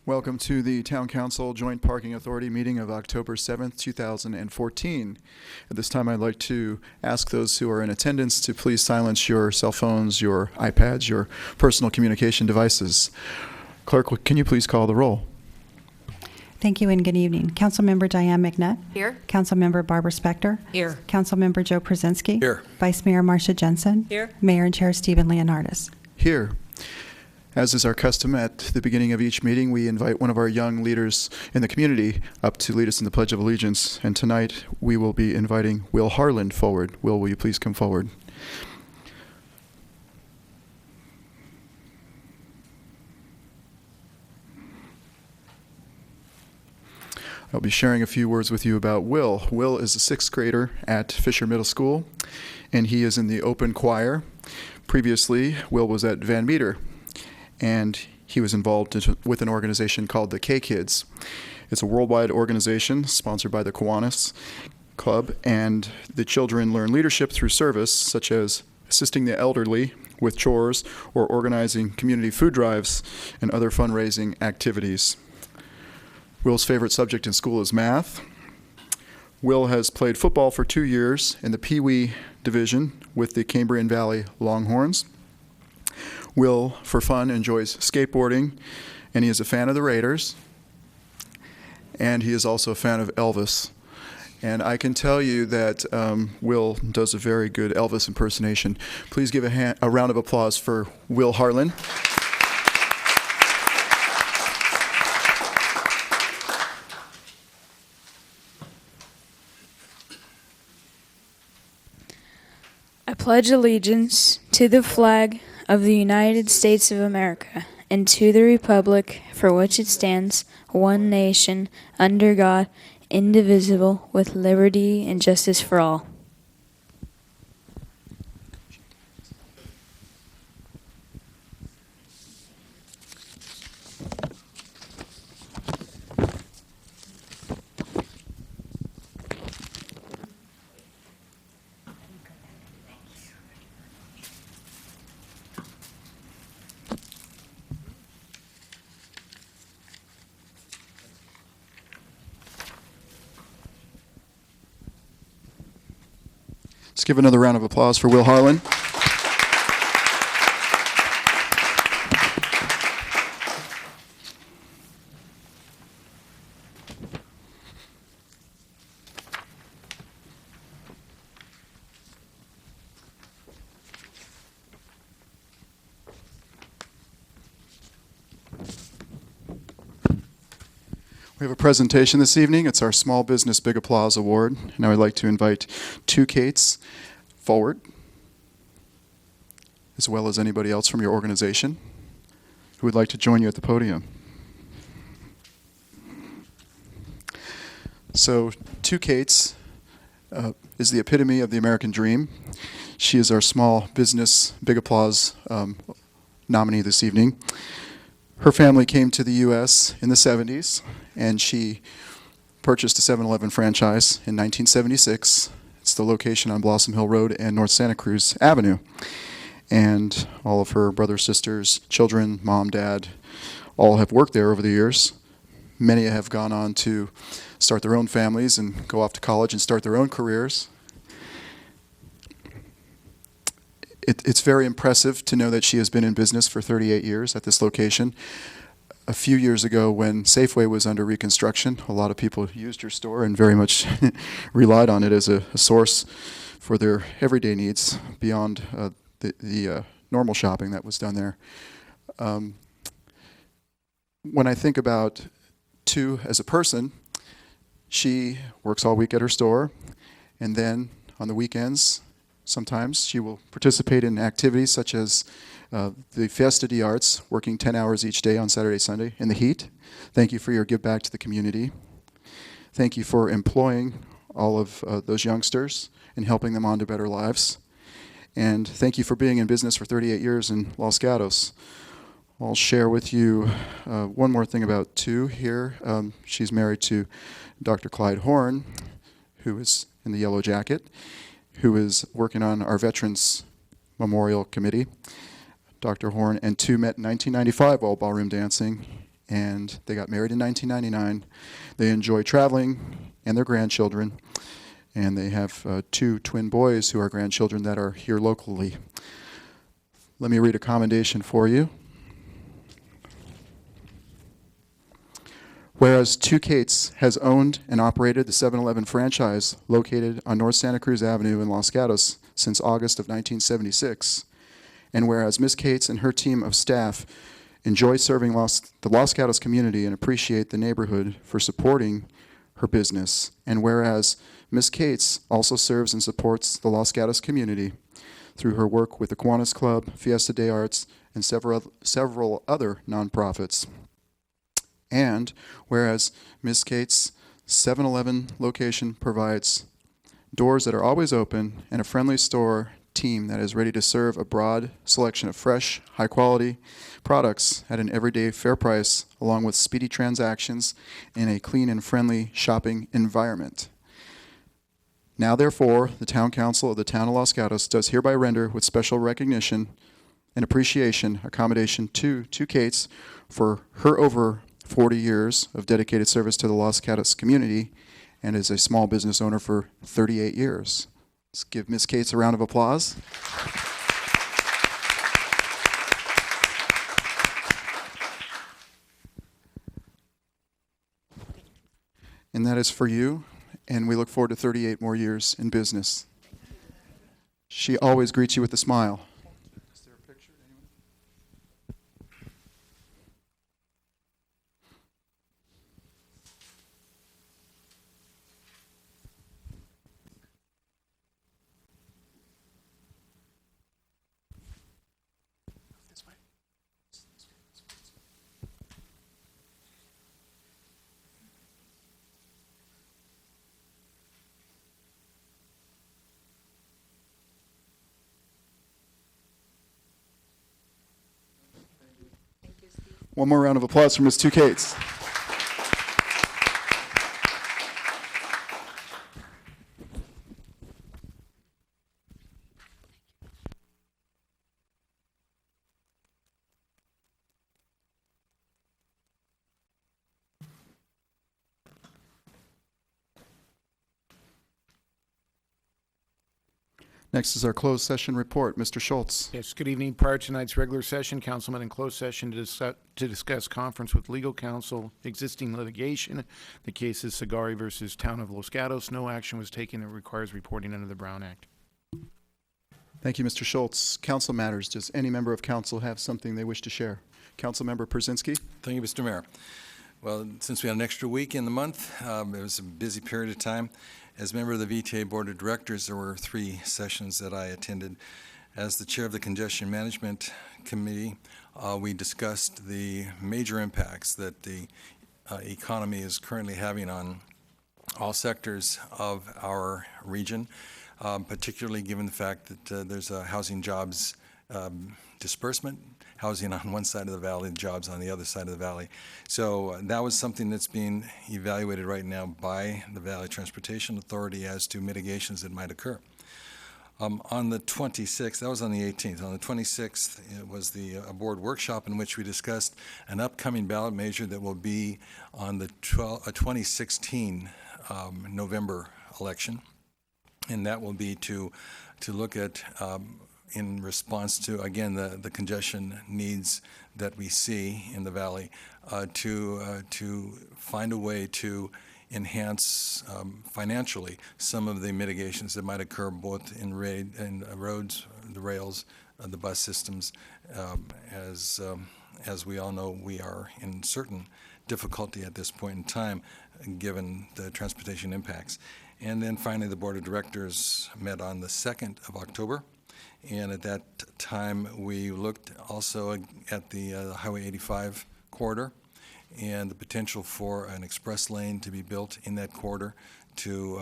Welcome to the Town Council Joint Parking Authority meeting of October 7th, 2014. At this time, I'd like to ask those who are in attendance to please silence your cell phones, your iPads, your personal communication devices. Clerk, can you please call the roll? Thank you and good evening. Councilmember Diane McNutt. Here. Councilmember Barbara Spector. Here. Councilmember Joe Przynski. Here. Vice Mayor Marcia Jensen. Here. Mayor and Chair Stephen Leonardis. Here. As is our custom at the beginning of each meeting, we invite one of our young leaders in the community up to lead us in the Pledge of Allegiance. And tonight, we will be inviting Will Harland forward. Will you please come forward? I'll be sharing a few words with you about Will. Will is a sixth grader at Fisher Middle School, and he is in the open choir. Previously, Will was at Van Meter, and he was involved with an organization called the K-Kids. It's a worldwide organization sponsored by the Kiwanis Club, and the children learn leadership through service, such as assisting the elderly with chores or organizing community food drives and other fundraising activities. Will's favorite subject in school is math. Will has played football for 2 years in the Pee Wee division with the Cambrian Valley Longhorns. Will, for fun, enjoys skateboarding, and he is a fan of the Raiders, and he is also a fan of Elvis. And I can tell you that Will does a very good Elvis impersonation. Please give a round of applause for Will Harland. I pledge allegiance to the flag of the United States of America and to the republic for which it stands, one nation, under God, indivisible, with liberty and justice for all. Let's give another round of applause for Will Harland. We have a presentation this evening. It's our Small Business Big Applause Award. And I would like to invite two Kates forward, as well as anybody else from your organization who would like to join you at the podium. So, two Kates is the epitome of the American dream. She is our Small Business Big Applause nominee this evening. Her family came to the U.S. in the 70s, and she purchased a 7-Eleven franchise in 1976. It's the location on Blossom Hill Road and North Santa Cruz Avenue. And all of her brothers, sisters, children, mom, dad, all have worked there over the years. Many have gone on to start their own families and go off to college and start their own careers. It's very impressive to know that she has been in business for 38 years at this location. A few years ago, when Safeway was under reconstruction, a lot of people used her store and very much relied on it as a source for their everyday needs beyond the normal shopping that was done there. When I think about Tu as a person, she works all week at her store, and then on the weekends, sometimes she will participate in activities such as the Fiesta de Arts, working 10 hours each day on Saturday, Sunday in the heat. Thank you for your give back to the community. Thank you for employing all of those youngsters and helping them on to better lives. And thank you for being in business for 38 years in Los Gatos. I'll share with you one more thing about Tu here. She's married to Dr. Clyde Horn, who is in the yellow jacket, who is working on our Veterans Memorial Committee. Dr. Horn and Tu met in 1995 while ballroom dancing and they got married in 1999. They enjoy traveling and their grandchildren, and they have 2 twin boys who are grandchildren that are here locally. Let me read a commendation for you. Whereas 2 Kates has owned and operated the 7-Eleven franchise located on North Santa Cruz Avenue in Los Gatos since August of 1976, and whereas Ms. Kates and her team of staff enjoy serving the Los Gatos community and appreciate the neighborhood for supporting her business, and whereas Ms. Kates also serves and supports the Los Gatos community through her work with the Kiwanis Club, Fiesta de Arts, and several other nonprofits. And whereas Ms. Kate's 7-Eleven location provides doors that are always open and a friendly store team that is ready to serve a broad selection of fresh, high-quality products at an everyday fair price, along with speedy transactions in a clean and friendly shopping environment. Now, therefore, the Town Council of the Town of Los Gatos does hereby render with special recognition and appreciation accommodation to Kates for her over 40 years of dedicated service to the Los Gatos community and is a small business owner for 38 years. Let's give Ms. Kates a round of applause. And that is for you, and we look forward to 38 more years in business. She always greets you with a smile. Is there a picture? Anyone? This way. One more round of applause for Ms. 2 Kates. Next is our closed session report. Mr. Schultz. Yes, good evening. Prior to tonight's regular session, councilmen in closed session to discuss conference with legal counsel, existing litigation. The case is Sagari versus Town of Los Gatos. No action was taken that requires reporting under the Brown Act. Thank you, Mr. Schultz. Council matters. Does any member of council have something they wish to share? Councilmember Przynski. Thank you, Mr. Mayor. Well, since we had an extra week in the month, it was a busy period of time. As a member of the VTA Board of Directors, there were 3 sessions that I attended. As the chair of the Congestion Management Committee, we discussed the major impacts that the economy is currently having on all sectors of our region, particularly given the fact that there's a housing jobs disbursement, housing on one side of the valley, jobs on the other side of the valley. So that was something that's being evaluated right now by the Valley Transportation Authority as to mitigations that might occur. On the 26th, that was on the 18th, on the 26th, it was the board workshop in which we discussed an upcoming ballot measure that will be on the 2016 November election. And that will be to look at in response to, again, the congestion needs that we see in the valley, to find a way to enhance financially some of the mitigations that might occur both in roads, the rails, the bus systems. As we all know, we are in certain difficulty at this point in time, given the transportation impacts. And then finally, the Board of Directors met on the 2nd of October. And at that time, we looked also at the Highway 85 corridor and the potential for an express lane to be built in that corridor to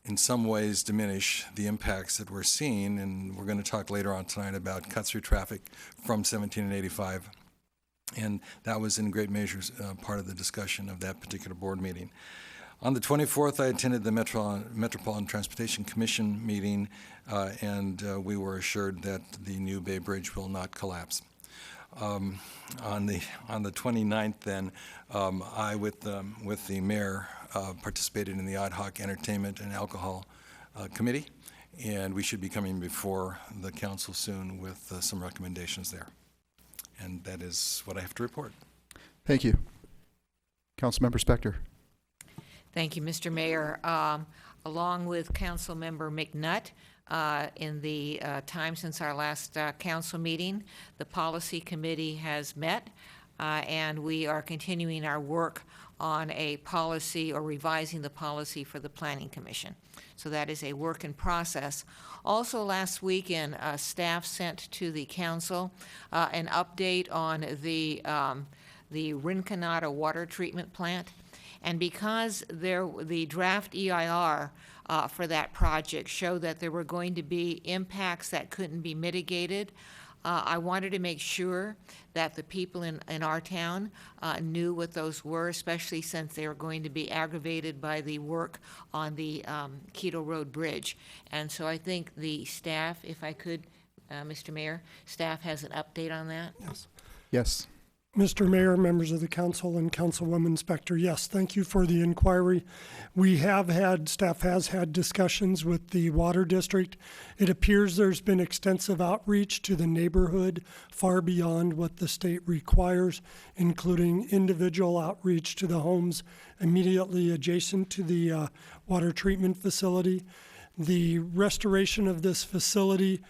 in some ways diminish the impacts that we're seeing. And we're going to talk later on tonight about cut-through traffic from 17 and 85. And that was in great measure part of the discussion of that particular board meeting. On the 24th, I attended the Metropolitan Transportation Commission meeting, and we were assured that the New Bay Bridge will not collapse. On the 29th, then, I, with the mayor, participated in the ad hoc entertainment and alcohol committee, and we should be coming before the council soon with some recommendations there. And that is what I have to report. Thank you. Councilmember Spector. Thank you, Mr. Mayor. Along with Councilmember McNutt, in the time since our last council meeting, the Policy Committee has met, and we are continuing our work on a policy or revising the policy for the Planning Commission. So that is a work in process. Also last weekend, staff sent to the council an update on the Rinconato water treatment plant. And because the draft EIR for that project showed that there were going to be impacts that couldn't be mitigated, I wanted to make sure that the people in our town knew what those were, especially since they were going to be aggravated by the work on the Keto Road Bridge. And so I think the staff, if I could, Mr. Mayor, staff has an update on that. Yes. Yes. Mr. Mayor, members of the council, and Councilwoman Spector, yes, thank you for the inquiry. Staff has had discussions with the water district. It appears there's been extensive outreach to the neighborhood far beyond what the state requires, including individual outreach to the homes immediately adjacent to the water treatment facility. The restoration of this facility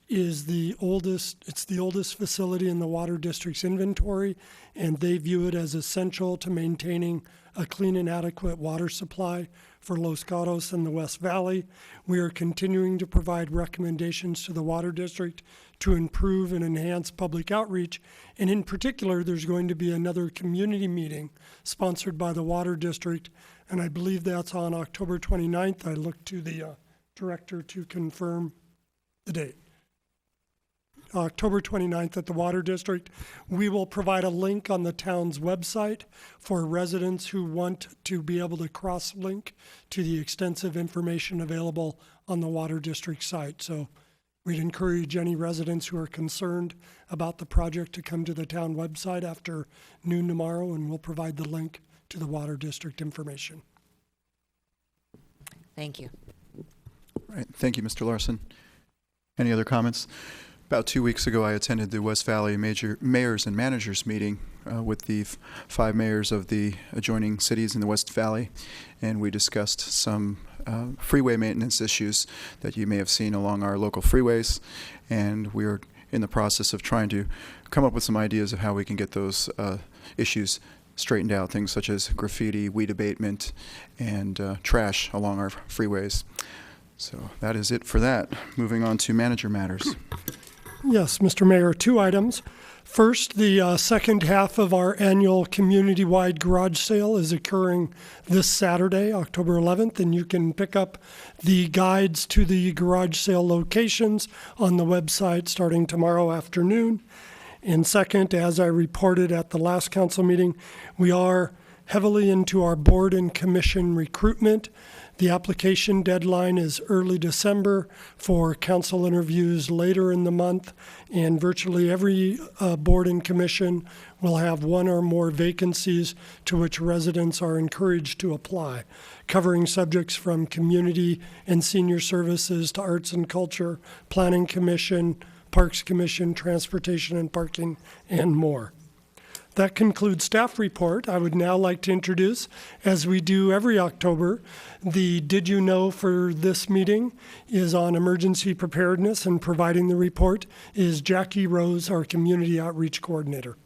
is it's the oldest facility in the water district's inventory, and they view it as essential to maintaining a clean and adequate water supply for Los Gatos and the West Valley. We are continuing to provide recommendations to the water district to improve and enhance public outreach, and in particular, there's going to be another community meeting sponsored by the water district, and I believe that's on October 29th. I look to the director to confirm the date. October 29th at the Water District. We will provide a link on the town's website for residents who want to be able to cross-link to the extensive information available on the Water District site. So we'd encourage any residents who are concerned about the project to come to the town website after noon tomorrow, and we'll provide the link to the Water District information. Thank you. All right. Thank you, Mr. Larson. Any other comments? About 2 weeks ago, I attended the West Valley Mayors and Managers meeting with the 5 mayors of the adjoining cities in the West Valley, and we discussed some freeway maintenance issues that you may have seen along our local freeways, and we're in the process of trying to come up with some ideas of how we can get those issues straightened out, things such as graffiti, weed abatement, and trash along our freeways. So that is it for that. Moving on to manager matters. Yes, Mr. Mayor, 2 items. First, the second half of our annual community-wide garage sale is occurring this Saturday, October 11th, and you can pick up the guides to the garage sale locations on the website starting tomorrow afternoon. And second, as I reported at the last council meeting, we are heavily into our board and commission recruitment. The application deadline is early December for council interviews later in the month, and virtually every board and commission will have 1 or more vacancies to which residents are encouraged to apply, covering subjects from community and senior services to arts and culture, planning commission, parks commission, transportation and parking, and more. That concludes staff report. I would now like to introduce, as we do every October, the Did You Know for this meeting is on emergency preparedness, and providing the report is Jackie Rose, our community outreach coordinator.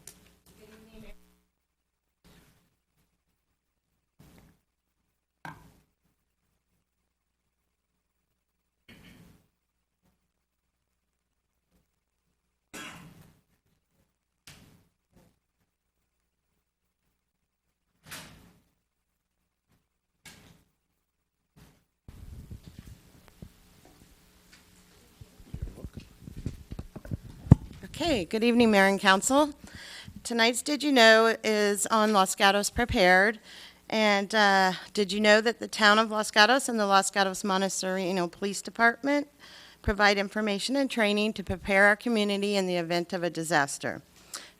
Okay, good evening, Mayor and Council. Tonight's Did You Know is on Los Gatos Prepared. And did you know that the town of Los Gatos and the Los Gatos Montessorino Police Department provide information and training to prepare our community in the event of a disaster?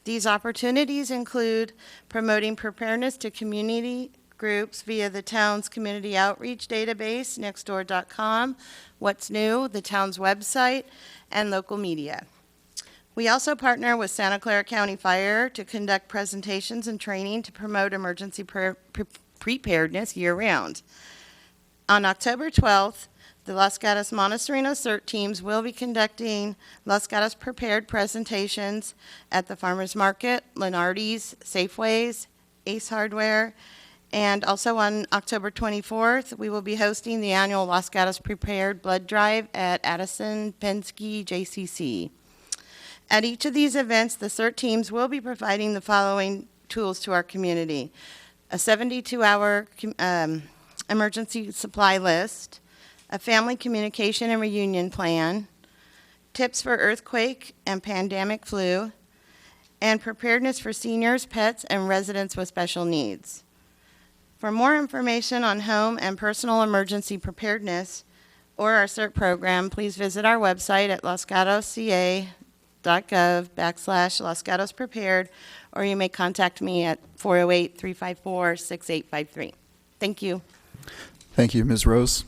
These opportunities include promoting preparedness to community groups via the town's community outreach database, nextdoor.com, What's New, the town's website, and local media. We also partner with Santa Clara County Fire to conduct presentations and training to promote emergency preparedness year-round. On October 12th, the Los Gatos Montessorino CERT teams will be conducting Los Gatos Prepared presentations at the Farmers Market, Lenardi's, Safeways, Ace Hardware, and also on October 24th, we will be hosting the annual Los Gatos Prepared Blood Drive at Addison Penske JCC. At each of these events, the CERT teams will be providing the following tools to our community: a 72-hour emergency supply list, a family communication and reunion plan, tips for earthquake and pandemic flu, and preparedness for seniors, pets, and residents with special needs. For more information on home and personal emergency preparedness or our CERT program, please visit our website at losgatosca.gov/Los Gatos Prepared, or you may contact me at 408-354-6853. Thank you. Thank you, Ms. Rose.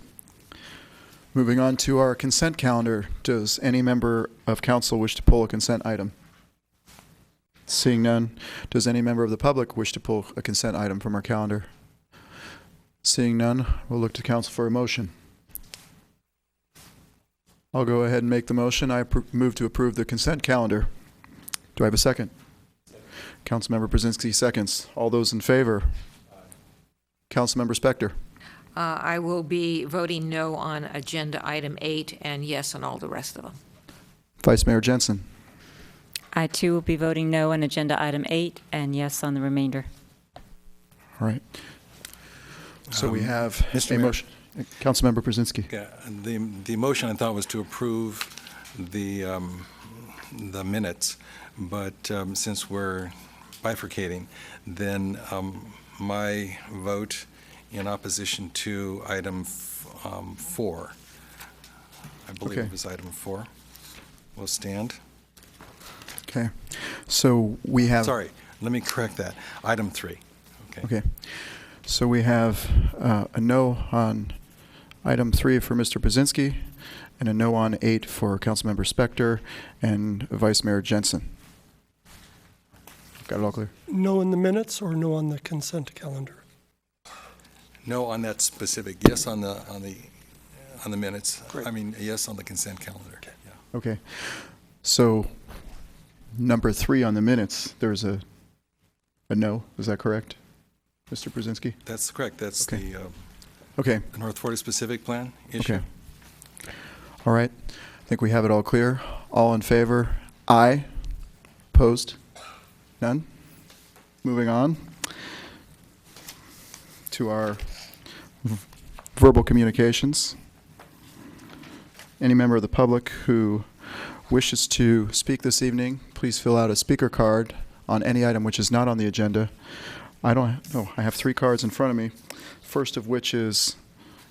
Moving on to our consent calendar. Does any member of council wish to pull a consent item? Seeing none, does any member of the public wish to pull a consent item from our calendar? Seeing none, we'll look to council for a motion. I'll go ahead and make the motion. I move to approve the consent calendar. Do I have a second? Councilmember Brzezinski seconds. All those in favor? Councilmember Spector. I will be voting no on agenda item 8 and yes on all the rest of them. Vice Mayor Jensen. I too will be voting no on agenda item 8 and yes on the remainder. All right. So we have Mr. a Mayor. motion. Councilmember Brzezinski. Yeah, the motion I thought was to approve the minutes, but since we're bifurcating, then my vote in opposition to item 4, I believe Okay. it was item 4, will stand. Okay. So we have. Sorry, let me correct that. Item 3. Okay. So we have a no on item 3 for Mr. Brzezinski and a no on 8 for Councilmember Spector and Vice Mayor Jensen. Got it all clear? No in the minutes or no on the consent calendar? No on that specific. Yes on the minutes. Great. I mean, yes on the consent calendar. Yeah. Okay. So number 3 on the minutes, there's a no. Is that correct, Mr. Brzezinski? That's correct. That's Okay. the Okay. North Florida specific plan issue. Okay. All right. I think we have it all clear. All in favor? Aye. Opposed? None? Moving on to our verbal communications. Any member of the public who wishes to speak this evening, please fill out a speaker card on any item which is not on the agenda. I have 3 cards in front of me. First of which is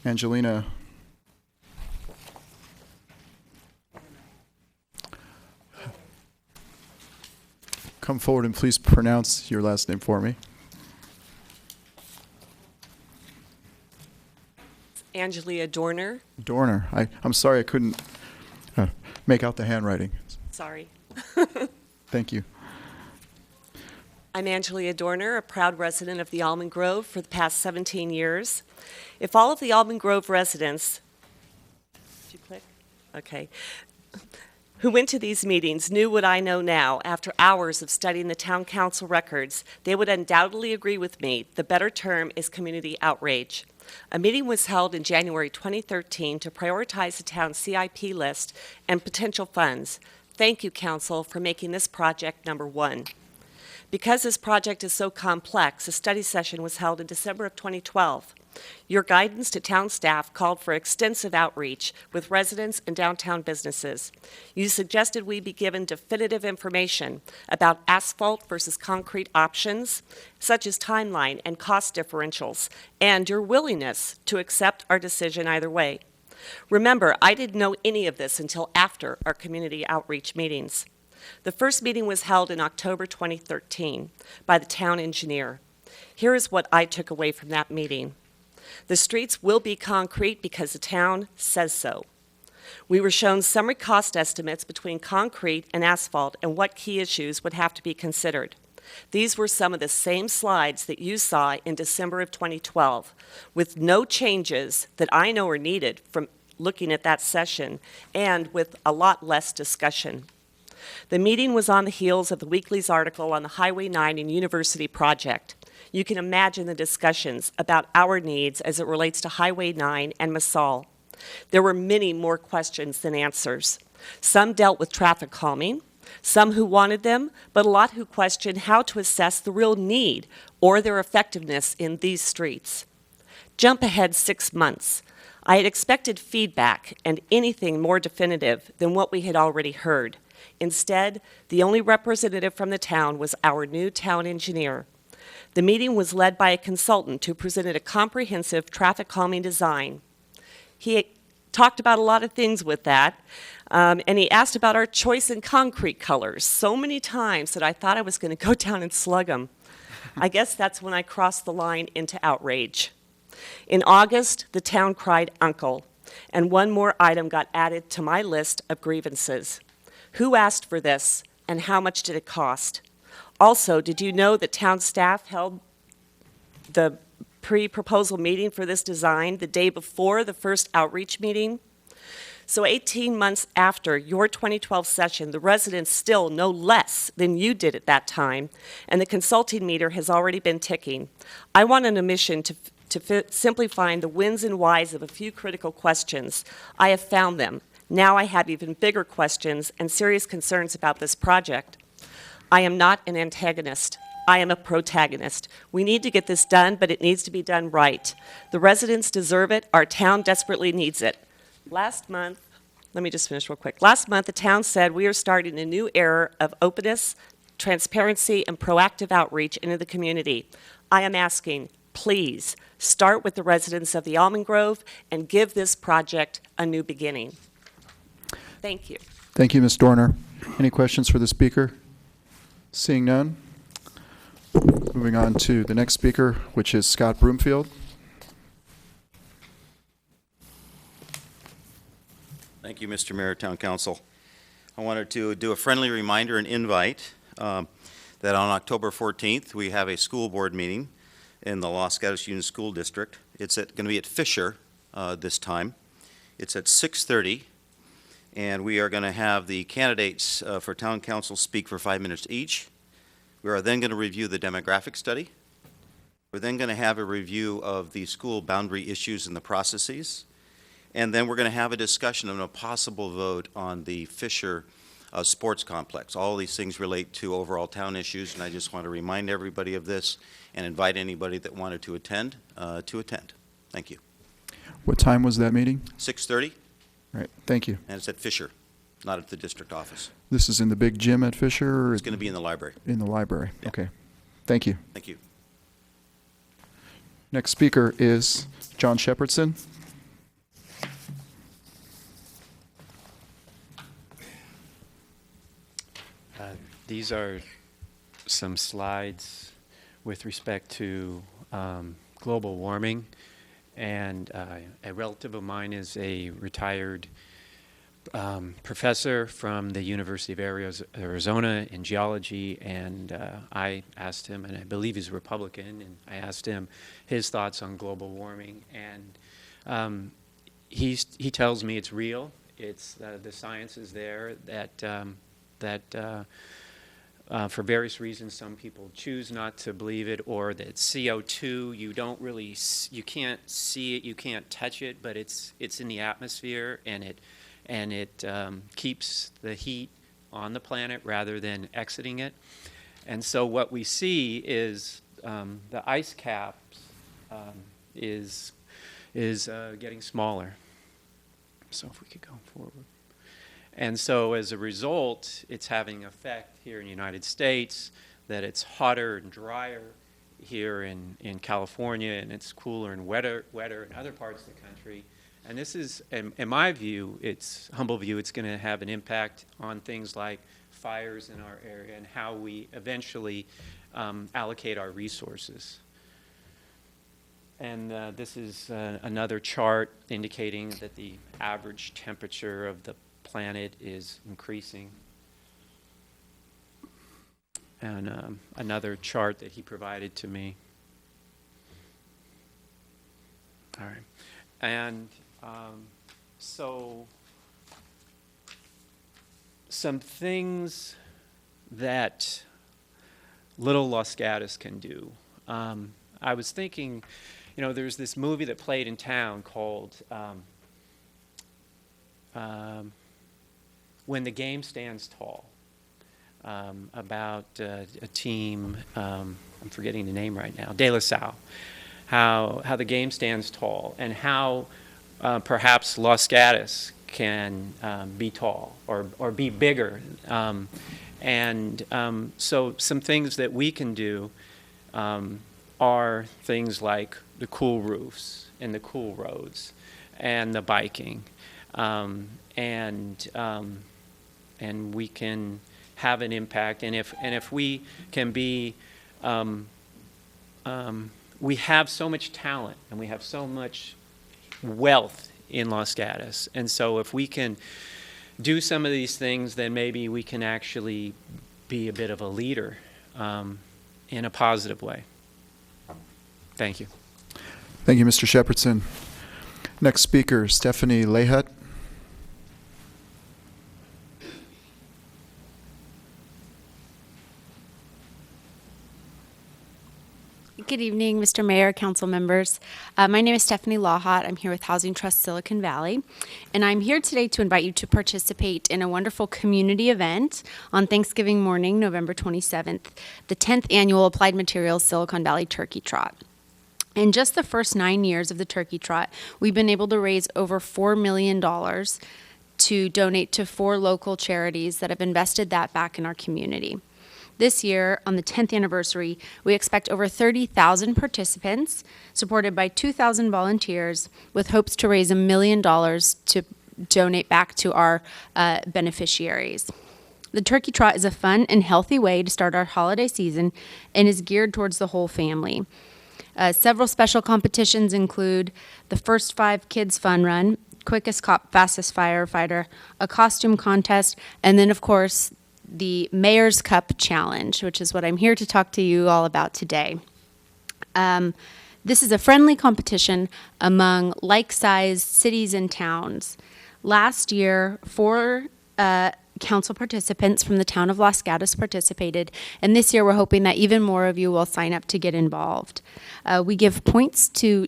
Angelina. Come forward and please pronounce your last name for me. Angelia Dorner. Dorner. I'm sorry I couldn't make out the handwriting. Sorry. Thank you. I'm Angelia Dorner, a proud resident of the Almond Grove for the past 17 years. If all of the Almond Grove residents, did you click? Okay, who went to these meetings knew what I know now after hours of studying the town council records, they would undoubtedly agree with me. The better term is community outrage. A meeting was held in January 2013 to prioritize the town's CIP list and potential funds. Thank you, Council, for making this project number 1. Because this project is so complex, a study session was held in December of 2012. Your guidance to town staff called for extensive outreach with residents and downtown businesses. You suggested we be given definitive information about asphalt versus concrete options, such as timeline and cost differentials, and your willingness to accept our decision either way. Remember, I didn't know any of this until after our community outreach meetings. The first meeting was held in October 2013 by the town engineer. Here is what I took away from that meeting. The streets will be concrete because the town says so. We were shown summary cost estimates between concrete and asphalt and what key issues would have to be considered. These were some of the same slides that you saw in December of 2012, with no changes that I know are needed from looking at that session, and with a lot less discussion. The meeting was on the heels of the Weekly's article on the Highway 9 and University project. You can imagine the discussions about our needs as it relates to Highway 9 and Masal. There were many more questions than answers. Some dealt with traffic calming, some who wanted them, but a lot who questioned how to assess the real need or their effectiveness in these streets. Jump ahead 6 months. I had expected feedback and anything more definitive than what we had already heard. Instead, the only representative from the town was our new town engineer. The meeting was led by a consultant who presented a comprehensive traffic calming design. He talked about a lot of things with that, and he asked about our choice in concrete colors so many times that I thought I was going to go down and slug him. I guess that's when I crossed the line into outrage. In August, the town cried uncle, and one more item got added to my list of grievances. Who asked for this, and how much did it cost? Also, did you know that town staff held the pre-proposal meeting for this design the day before the first outreach meeting? So 18 months after your 2012 session, the residents still know less than you did at that time, and the consulting meter has already been ticking. I want an omission to simply find the whens and whys of a few critical questions. I have found them. Now I have even bigger questions and serious concerns about this project. I am not an antagonist. I am a protagonist. We need to get this done, but it needs to be done right. The residents deserve it. Our town desperately needs it. Last month, let me just finish real quick. Last month, the town said we are starting a new era of openness, transparency, and proactive outreach into the community. I am asking, please, start with the residents of the Almond Grove and give this project a new beginning. Thank you. Thank you, Ms. Dorner. Any questions for the speaker? Seeing none. Moving on to the next speaker, which is Scott Broomfield. Thank you, Mr. Mayor, Town Council. I wanted to do a friendly reminder and invite that on October 14th, we have a school board meeting in the Los Gatos Union School District. It's going to be at Fisher this time. It's at 6:30, and we are going to have the candidates for Town Council speak for 5 minutes each. We are then going to review the demographic study. We're then going to have a review of the school boundary issues and the processes. And then we're going to have a discussion and a possible vote on the Fisher sports complex. All these things relate to overall town issues, and I just want to remind everybody of this and invite anybody that wanted to attend to attend. Thank you. What time was that meeting? 6:30, All right, thank you. and it's at Fisher, not at the district office. This is in the big gym at Fisher? Or It's going to be in the library. in the library? Yeah. Okay, thank you. Thank you. Next speaker is John Shepherdson. These are some slides with respect to global warming, and a relative of mine is a retired professor from the University of Arizona in geology, and I asked him, and I believe he's a Republican, and I asked him his thoughts on global warming, and he tells me it's real. It's the science is there that for various reasons, some people choose not to believe it, or that CO2, you can't see it, you can't touch it, but it's in the atmosphere, and it keeps the heat on the planet rather than exiting it. And so what we see is the ice caps is getting smaller. So if we could go forward. And so as a result, it's having an effect here in the United States that it's hotter and drier here in California, and it's cooler and wetter in other parts of the country. And this is, in my view, it's humble view, it's going to have an impact on things like fires in our area and how we eventually allocate our resources. And this is another chart indicating that the average temperature of the planet is increasing. And another chart that he provided to me. All right. And so some things that little Los Gatos can do. I was thinking, you know, there's this movie that played in town called When the Game Stands Tall, about a team, I'm forgetting the name right now, De La Salle, how the game stands tall, and how perhaps Los Gatos can be tall or be bigger. So some things that we can do are things like the cool roofs and the cool roads and the biking. And we can have an impact. And if we can be, we have so much talent and we have so much wealth in Los Gatos. And so if we can do some of these things, then maybe we can actually be a bit of a leader in a positive way. Thank you. Thank you, Mr. Shepherdson. Next speaker, Stephanie Lehut. Good evening, Mr. Mayor, council members. My name is Stephanie Lawhot. I'm here with Housing Trust Silicon Valley, and I'm here today to invite you to participate in a wonderful community event on Thanksgiving morning, November 27th, the 10th annual Applied Materials Silicon Valley Turkey Trot. In just the first 9 years of the Turkey Trot, we've been able to raise over $4 million to donate to 4 local charities that have invested that back in our community. This year, on the 10th anniversary, we expect over 30,000 participants, supported by 2,000 volunteers, with hopes to raise $1 million to donate back to our beneficiaries. The Turkey Trot is a fun and healthy way to start our holiday season and is geared towards the whole family. Several special competitions include the First 5 Kids Fun Run, Quickest Cop, Fastest Firefighter, a costume contest, and then, of course, the Mayor's Cup Challenge, which is what I'm here to talk to you all about today. This is a friendly competition among like-sized cities and towns. Last year, 4 council participants from the town of Los Gatos participated, and this year we're hoping that even more of you will sign up to get involved. We give points to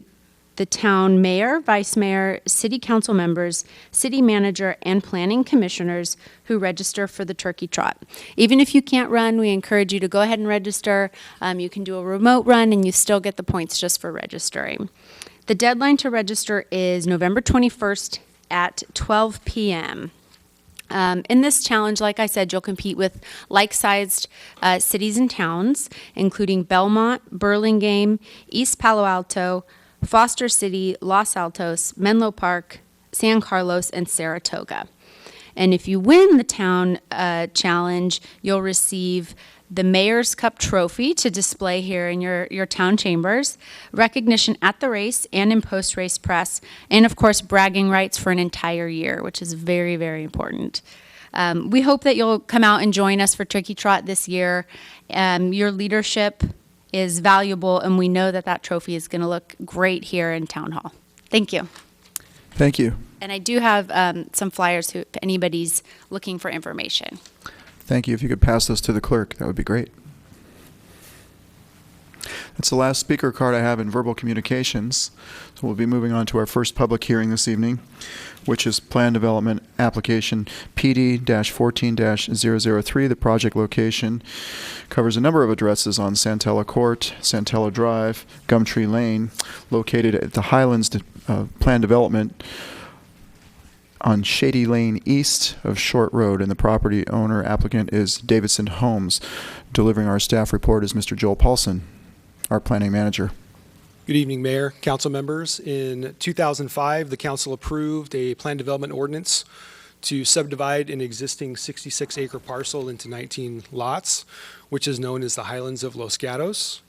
the town mayor, vice mayor, city council members, city manager, and planning commissioners who register for the Turkey Trot. Even if you can't run, we encourage you to go ahead and register. You can do a remote run and you still get the points just for registering. The deadline to register is November 21st at 12 p.m. In this challenge, like I said, you'll compete with like-sized cities and towns, including Belmont, Burlingame, East Palo Alto, Foster City, Los Altos, Menlo Park, San Carlos, and Saratoga. And if you win the town challenge, you'll receive the Mayor's Cup trophy to display here in your town chambers, recognition at the race and in post-race press, and of course bragging rights for an entire year, which is very, very important. We hope that you'll come out and join us for Turkey Trot this year. Your leadership is valuable, and we know that that trophy is going to look great here in Town Hall. Thank you. Thank you. And I do have some flyers if anybody's looking for information. Thank you. If you could pass those to the clerk, that would be great. That's the last speaker card I have in verbal communications. So we'll be moving on to our first public hearing this evening, which is Plan Development Application PD-14-003. The project location covers a number of addresses on Santella Court, Santella Drive, Gumtree Lane, located at the Highlands Plan Development on Shady Lane east of Short Road, and the property owner applicant is Davidson Homes. Delivering our staff report is Mr. Joel Paulson, our planning manager. Good evening, Mayor, council members. In 2005, the council approved a plan development ordinance to subdivide an existing 66-acre parcel into 19 lots, which is known as the Highlands of Los Gatos.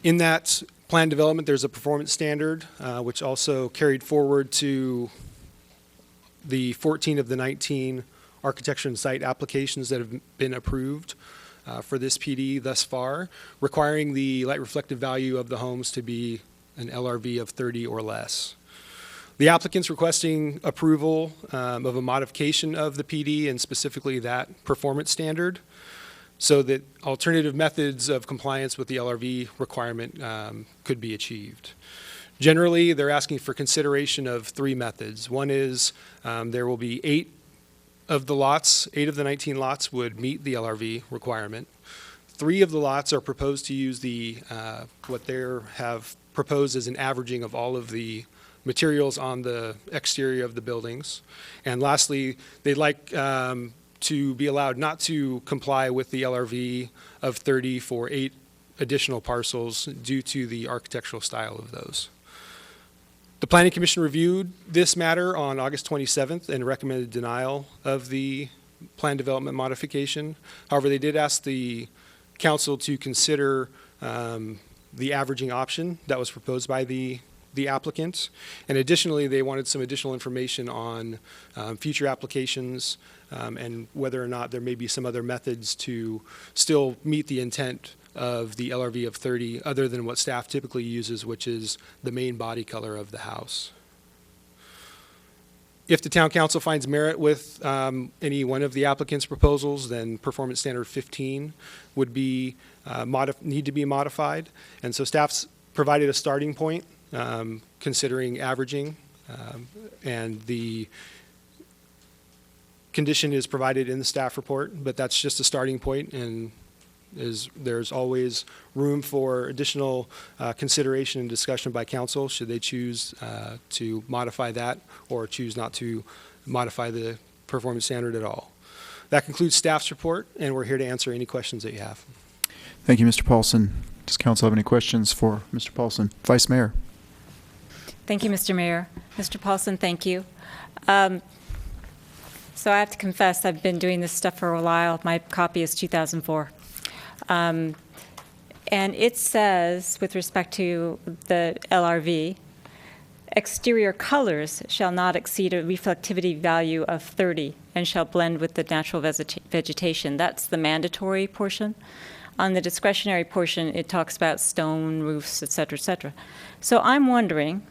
In that plan development, there's a performance standard, which also carried forward to the 14 of the 19 architecture and site applications that have been approved for this PD thus far, requiring the light reflective value of the homes to be an LRV of 30 or less. The applicant's requesting approval of a modification of the PD and specifically that performance standard so that alternative methods of compliance with the LRV requirement could be achieved. Generally, they're asking for consideration of 3 methods. One is there will be 8 of the 19 lots would meet the LRV requirement. 3 of the lots are proposed to use the what they have proposed as an averaging of all of the materials on the exterior of the buildings. And lastly, they'd like to be allowed not to comply with the LRV of 30 for 8 additional parcels due to the architectural style of those. The Planning Commission reviewed this matter on August 27th and recommended denial of the plan development modification. However, they did ask the council to consider the averaging option that was proposed by the applicant. And additionally, they wanted some additional information on future applications and whether or not there may be some other methods to still meet the intent of the LRV of 30 other than what staff typically uses, which is the main body color of the house. If the town council finds merit with any one of the applicant's proposals, then performance standard 15 would be need to be modified. And so staff's provided a starting point considering averaging, and the condition is provided in the staff report, but that's just a starting point, and there's always room for additional consideration and discussion by council should they choose to modify that or choose not to modify the performance standard at all. That concludes staff's report, and we're here to answer any questions that you have. Thank you, Mr. Paulson. Does council have any questions for Mr. Paulson? Vice Mayor. Thank you, Mr. Mayor. Mr. Paulson, thank you. So I have to confess, I've been doing this stuff for a while. My copy is 2004. And it says, with respect to the LRV, exterior colors shall not exceed a reflectivity value of 30 and shall blend with the natural vegetation. That's the mandatory portion. On the discretionary portion, it talks about stone roofs, et cetera, et cetera. So I'm wondering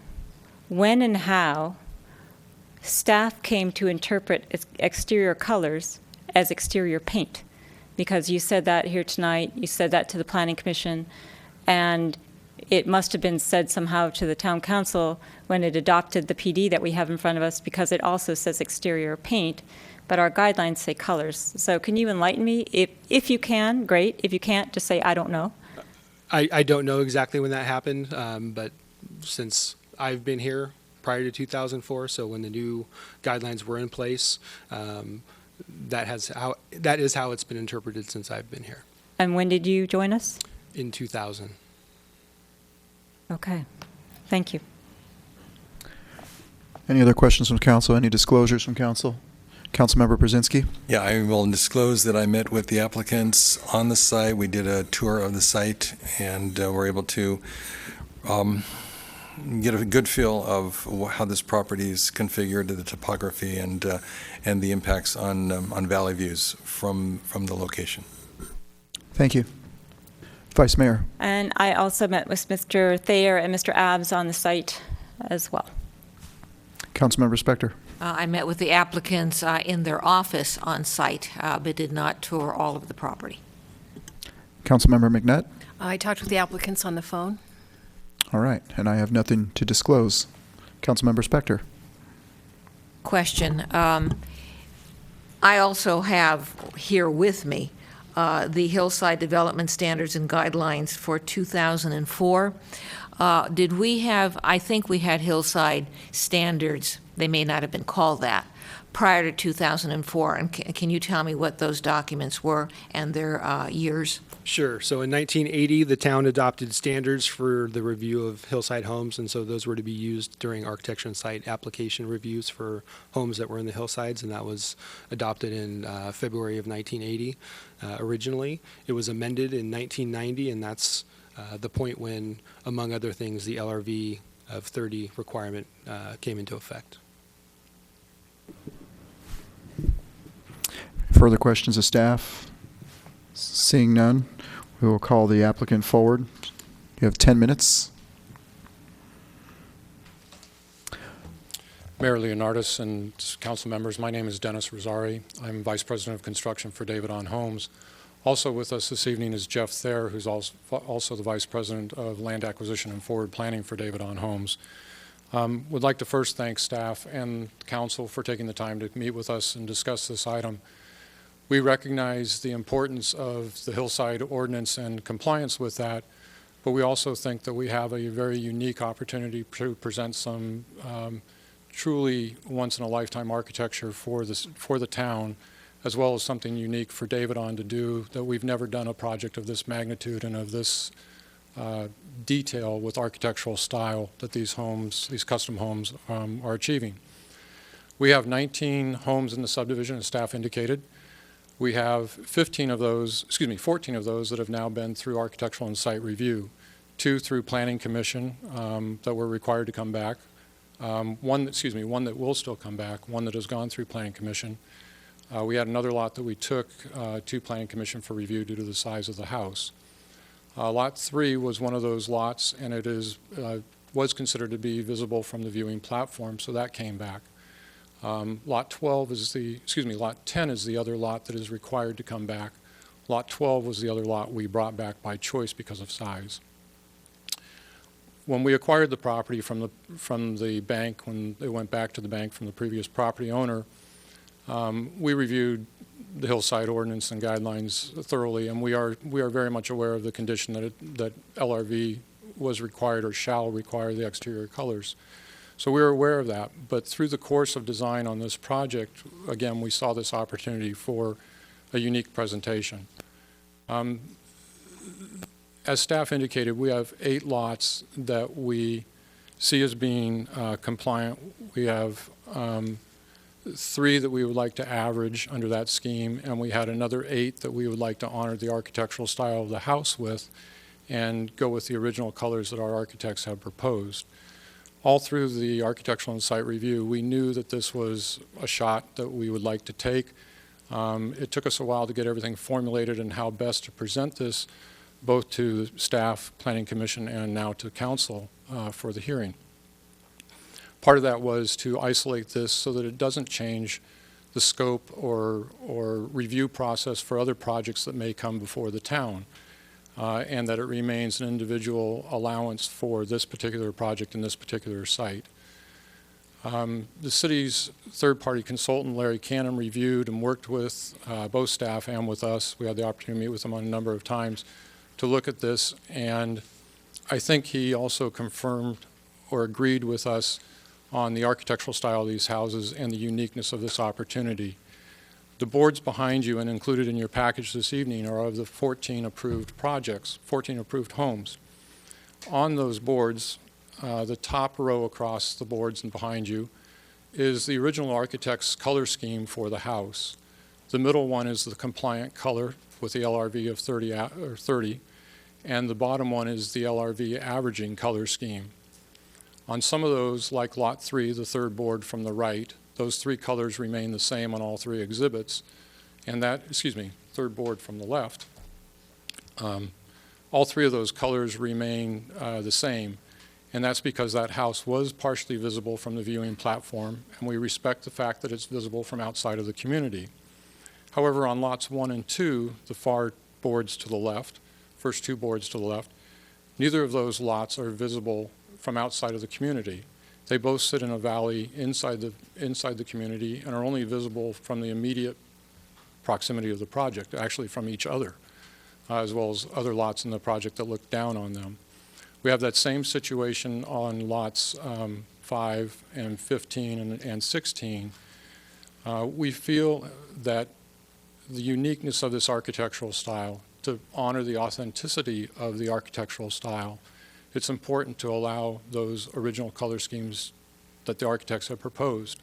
when and how staff came to interpret exterior colors as exterior paint. Because you said that here tonight, you said that to the Planning Commission, and it must have been said somehow to the Town Council when it adopted the PD that we have in front of us, because it also says exterior paint, but our guidelines say colors. So can you enlighten me? If you can, great. If you can't, just say, I don't know. I don't know exactly when that happened, but since I've been here prior to 2004, so when the new guidelines were in place, that is how it's been interpreted since I've been here. And when did you join us? In 2000. Okay. Thank you. Any other questions from council? Any disclosures from council? Councilmember Brzezinski. Yeah, I will disclose that I met with the applicants on the site. We did a tour of the site and were able to get a good feel of how this property is configured, the topography, and the impacts on valley views from the location. Thank you. Vice Mayor. And I also met with Mr. Thayer and Mr. Abbs on the site as well. Councilmember Spector. I met with the applicants in their office on site, but did not tour all of the property. Councilmember McNutt. I talked with the applicants on the phone. All right, and I have nothing to disclose. Councilmember Spector. Question. I also have here with me the Hillside Development Standards and Guidelines for 2004. Did we have, I think we had Hillside standards, they may not have been called that, prior to 2004. And can you tell me what those documents were and their years? Sure. So in 1980, the town adopted standards for the review of hillside homes, and so those were to be used during architecture and site application reviews for homes that were in the hillsides, and that was adopted in February of 1980. Originally, it was amended in 1990, and that's the point when, among other things, the LRV of 30 requirement came into effect. Further questions of staff? Seeing none, we will call the applicant forward. You have 10 minutes. Mayor Leonardis and council members, my name is Dennis Rosari. I'm Vice President of Construction for David On Homes. Also with us this evening is Jeff Thayer, who's also the Vice President of Land Acquisition and Forward Planning for David On Homes. Would like to first thank staff and council for taking the time to meet with us and discuss this item. We recognize the importance of the Hillside Ordinance and compliance with that, but we also think that we have a very unique opportunity to present some truly once-in-a-lifetime architecture for the town, as well as something unique for David On to do, that we've never done a project of this magnitude and of this detail with architectural style that these homes, these custom homes, are achieving. We have 19 homes in the subdivision, as staff indicated. We have 14 of those that have now been through architectural and site review, 2 through Planning Commission that were required to come back, one that will still come back, one that has gone through Planning Commission. We had another lot that we took to Planning Commission for review due to the size of the house. Lot 3 was one of those lots, and it was considered to be visible from the viewing platform, so that came back. Lot 10 is the other lot that is required to come back. Lot 12 was the other lot we brought back by choice because of size. When we acquired the property from the bank, when it went back to the bank from the previous property owner, we reviewed the Hillside Ordinance and guidelines thoroughly, and we are very much aware of the condition that LRV was required or shall require the exterior colors. So we were aware of that, but through the course of design on this project, again, we saw this opportunity for a unique presentation. As staff indicated, we have 8 lots that we see as being compliant. We have 3 that we would like to average under that scheme, and we had another 8 that we would like to honor the architectural style of the house with and go with the original colors that our architects have proposed. All through the architectural and site review, we knew that this was a shot that we would like to take. It took us a while to get everything formulated and how best to present this, both to staff, Planning Commission, and now to council for the hearing. Part of that was to isolate this so that it doesn't change the scope or review process for other projects that may come before the town, and that it remains an individual allowance for this particular project and this particular site. The city's third-party consultant, Larry Canham, reviewed and worked with both staff and with us. We had the opportunity to meet with him on a number of times to look at this, and I think he also confirmed or agreed with us on the architectural style of these houses and the uniqueness of this opportunity. The boards behind you and included in your package this evening are of the 14 approved projects, 14 approved homes. On those boards, the top row across the boards and behind you is the original architect's color scheme for the house. The middle one is the compliant color with the LRV of 30, and the bottom one is the LRV averaging color scheme. On some of those, like Lot 3, the third board from the right, those 3 colors remain the same on all 3 exhibits. And third board from the left, all 3 of those colors remain the same. And that's because that house was partially visible from the viewing platform, and we respect the fact that it's visible from outside of the community. However, on lots 1 and 2, the far boards to the left, first 2 boards to the left, neither of those lots are visible from outside of the community. They both sit in a valley inside the community and are only visible from the immediate proximity of the project, actually from each other, as well as other lots in the project that look down on them. We have that same situation on lots 5 and 15 and 16. We feel that the uniqueness of this architectural style to honor the authenticity of the architectural style, it's important to allow those original color schemes that the architects have proposed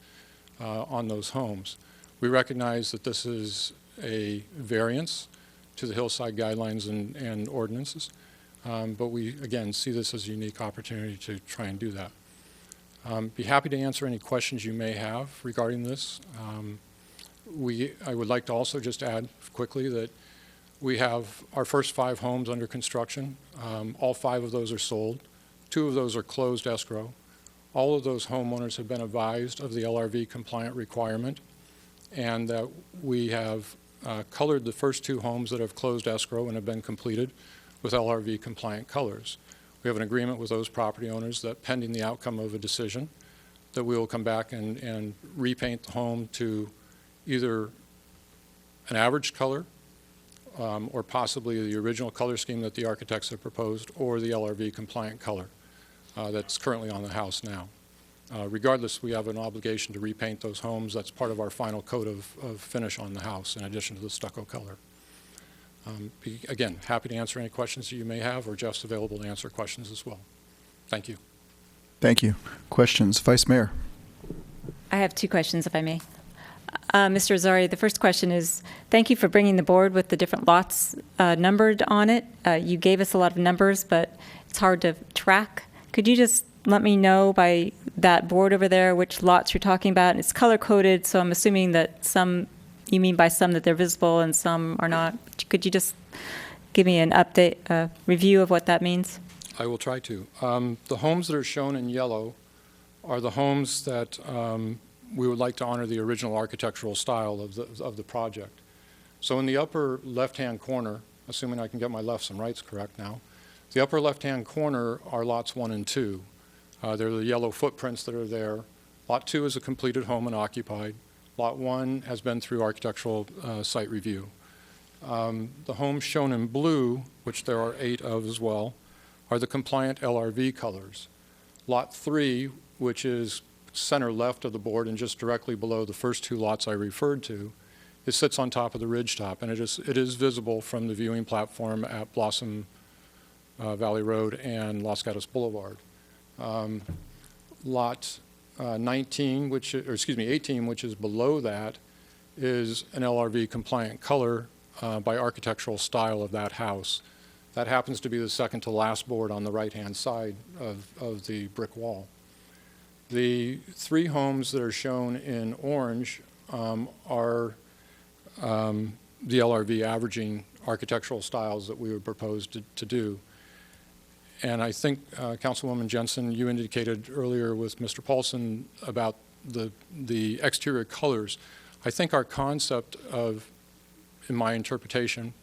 on those homes. We recognize that this is a variance to the Hillside guidelines and ordinances, but we, again, see this as a unique opportunity to try and do that. Be happy to answer any questions you may have regarding this. I would like to also just add quickly that we have our first 5 homes under construction. All 5 of those are sold. 2 of those are closed escrow. All of those homeowners have been advised of the LRV compliant requirement, and that we have colored the first 2 homes that have closed escrow and have been completed with LRV compliant colors. We have an agreement with those property owners that pending the outcome of a decision, that we will come back and repaint the home to either an average color or possibly the original color scheme that the architects have proposed, or the LRV compliant color that's currently on the house now. Regardless, we have an obligation to repaint those homes. That's part of our final coat of finish on the house, in addition to the stucco color. Again, happy to answer any questions that you may have, or Jeff's available to answer questions as well. Thank you. Thank you. Questions? Vice Mayor. I have 2 questions, if I may. Mr. Azari, the first question is, thank you for bringing the board with the different lots numbered on it. You gave us a lot of numbers, but it's hard to track. Could you just let me know by that board over there which lots you're talking about? And it's color-coded, so I'm assuming that some, you mean by some that they're visible and some are not. Could you just give me an update, review of what that means? I will try to. The homes that are shown in yellow are the homes that we would like to honor the original architectural style of the project. So in the upper left-hand corner, assuming I can get my lefts and rights correct now, the upper left-hand corner are lots 1 and 2. They're the yellow footprints that are there. Lot 2 is a completed home and occupied. Lot 1 has been through architectural site review. The homes shown in blue, which there are 8 of as well, are the compliant LRV colors. Lot 3, which is center left of the board and just directly below the first 2 lots I referred to, it sits on top of the ridge top, and it is visible from the viewing platform at Blossom Valley Road and Los Gatos Boulevard. Lot 18, which is below that, is an LRV compliant color by architectural style of that house. That happens to be the second to last board on the right-hand side of the brick wall. The 3 homes that are shown in orange are the LRV averaging architectural styles that we would propose to do. And I think, Councilwoman Jensen, you indicated earlier with Mr. Paulson about the exterior colors. I think our concept of, in my interpretation,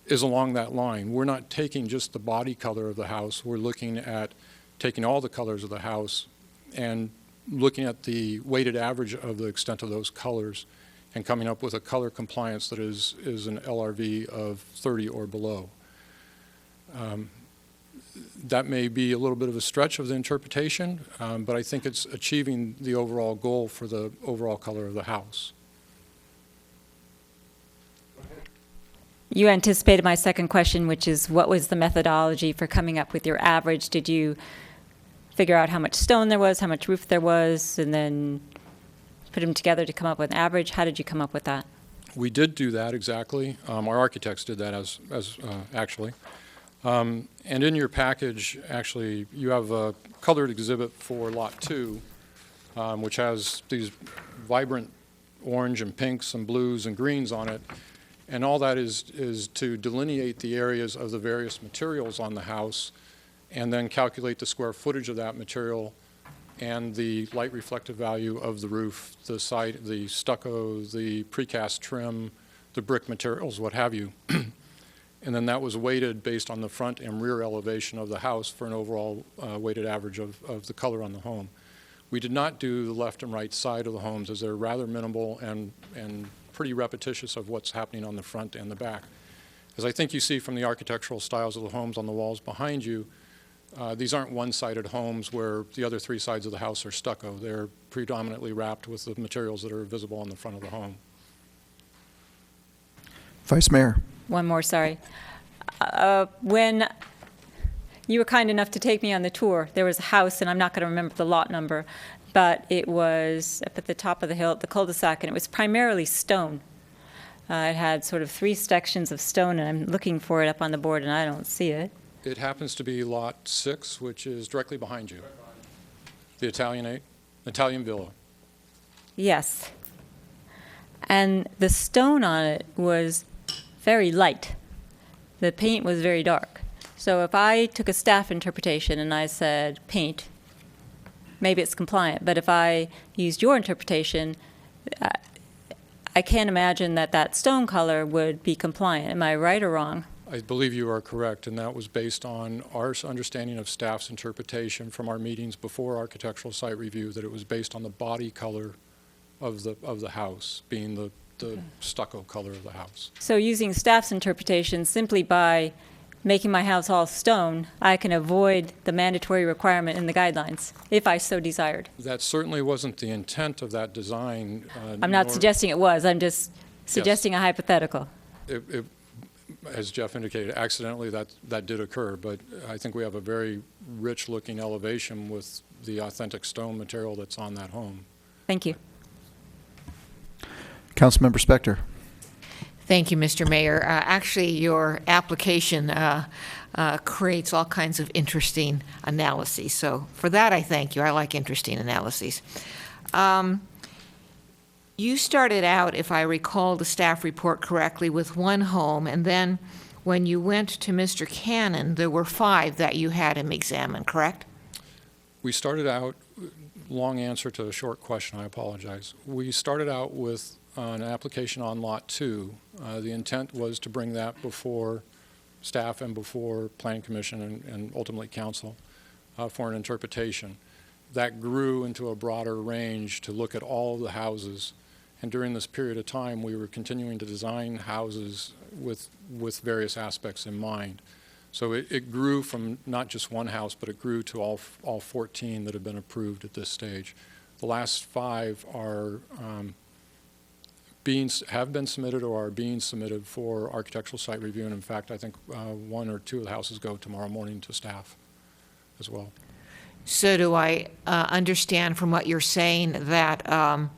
is along that line. We're not taking just the body color of the house. We're looking at taking all the colors of the house and looking at the weighted average of the extent of those colors and coming up with a color compliance that is an LRV of 30 or below. That may be a little bit of a stretch of the interpretation, but I think it's achieving the overall goal for the overall color of the house. You anticipated my second question, which is what was the methodology for coming up with your average? Did you figure out how much stone there was, how much roof there was, and then put them together to come up with an average? How did you come up with that? We did do that, exactly. Our architects did that actually. And in your package, actually, you have a colored exhibit for Lot 2, which has these vibrant orange and pinks and blues and greens on it. And all that is to delineate the areas of the various materials on the house and then calculate the square footage of that material and the light reflective value of the roof, the side, the stucco, the precast trim, the brick materials, what have you. And then that was weighted based on the front and rear elevation of the house for an overall weighted average of the color on the home. We did not do the left and right side of the homes, as they're rather minimal and pretty repetitious of what's happening on the front and the back. As I think you see from the architectural styles of the homes on the walls behind you, these aren't one-sided homes where the other 3 sides of the house are stucco. They're predominantly wrapped with the materials that are visible on the front of the home. Vice Mayor. One more, sorry. When you were kind enough to take me on the tour, there was a house, and I'm not going to remember the lot number, but it was up at the top of the hill, the cul-de-sac, and it was primarily stone. It had sort of 3 sections of stone, and I'm looking for it up on the board, and I don't see it. It happens to be Lot 6, which is directly behind you. The Italian Villa. Yes. And the stone on it was very light. The paint was very dark. So if I took a staff interpretation and I said paint, maybe it's compliant. But if I used your interpretation, I can't imagine that that stone color would be compliant. Am I right or wrong? I believe you are correct, and that was based on our understanding of staff's interpretation from our meetings before architectural site review, that it was based on the body color of the house, being the stucco color of the house. So using staff's interpretation, simply by making my house all stone, I can avoid the mandatory requirement in the guidelines, if I so desired. That certainly wasn't the intent of that design. I'm not suggesting it was. I'm just suggesting a hypothetical. As Jeff indicated, accidentally that did occur, but I think we have a very rich-looking elevation with the authentic stone material that's on that home. Thank you. Councilmember Spector. Thank you, Mr. Mayor. Actually, your application creates all kinds of interesting analyses. So for that, I thank you. I like interesting analyses. You started out, if I recall the staff report correctly, with 1 home, and then when you went to Mr. Cannon, there were 5 that you had him examine, correct? We started out, long answer to a short question, I apologize. We started out with an application on Lot 2. The intent was to bring that before staff and before Planning Commission and ultimately Council for an interpretation. That grew into a broader range to look at all of the houses. And during this period of time, we were continuing to design houses with various aspects in mind. So it grew from not just 1 house, but it grew to all 14 that have been approved at this stage. The last 5 are have been submitted or are being submitted for architectural site review. And in fact, I think 1 or 2 of the houses go tomorrow morning to staff as well. So do I understand from what you're saying that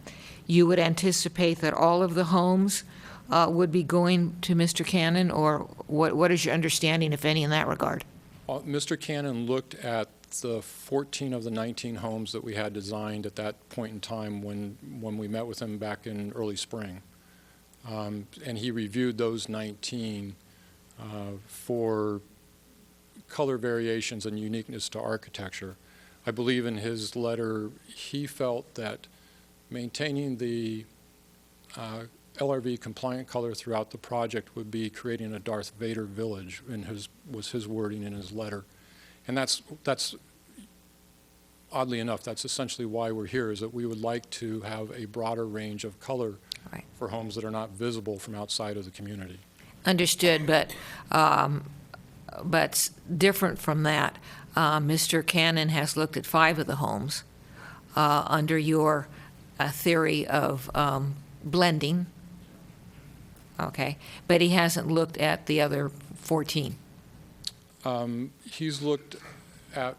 you would anticipate that all of the homes would be going to Mr. Cannon, or what is your understanding, if any, in that regard? Mr. Cannon looked at the 14 of the 19 homes that we had designed at that point in time when we met with him back in early spring. And he reviewed those 19 for color variations and uniqueness to architecture. I believe in his letter, he felt that maintaining the LRV compliant color throughout the project would be creating a Darth Vader village, was his wording in his letter. And that's oddly enough, that's essentially why we're here, is that we would like to have a broader range of color for homes that are not visible from outside of the community. Understood, but different from that, Mr. Cannon has looked at 5 of the homes under your theory of blending, okay, but he hasn't looked at the other 14. He's looked at,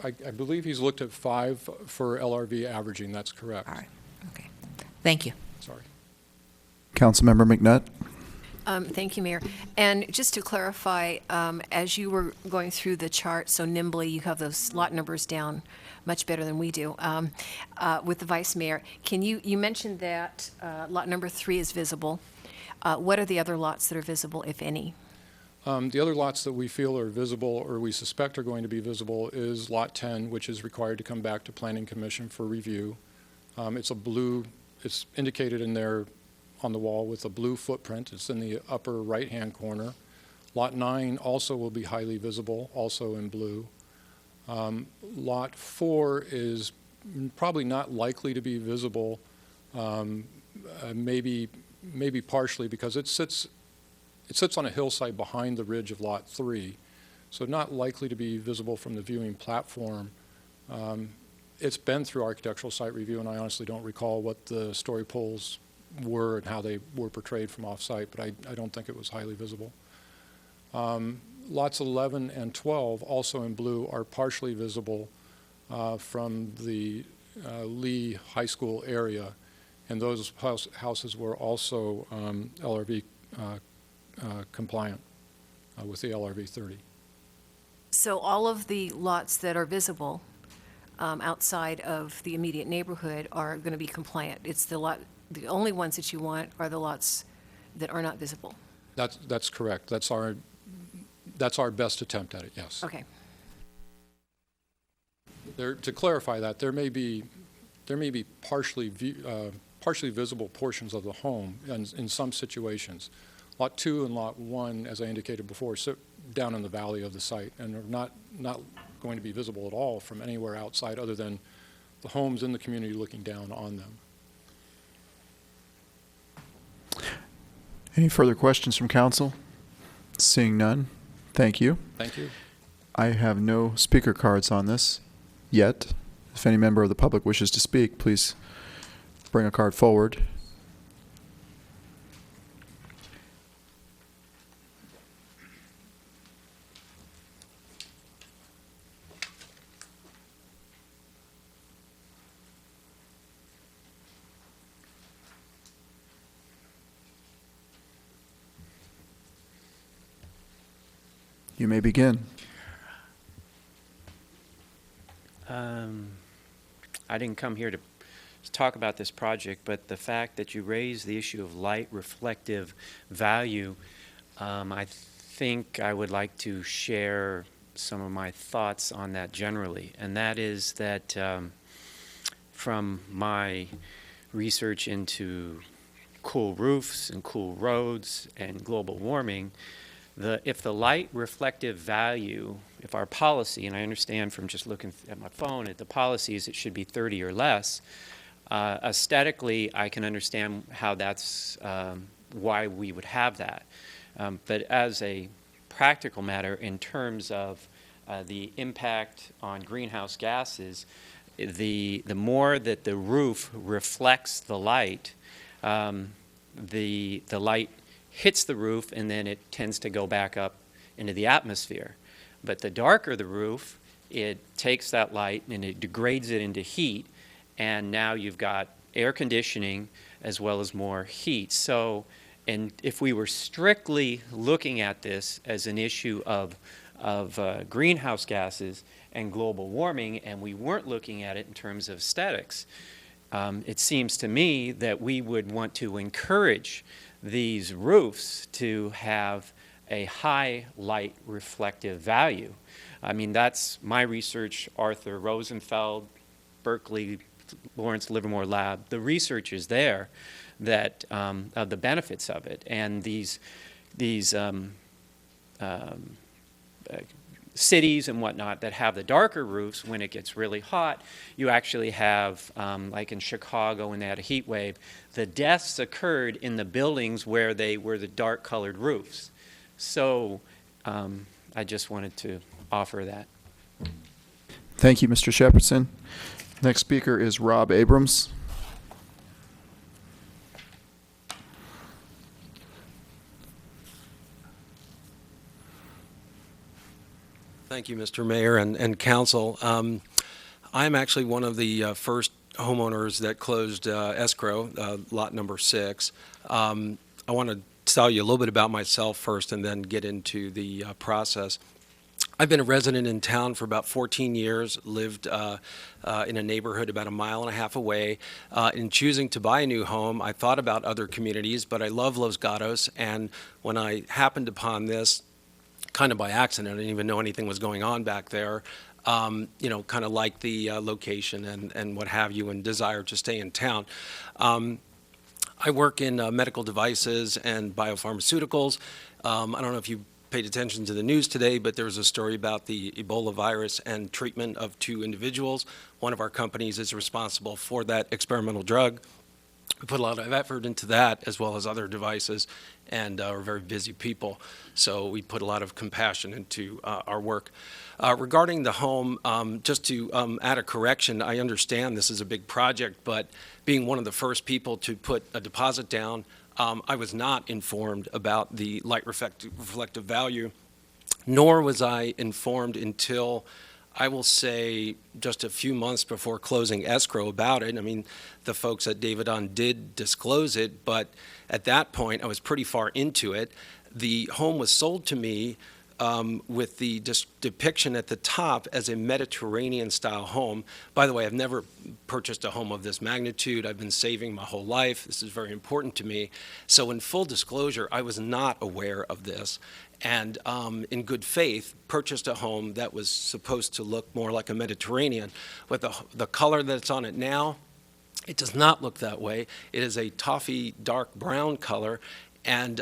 I believe he's looked at 5 for LRV averaging, that's correct. All right, okay. Thank you. Sorry. Councilmember McNutt. Thank you, Mayor. And just to clarify, as you were going through the chart so nimbly, you have those lot numbers down much better than we do. With the Vice Mayor, you mentioned that lot number 3 is visible. What are the other lots that are visible, if any? The other lots that we feel are visible, or we suspect are going to be visible, is Lot 10, which is required to come back to Planning Commission for review. It's indicated in there on the wall with a blue footprint. It's in the upper right-hand corner. Lot 9 also will be highly visible, also in blue. Lot 4 is probably not likely to be visible, maybe partially because it sits on a hillside behind the ridge of Lot 3, so not likely to be visible from the viewing platform. It's been through architectural site review, and I honestly don't recall what the story poles were and how they were portrayed from off-site, but I don't think it was highly visible. Lots 11 and 12, also in blue, are partially visible from the Lee High School area, and those houses were also LRV compliant with the LRV 30. So all of the lots that are visible outside of the immediate neighborhood are going to be compliant. It's the only ones that you want are the lots that are not visible. That's correct. That's our best attempt at it, yes. Okay. To clarify that, there may be partially visible portions of the home in some situations. Lot 2 and Lot 1, as I indicated before, sit down in the valley of the site and are not going to be visible at all from anywhere outside other than the homes in the community looking down on them. Any further questions from council? Seeing none, thank you. Thank you. I have no speaker cards on this yet. If any member of the public wishes to speak, please bring a card forward. You may begin. I didn't come here to talk about this project, but the fact that you raised the issue of light reflective value, I think I would like to share some of my thoughts on that generally. And that is that from my research into cool roofs and cool roads and global warming, if the light reflective value, if our policy, and I understand from just looking at my phone at the policies, it should be 30 or less. Aesthetically, I can understand how that's why we would have that. But as a practical matter, in terms of the impact on greenhouse gases, the more that the roof reflects the light hits the roof and then it tends to go back up into the atmosphere. But the darker the roof, it takes that light and it degrades it into heat, and now you've got air conditioning as well as more heat. So, and if we were strictly looking at this as an issue of greenhouse gases and global warming, and we weren't looking at it in terms of aesthetics, it seems to me that we would want to encourage these roofs to have a high light reflective value. I mean, that's my research, Arthur Rosenfeld, Berkeley, Lawrence Livermore Lab. The research is there that of the benefits of it, and these cities and whatnot that have the darker roofs, when it gets really hot, you actually have, like in Chicago when they had a heat wave, the deaths occurred in the buildings where they were the dark colored roofs. So I just wanted to offer that. Thank you, Mr. Shepherdson. Next speaker is Rob Abrams. Thank you, Mr. Mayor and Council. I'm actually one of the first homeowners that closed escrow, lot number 6. I want to tell you a little bit about myself first and then get into the process. I've been a resident in town for about 14 years, lived in a neighborhood about 1.5 miles away. In choosing to buy a new home, I thought about other communities, but I love Los Gatos, and when I happened upon this, kind of by accident, I didn't even know anything was going on back there, kind of like the location and what have you, and desire to stay in town. I work in medical devices and biopharmaceuticals. I don't know if you paid attention to the news today, but there was a story about the Ebola virus and treatment of 2 individuals. One of our companies is responsible for that experimental drug. We put a lot of effort into that as well as other devices, and we're very busy people. So we put a lot of compassion into our work. Regarding the home, just to add a correction, I understand this is a big project, but being one of the first people to put a deposit down, I was not informed about the light reflective value, nor was I informed until, I will say, just a few months before closing escrow about it. I mean, the folks at David-On did disclose it, but at that point, I was pretty far into it. The home was sold to me with the depiction at the top as a Mediterranean-style home. By the way, I've never purchased a home of this magnitude. I've been saving my whole life. This is very important to me. So in full disclosure, I was not aware of this, and in good faith, purchased a home that was supposed to look more like a Mediterranean. With the color that's on it now, it does not look that way. It is a toffee dark brown color. And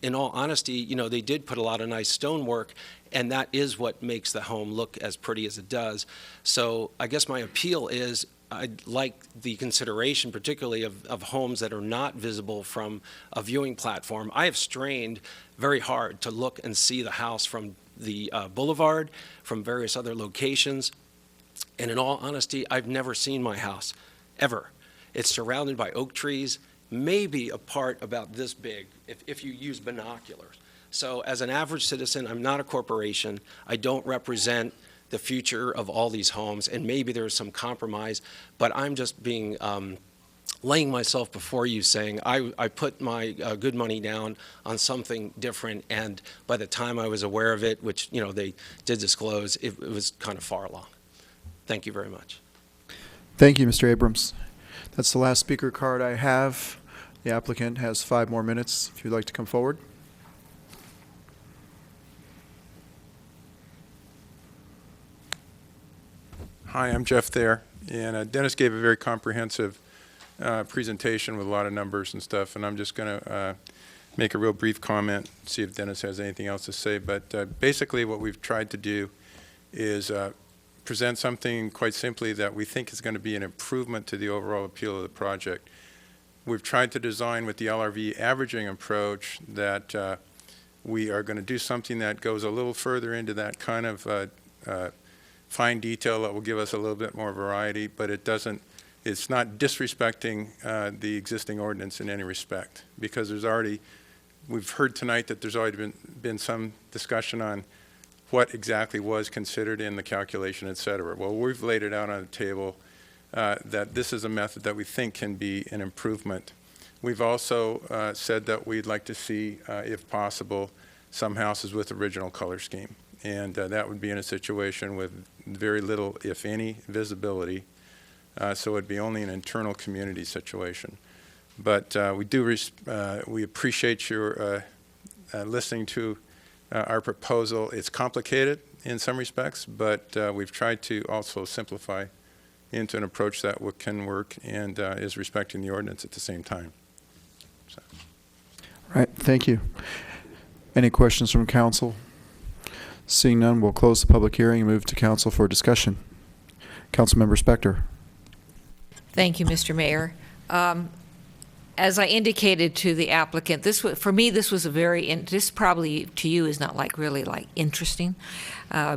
in all honesty, you know, they did put a lot of nice stonework, and that is what makes the home look as pretty as it does. So I guess my appeal is I'd like the consideration, particularly of homes that are not visible from a viewing platform. I have strained very hard to look and see the house from the boulevard, from various other locations. And in all honesty, I've never seen my house, ever. It's surrounded by oak trees, maybe a part about this big if you use binoculars. So as an average citizen, I'm not a corporation. I don't represent the future of all these homes, and maybe there's some compromise, but I'm just being laying myself before you saying I put my good money down on something different, and by the time I was aware of it, which, you know, they did disclose, it was kind of far along. Thank you very much. Thank you, Mr. Abrams. That's the last speaker card I have. The applicant has 5 more minutes if you'd like to come forward. Hi, I'm Jeff Thayer, and Dennis gave a very comprehensive presentation with a lot of numbers and stuff, and I'm just going to make a real brief comment, see if Dennis has anything else to say. But basically what we've tried to do is present something quite simply that we think is going to be an improvement to the overall appeal of the project. We've tried to design with the LRV averaging approach that we are going to do something that goes a little further into that kind of fine detail that will give us a little bit more variety, but it's not disrespecting the existing ordinance in any respect, because we've heard tonight that there's already been some discussion on what exactly was considered in the calculation, et cetera. Well, we've laid it out on the table that this is a method that we think can be an improvement. We've also said that we'd like to see, if possible, some houses with original color scheme. And that would be in a situation with very little, if any, visibility. So it'd be only an internal community situation. But we appreciate your listening to our proposal. It's complicated in some respects, but we've tried to also simplify into an approach that can work and is respecting the ordinance at the same time. So. All right, thank you. Any questions from council? Seeing none, we'll close the public hearing and move to council for discussion. Councilmember Spector. Thank you, Mr. Mayor. As I indicated to the applicant, for me, this was this probably to you is not really interesting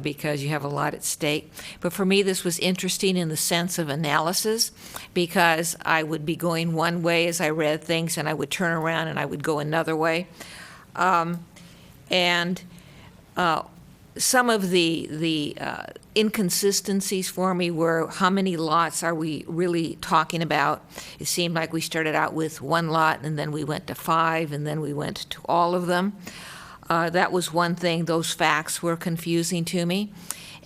because you have a lot at stake. But for me, this was interesting in the sense of analysis, because I would be going one way as I read things, and I would turn around and I would go another way. Some of the inconsistencies for me were, how many lots are we really talking about? It seemed like we started out with 1 lot, and then we went to 5, and then we went to all of them. That was one thing. Those facts were confusing to me.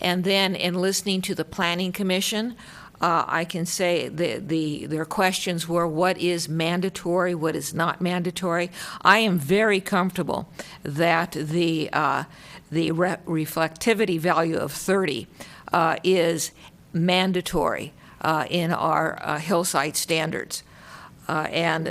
And then in listening to the Planning Commission, I can say their questions were, what is mandatory, what is not mandatory? I am very comfortable that the reflectivity value of 30 is mandatory in our Hillside standards. and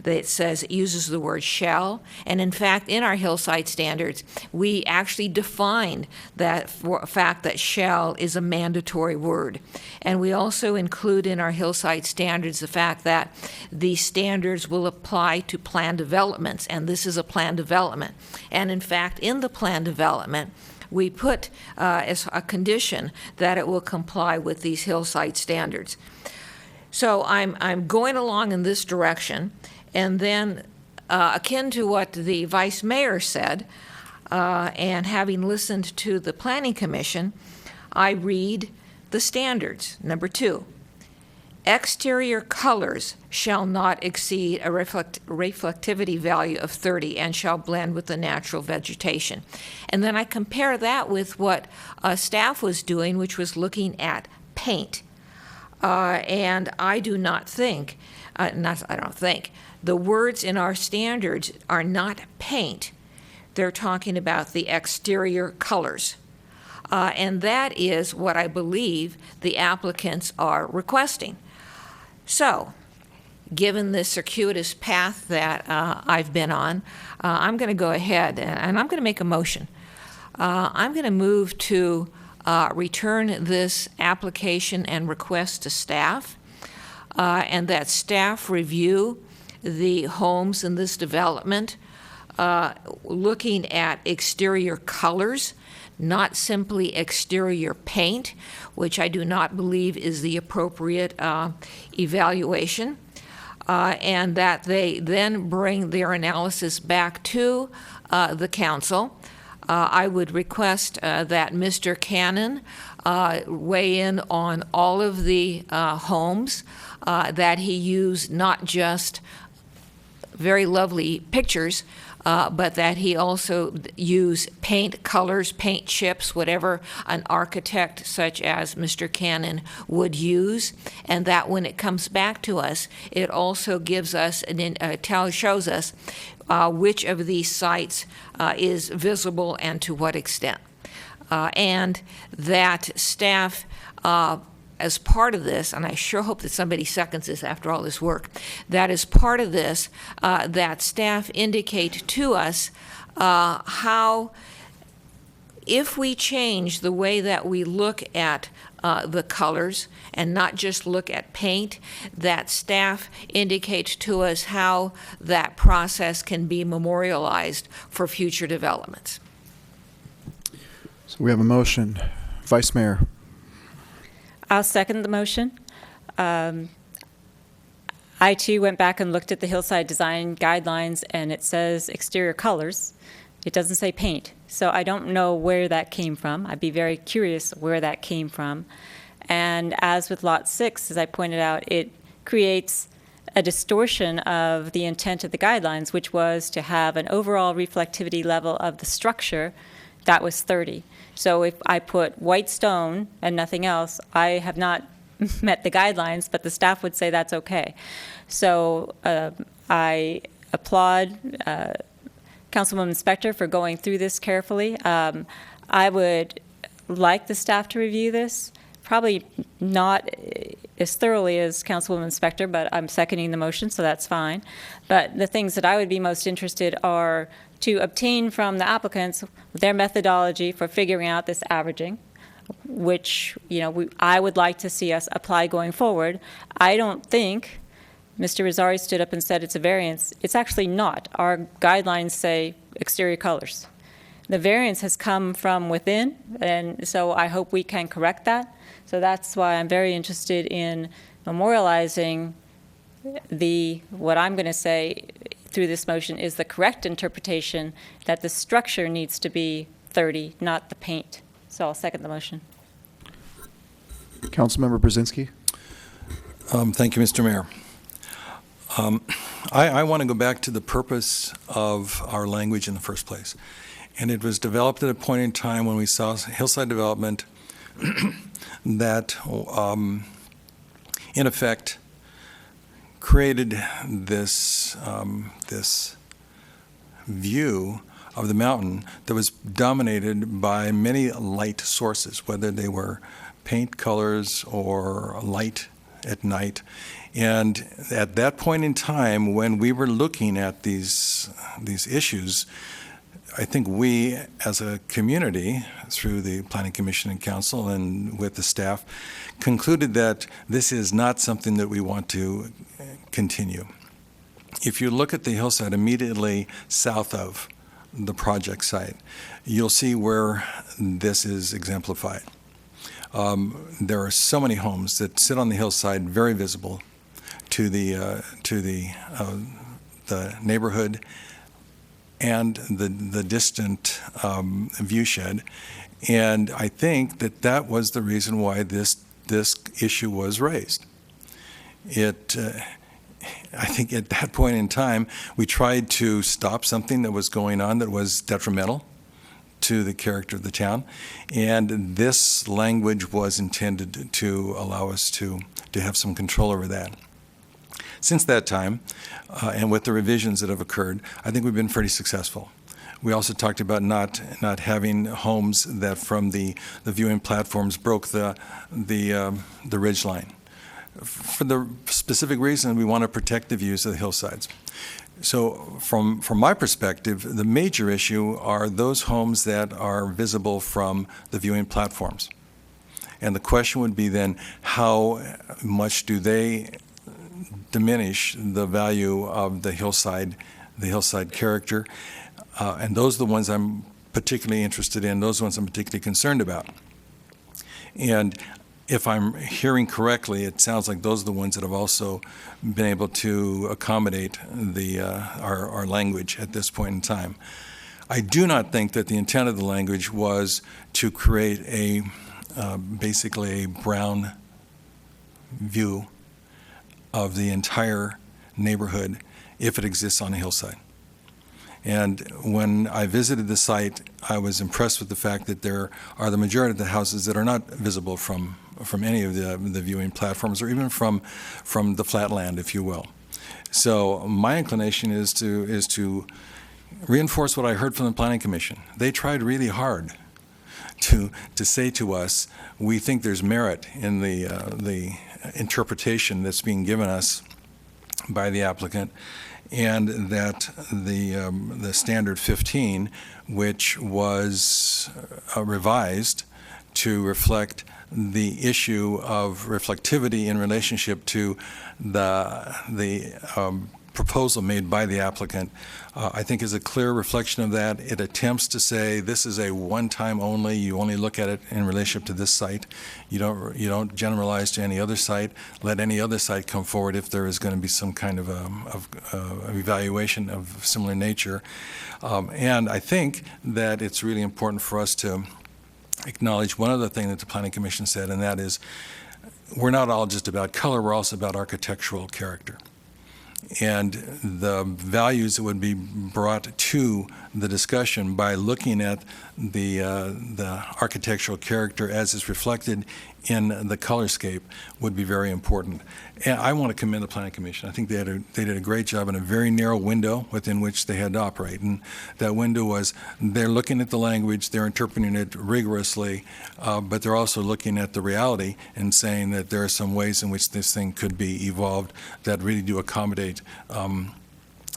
it says it uses the word shall, and in fact, in our Hillside standards, we actually defined that fact that shall is a mandatory word. And we also include in our Hillside standards the fact that these standards will apply to plan developments, and this is a plan development. And in fact, in the plan development, we put as a condition that it will comply with these Hillside standards. So I'm going along in this direction. And then, akin to what the Vice Mayor said, and having listened to the Planning Commission, I read the standards. Number 2, exterior colors shall not exceed a reflectivity value of 30 and shall blend with the natural vegetation. And then I compare that with what staff was doing, which was looking at paint. And I do not think, the words in our standards are not paint. They're talking about the exterior colors. And that is what I believe the applicants are requesting. So, given the circuitous path that I've been on, I'm going to go ahead and I'm going to make a motion. I'm going to move to return this application and request to staff, and that staff review the homes in this development, looking at exterior colors, not simply exterior paint, which I do not believe is the appropriate evaluation, and that they then bring their analysis back to the council. I would request that Mr. Cannon weigh in on all of the homes, that he use not just very lovely pictures, but that he also use paint colors, paint chips, whatever an architect such as Mr. Cannon would use, and that when it comes back to us, it also gives us shows us which of these sites is visible and to what extent, and that staff. As part of this, and I sure hope that somebody seconds this after all this work, that as part of this, that staff indicate to us how, if we change the way that we look at the colors and not just look at paint, that staff indicate to us how that process can be memorialized for future developments. So we have a motion. Vice Mayor. I'll second the motion. I, too, went back and looked at the Hillside Design Guidelines, and it says exterior colors. It doesn't say paint. So I don't know where that came from. I'd be very curious where that came from. And as with Lot 6, as I pointed out, it creates a distortion of the intent of the guidelines, which was to have an overall reflectivity level of the structure that was 30. So if I put white stone and nothing else, I have not met the guidelines, but the staff would say that's okay. So I applaud Councilwoman Spector for going through this carefully. I would like the staff to review this, probably not as thoroughly as Councilwoman Spector, but I'm seconding the motion, so that's fine. But the things that I would be most interested are to obtain from the applicants their methodology for figuring out this averaging, which, I would like to see us apply going forward. I don't think Mr. Rizzari stood up and said it's a variance. It's actually not. Our guidelines say exterior colors. The variance has come from within, and so I hope we can correct that. So that's why I'm very interested in memorializing what I'm going to say through this motion is the correct interpretation that the structure needs to be 30, not the paint. So I'll second the motion. Councilmember Brzezinski. Thank you, Mr. Mayor. I want to go back to the purpose of our language in the first place. And it was developed at a point in time when we saw Hillside development that, in effect, created this view of the mountain that was dominated by many light sources, whether they were paint colors or light at night. And at that point in time, when we were looking at these issues, I think we, as a community, through the Planning Commission and Council and with the staff, concluded that this is not something that we want to continue. If you look at the hillside immediately south of the project site, you'll see where this is exemplified. There are so many homes that sit on the hillside, very visible to the neighborhood and the distant viewshed, and I think that was the reason why this issue was raised. I think at that point in time, we tried to stop something that was going on that was detrimental to the character of the town, and this language was intended to allow us to have some control over that. Since that time, and with the revisions that have occurred, I think we've been pretty successful. We also talked about not having homes that from the viewing platforms broke the ridge line. For the specific reason we want to protect the views of the hillsides. So from my perspective, the major issue are those homes that are visible from the viewing platforms. And the question would be then, how much do they diminish the value of the hillside character? And those are the ones I'm particularly interested in, those ones I'm particularly concerned about. And if I'm hearing correctly, it sounds like those are the ones that have also been able to accommodate our language at this point in time. I do not think that the intent of the language was to create basically a brown view of the entire neighborhood if it exists on a hillside. And when I visited the site, I was impressed with the fact that there are the majority of the houses that are not visible from any of the viewing platforms or even from the flat land, if you will. So my inclination is to reinforce what I heard from the Planning Commission. They tried really hard to say to us, we think there's merit in the interpretation that's being given us by the applicant, and that the standard 15, which was revised to reflect the issue of reflectivity in relationship to the proposal made by the applicant, I think is a clear reflection of that. It attempts to say this is a one-time only. You only look at it in relationship to this site. You don't generalize to any other site. Let any other site come forward if there is going to be some kind of evaluation of similar nature. And I think that it's really important for us to acknowledge one other thing that the Planning Commission said, and that is we're not all just about color, we're also about architectural character. And the values that would be brought to the discussion by looking at the architectural character as is reflected in the colorscape would be very important. And I want to commend the Planning Commission. I think they did a great job in a very narrow window within which they had to operate. And that window was they're looking at the language, they're interpreting it rigorously, but they're also looking at the reality and saying that there are some ways in which this thing could be evolved that really do accommodate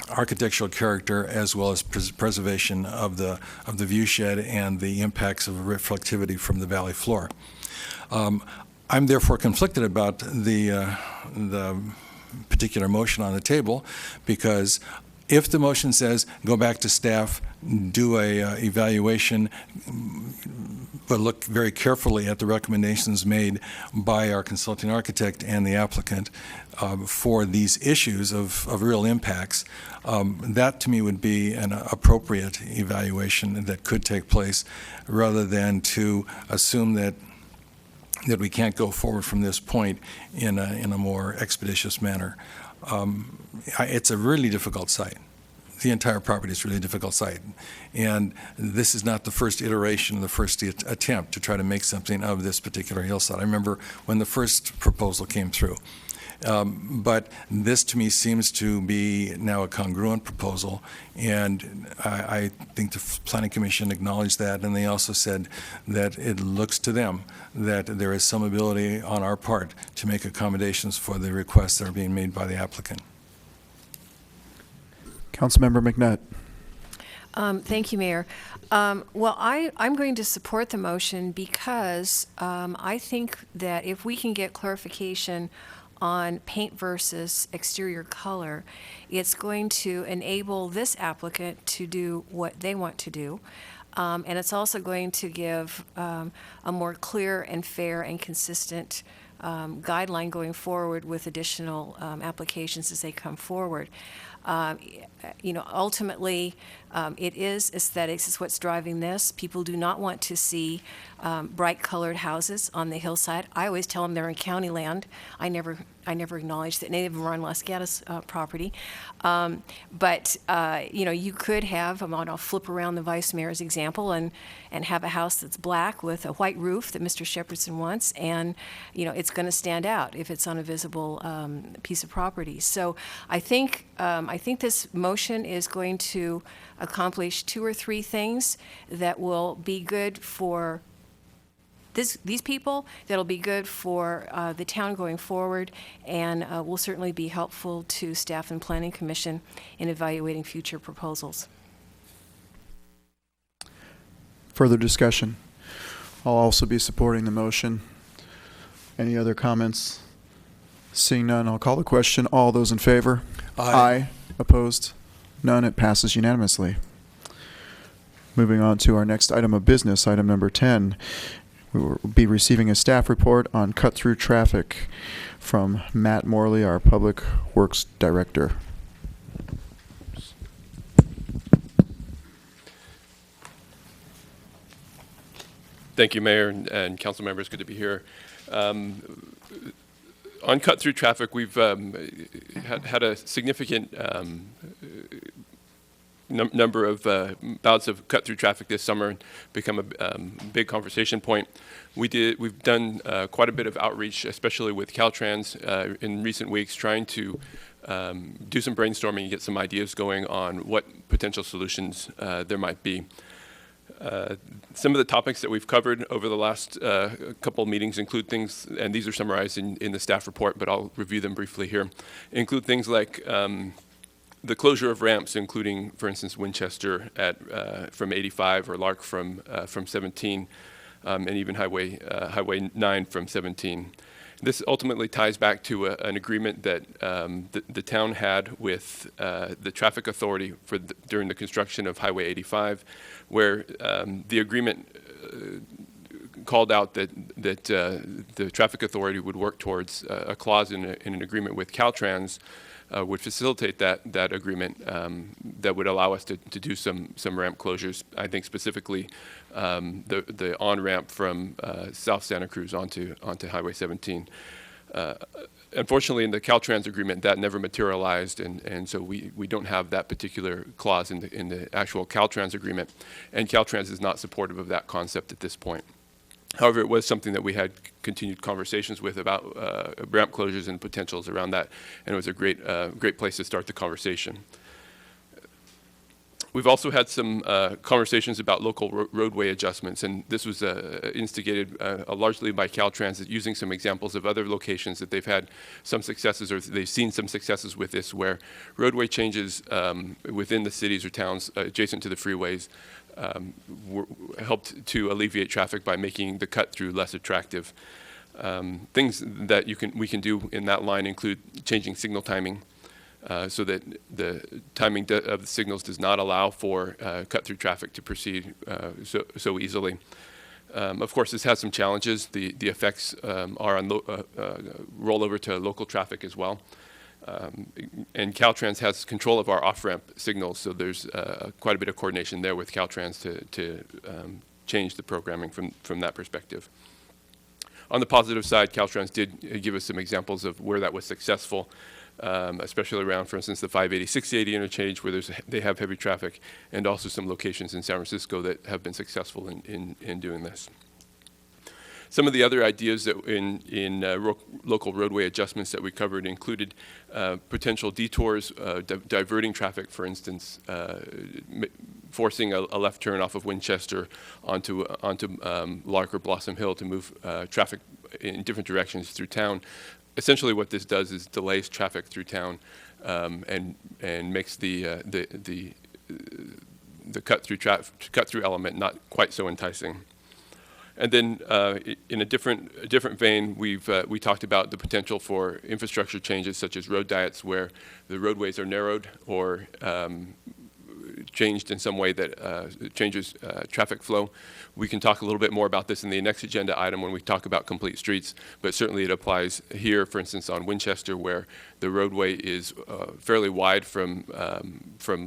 architectural character as well as preservation of the viewshed and the impacts of reflectivity from the valley floor. I'm therefore conflicted about the particular motion on the table, because if the motion says go back to staff, do a evaluation, but look very carefully at the recommendations made by our consulting architect and the applicant for these issues of real impacts, that to me would be an appropriate evaluation that could take place, rather than to assume that we can't go forward from this point in a more expeditious manner. It's a really difficult site. The entire property is a really difficult site. And this is not the first iteration, the first attempt to try to make something of this particular hillside. I remember when the first proposal came through, But this, to me, seems to be now a congruent proposal, and I think the Planning Commission acknowledged that, and they also said that it looks to them that there is some ability on our part to make accommodations for the requests that are being made by the applicant. Councilmember McNutt. Thank you, Mayor. Well, I'm going to support the motion because I think that if we can get clarification on paint versus exterior color, it's going to enable this applicant to do what they want to do. And it's also going to give a more clear and fair and consistent guideline going forward with additional applications as they come forward. Ultimately, it is aesthetics is what's driving this. People do not want to see bright colored houses on the hillside. I always tell them they're in county land. I never acknowledge that any of them are on Los Gatos property. But you could have, I'll flip around the vice mayor's example and have a house that's black with a white roof that Mr. Shepherdson wants, and it's going to stand out if it's on a visible piece of property. So I think this motion is going to accomplish 2 or 3 things that will be good for these people, that'll be good for the town going forward, and will certainly be helpful to staff and Planning Commission in evaluating future proposals. Further discussion? I'll also be supporting the motion. Any other comments? Seeing none, I'll call the question. All those in favor? Aye. Opposed? None. It passes unanimously. Moving on to our next item of business, item number 10. We will be receiving a staff report on cut-through traffic from Matt Morley, our Public Works Director. Thank you, Mayor and council members. Good to be here. On cut-through traffic, we've had a significant number of bouts of cut-through traffic this summer, become a big conversation point. We've done quite a bit of outreach, especially with Caltrans in recent weeks, trying to do some brainstorming and get some ideas going on what potential solutions there might be. Some of the topics that we've covered over the last couple of meetings include things, and these are summarized in the staff report, but I'll review them briefly here, include things like the closure of ramps, including, for instance, Winchester from 85 or Lark from 17, and even Highway 9 from 17. This ultimately ties back to an agreement that the town had with the traffic authority during the construction of Highway 85, where the agreement called out that the traffic authority would work towards a clause in an agreement with Caltrans would facilitate that agreement that would allow us to do some ramp closures. I think specifically the on-ramp from South Santa Cruz onto Highway 17. Unfortunately, in the Caltrans agreement, that never materialized, and so we don't have that particular clause in the actual Caltrans agreement, and Caltrans is not supportive of that concept at this point. However, it was something that we had continued conversations with about ramp closures and potentials around that, and it was a great place to start the conversation. We've also had some conversations about local roadway adjustments, and this was instigated largely by Caltrans, using some examples of other locations that they've had some successes, or they've seen some successes with this, where roadway changes within the cities or towns adjacent to the freeways helped to alleviate traffic by making the cut through less attractive. Things that we can do in that line include changing signal timing, so that the timing of the signals does not allow for cut-through traffic to proceed so easily. Of course, this has some challenges. The effects are on rollover to local traffic as well. And Caltrans has control of our off-ramp signals, so there's quite a bit of coordination there with Caltrans to change the programming from that perspective. On the positive side, Caltrans did give us some examples of where that was successful. Especially around, for instance, the 580-680 interchange where they have heavy traffic, and also some locations in San Francisco that have been successful in doing this. Some of the other ideas that in local roadway adjustments that we covered included potential detours, diverting traffic, for instance, forcing a left turn off of Winchester onto Lark or Blossom Hill to move traffic in different directions through town. Essentially, what this does is delays traffic through town and makes the cut through element not quite so enticing. And then, in a different vein, we talked about the potential for infrastructure changes, such as road diets, where the roadways are narrowed or changed in some way that changes traffic flow. We can talk a little bit more about this in the next agenda item when we talk about complete streets, but certainly it applies here, for instance, on Winchester, where the roadway is fairly wide from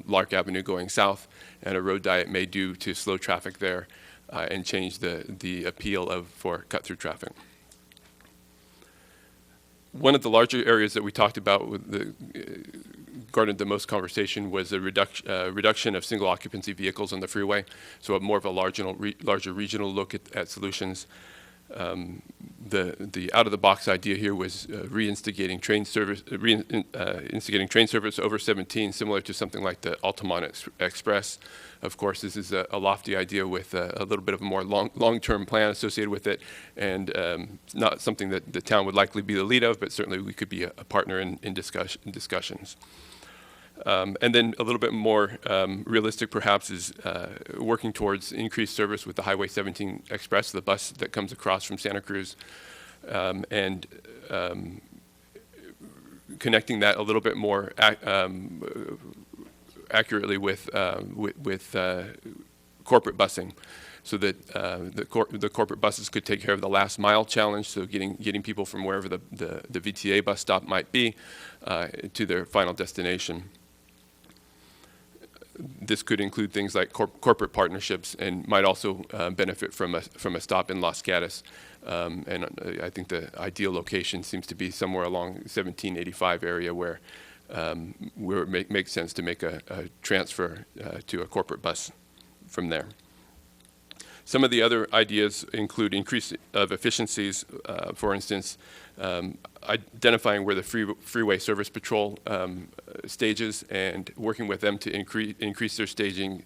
Lark Avenue going south, and a road diet may do to slow traffic there and change the appeal for cut-through traffic. One of the larger areas that we talked about garnered the most conversation was the reduction of single occupancy vehicles on the freeway, so more of a larger regional look at solutions. The out-of-the-box idea here was reinstigating train service over 17, similar to something like the Altamont Express. Of course, this is a lofty idea with a little bit of a more long-term plan associated with it, and not something that the town would likely be the lead of, but certainly we could be a partner in discussions. And then a little bit more realistic, perhaps, is working towards increased service with the Highway 17 Express, the bus that comes across from Santa Cruz, and connecting that a little bit more accurately with corporate busing, so that the corporate buses could take care of the last mile challenge, so getting people from wherever the VTA bus stop might be to their final destination. This could include things like corporate partnerships, and might also benefit from a stop in Los Gatos. And I think the ideal location seems to be somewhere along 1785 area where it makes sense to make a transfer to a corporate bus from there. Some of the other ideas include increase of efficiencies, for instance, identifying where the freeway service patrol stages and working with them to increase their staging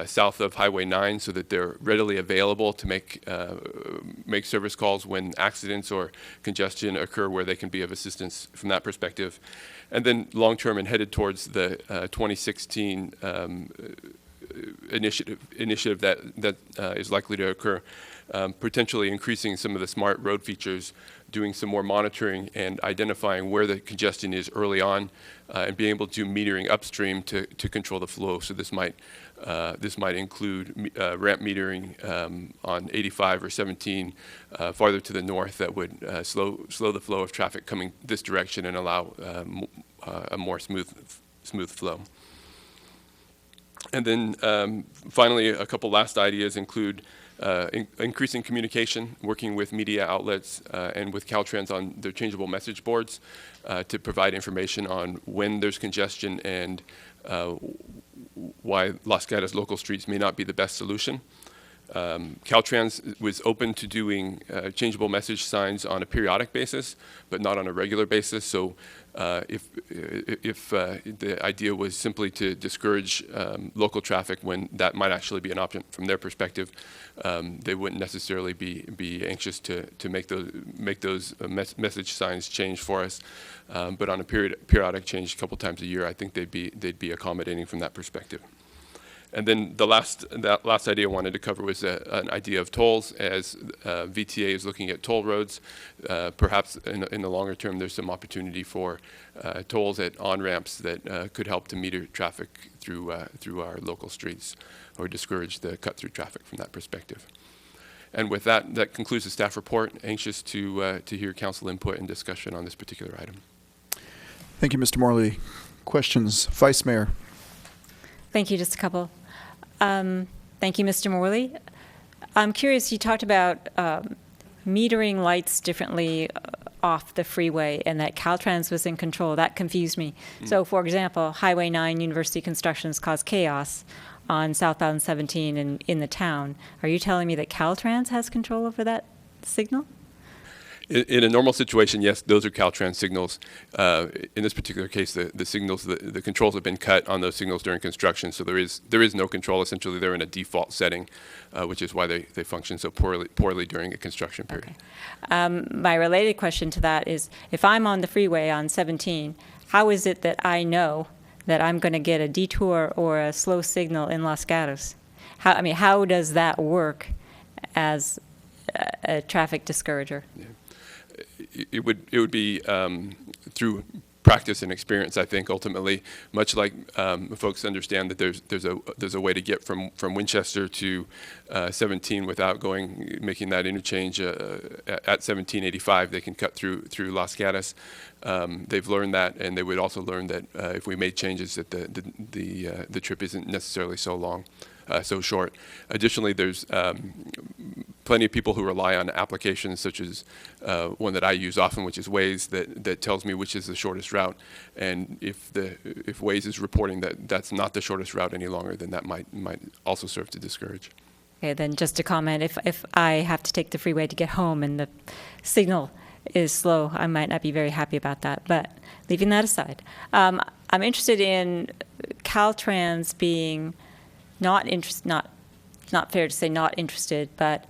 south of Highway 9 so that they're readily available to make service calls when accidents or congestion occur, where they can be of assistance from that perspective. And then long-term and headed towards the 2016 initiative that is likely to occur, potentially increasing some of the smart road features, doing some more monitoring and identifying where the congestion is early on, and being able to do metering upstream to control the flow. So this might include ramp metering on 85 or 17 farther to the north that would slow the flow of traffic coming this direction and allow a more smooth flow. And then finally, a couple last ideas include increasing communication, working with media outlets and with Caltrans on their changeable message boards to provide information on when there's congestion and why Los Gatos local streets may not be the best solution. Caltrans was open to doing changeable message signs on a periodic basis, but not on a regular basis. So if the idea was simply to discourage local traffic when that might actually be an option from their perspective, they wouldn't necessarily be anxious to make those message signs change for us. But on a periodic change a couple times a year, I think they'd be accommodating from that perspective. And then that last idea I wanted to cover was an idea of tolls, as VTA is looking at toll roads. Perhaps in the longer term, there's some opportunity for tolls at on-ramps that could help to meter traffic through our local streets, or discourage the cut-through traffic from that perspective. And with that concludes the staff report. Anxious to hear council input and discussion on this particular item. Thank you, Mr. Morley. Questions? Vice Mayor. Thank you. Just a couple. Thank you, Mr. Morley. I'm curious, you talked about metering lights differently off the freeway and that Caltrans was in control. That confused me. So, for example, Highway 9 University constructions caused chaos on southbound 17 in the town. Are you telling me that Caltrans has control over that signal? In a normal situation, yes, those are Caltrans signals. In this particular case, the signals, the controls have been cut on those signals during construction, so there is no control. Essentially, they're in a default setting, which is why they function so poorly during a construction period. Okay. My related question to that is, if I'm on the freeway on 17, how is it that I know that I'm going to get a detour or a slow signal in Los Gatos? How does that work as a traffic discourager? Yeah. It would be through practice and experience, I think, ultimately, much like folks understand that there's a way to get from Winchester to 17 without making that interchange at 1785. They can cut through Los Gatos. They've learned that, and they would also learn that if we made changes, that the trip isn't necessarily so long. So short. Additionally, there's plenty of people who rely on applications such as one that I use often, which is Waze, that tells me which is the shortest route. And if Waze is reporting that that's not the shortest route any longer, then that might also serve to discourage. Okay, then just to comment, if I have to take the freeway to get home and the signal is slow, I might not be very happy about that. But leaving that aside, I'm interested in Caltrans being not fair to say not interested, but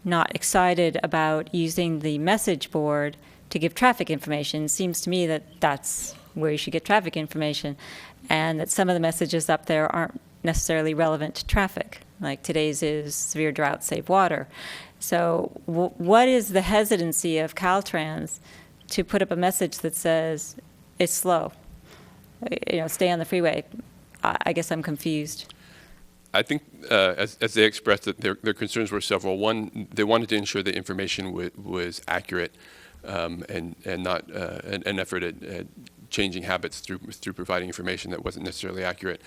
not excited about using the message board to give traffic information. It seems to me that that's where you should get traffic information, and that some of the messages up there aren't necessarily relevant to traffic, like today's is severe drought, save water. So what is the hesitancy of Caltrans to put up a message that says it's slow, stay on the freeway? I guess I'm confused. I think, as they expressed, that their concerns were several. One, they wanted to ensure the information was accurate, and not an effort at changing habits through providing information that wasn't necessarily accurate.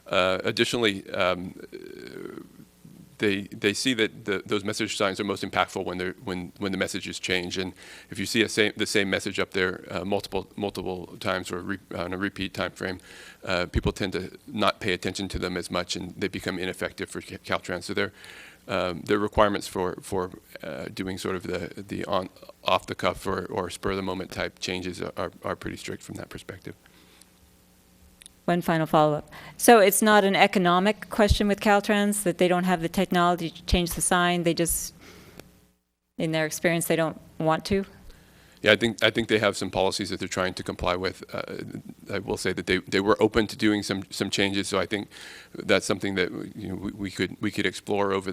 Additionally, they see that those message signs are most impactful when the messages change. And if you see the same message up there multiple times or on a repeat time frame, people tend to not pay attention to them as much, and they become ineffective for Caltrans. So their requirements for doing sort of the off the cuff or spur of the moment type changes are pretty strict from that perspective. One final follow-up. So it's not an economic question with Caltrans, that they don't have the technology to change the sign, they just, in their experience, they don't want to? Yeah, I think they have some policies that they're trying to comply with. I will say that they were open to doing some changes, so I think that's something that we could explore over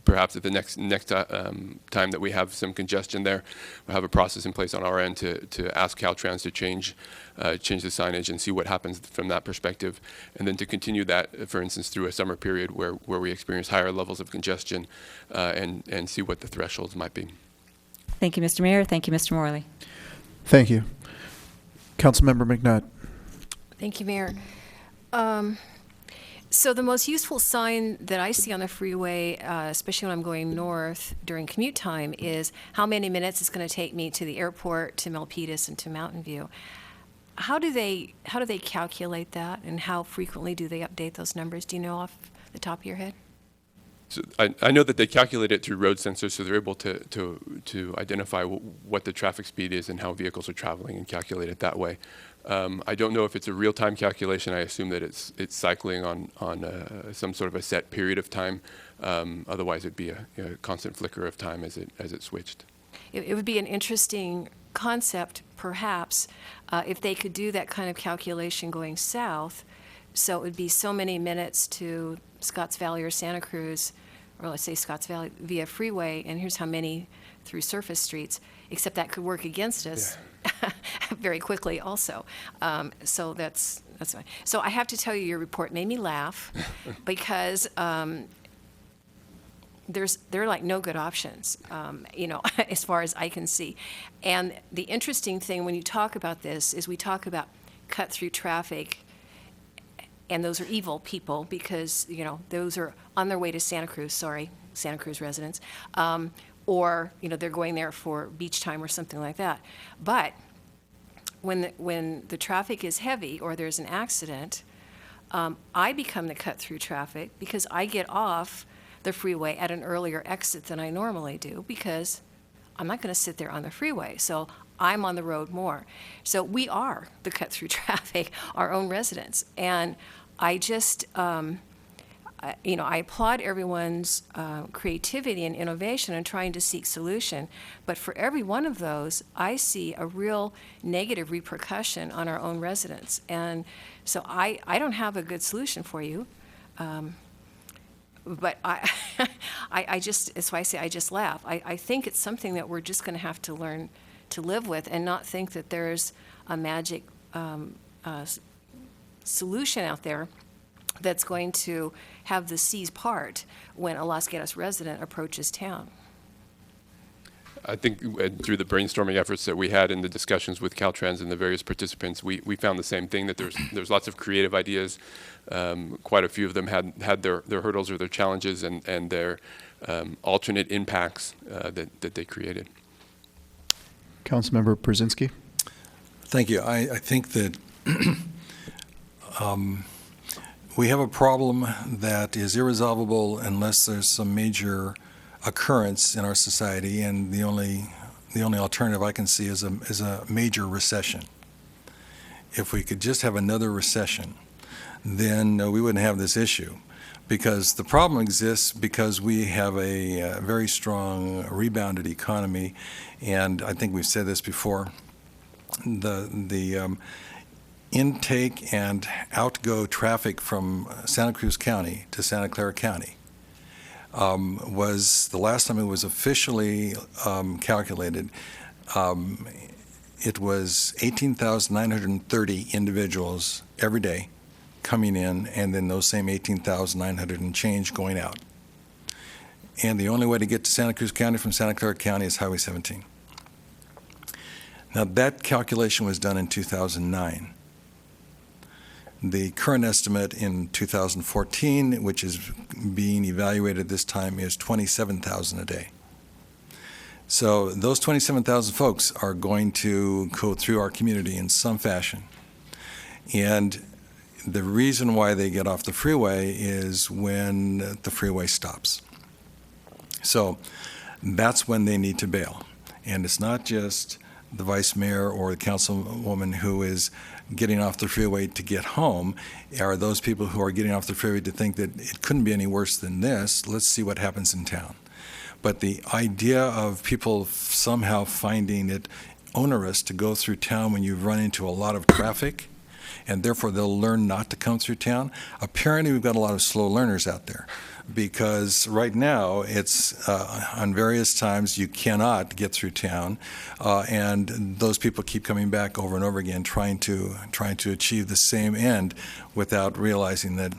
perhaps at the next time that we have some congestion there. We'll have a process in place on our end to ask Caltrans to change the signage and see what happens from that perspective, and then to continue that, for instance, through a summer period where we experience higher levels of congestion, and see what the thresholds might be. Thank you, Mr. Mayor. Thank you, Mr. Morley. Thank you. Councilmember McNutt. Thank you, Mayor. So the most useful sign that I see on the freeway, especially when I'm going north during commute time, is how many minutes it's going to take me to the airport, to Milpitas, and to Mountain View. How do they calculate that, and how frequently do they update those numbers? Do you know off the top of your head? So I know that they calculate it through road sensors, so they're able to identify what the traffic speed is and how vehicles are traveling and calculate it that way. I don't know if it's a real-time calculation. I assume that it's cycling on some sort of a set period of time. Otherwise, it'd be a constant flicker of time as it switched. It would be an interesting concept, perhaps, if they could do that kind of calculation going south. So it would be so many minutes to Scotts Valley or Santa Cruz, or let's say Scotts Valley via Freeway, and here's how many through surface streets, except that could work against us very quickly also. So that's fine. So I have to tell you, your report made me laugh because there are like no good options, as far as I can see. And the interesting thing when you talk about this is we talk about cut through traffic, and those are evil people because, those are on their way to Santa Cruz residents, or, they're going there for beach time or something like that. But when the traffic is heavy or there's an accident, I become the cut through traffic because I get off the freeway at an earlier exit than I normally do because I'm not going to sit there on the freeway. So I'm on the road more. So we are the cut-through traffic, our own residents. And I just, I applaud everyone's creativity and innovation in trying to seek solution. But for every one of those, I see a real negative repercussion on our own residents. And so I don't have a good solution for you. But I just, that's why I say I just laugh. I think it's something that we're just going to have to learn to live with and not think that there's a magic solution out there that's going to have the seas part when a Los Gatos resident approaches town. I think through the brainstorming efforts that we had in the discussions with Caltrans and the various participants, we found the same thing, that there's lots of creative ideas. Quite a few of them had their hurdles or their challenges and their alternate impacts that they created. Councilmember Brzezinski. Thank you. I think that we have a problem that is irresolvable unless there's some major occurrence in our society, and the only alternative I can see is a major recession. If we could just have another recession, then we wouldn't have this issue, because the problem exists because we have a very strong rebounded economy, and I think we've said this before. The intake and outgo traffic from Santa Cruz County to Santa Clara County was, the last time it was officially calculated, it was 18,930 individuals every day coming in, and then those same 18,900 and change going out. And the only way to get to Santa Cruz County from Santa Clara County is Highway 17. Now, that calculation was done in 2009. The current estimate in 2014, which is being evaluated this time, is 27,000 a day. So those 27,000 folks are going to go through our community in some fashion. And the reason why they get off the freeway is when the freeway stops. So that's when they need to bail. And it's not just the vice mayor or the councilwoman who is getting off the freeway to get home. Are those people who are getting off the freeway to think that it couldn't be any worse than this, let's see what happens in town. But the idea of people somehow finding it onerous to go through town when you've run into a lot of traffic, and therefore they'll learn not to come through town. Apparently we've got a lot of slow learners out there, because right now it's on various times you cannot get through town, and those people keep coming back over and over again trying to achieve the same end without realizing that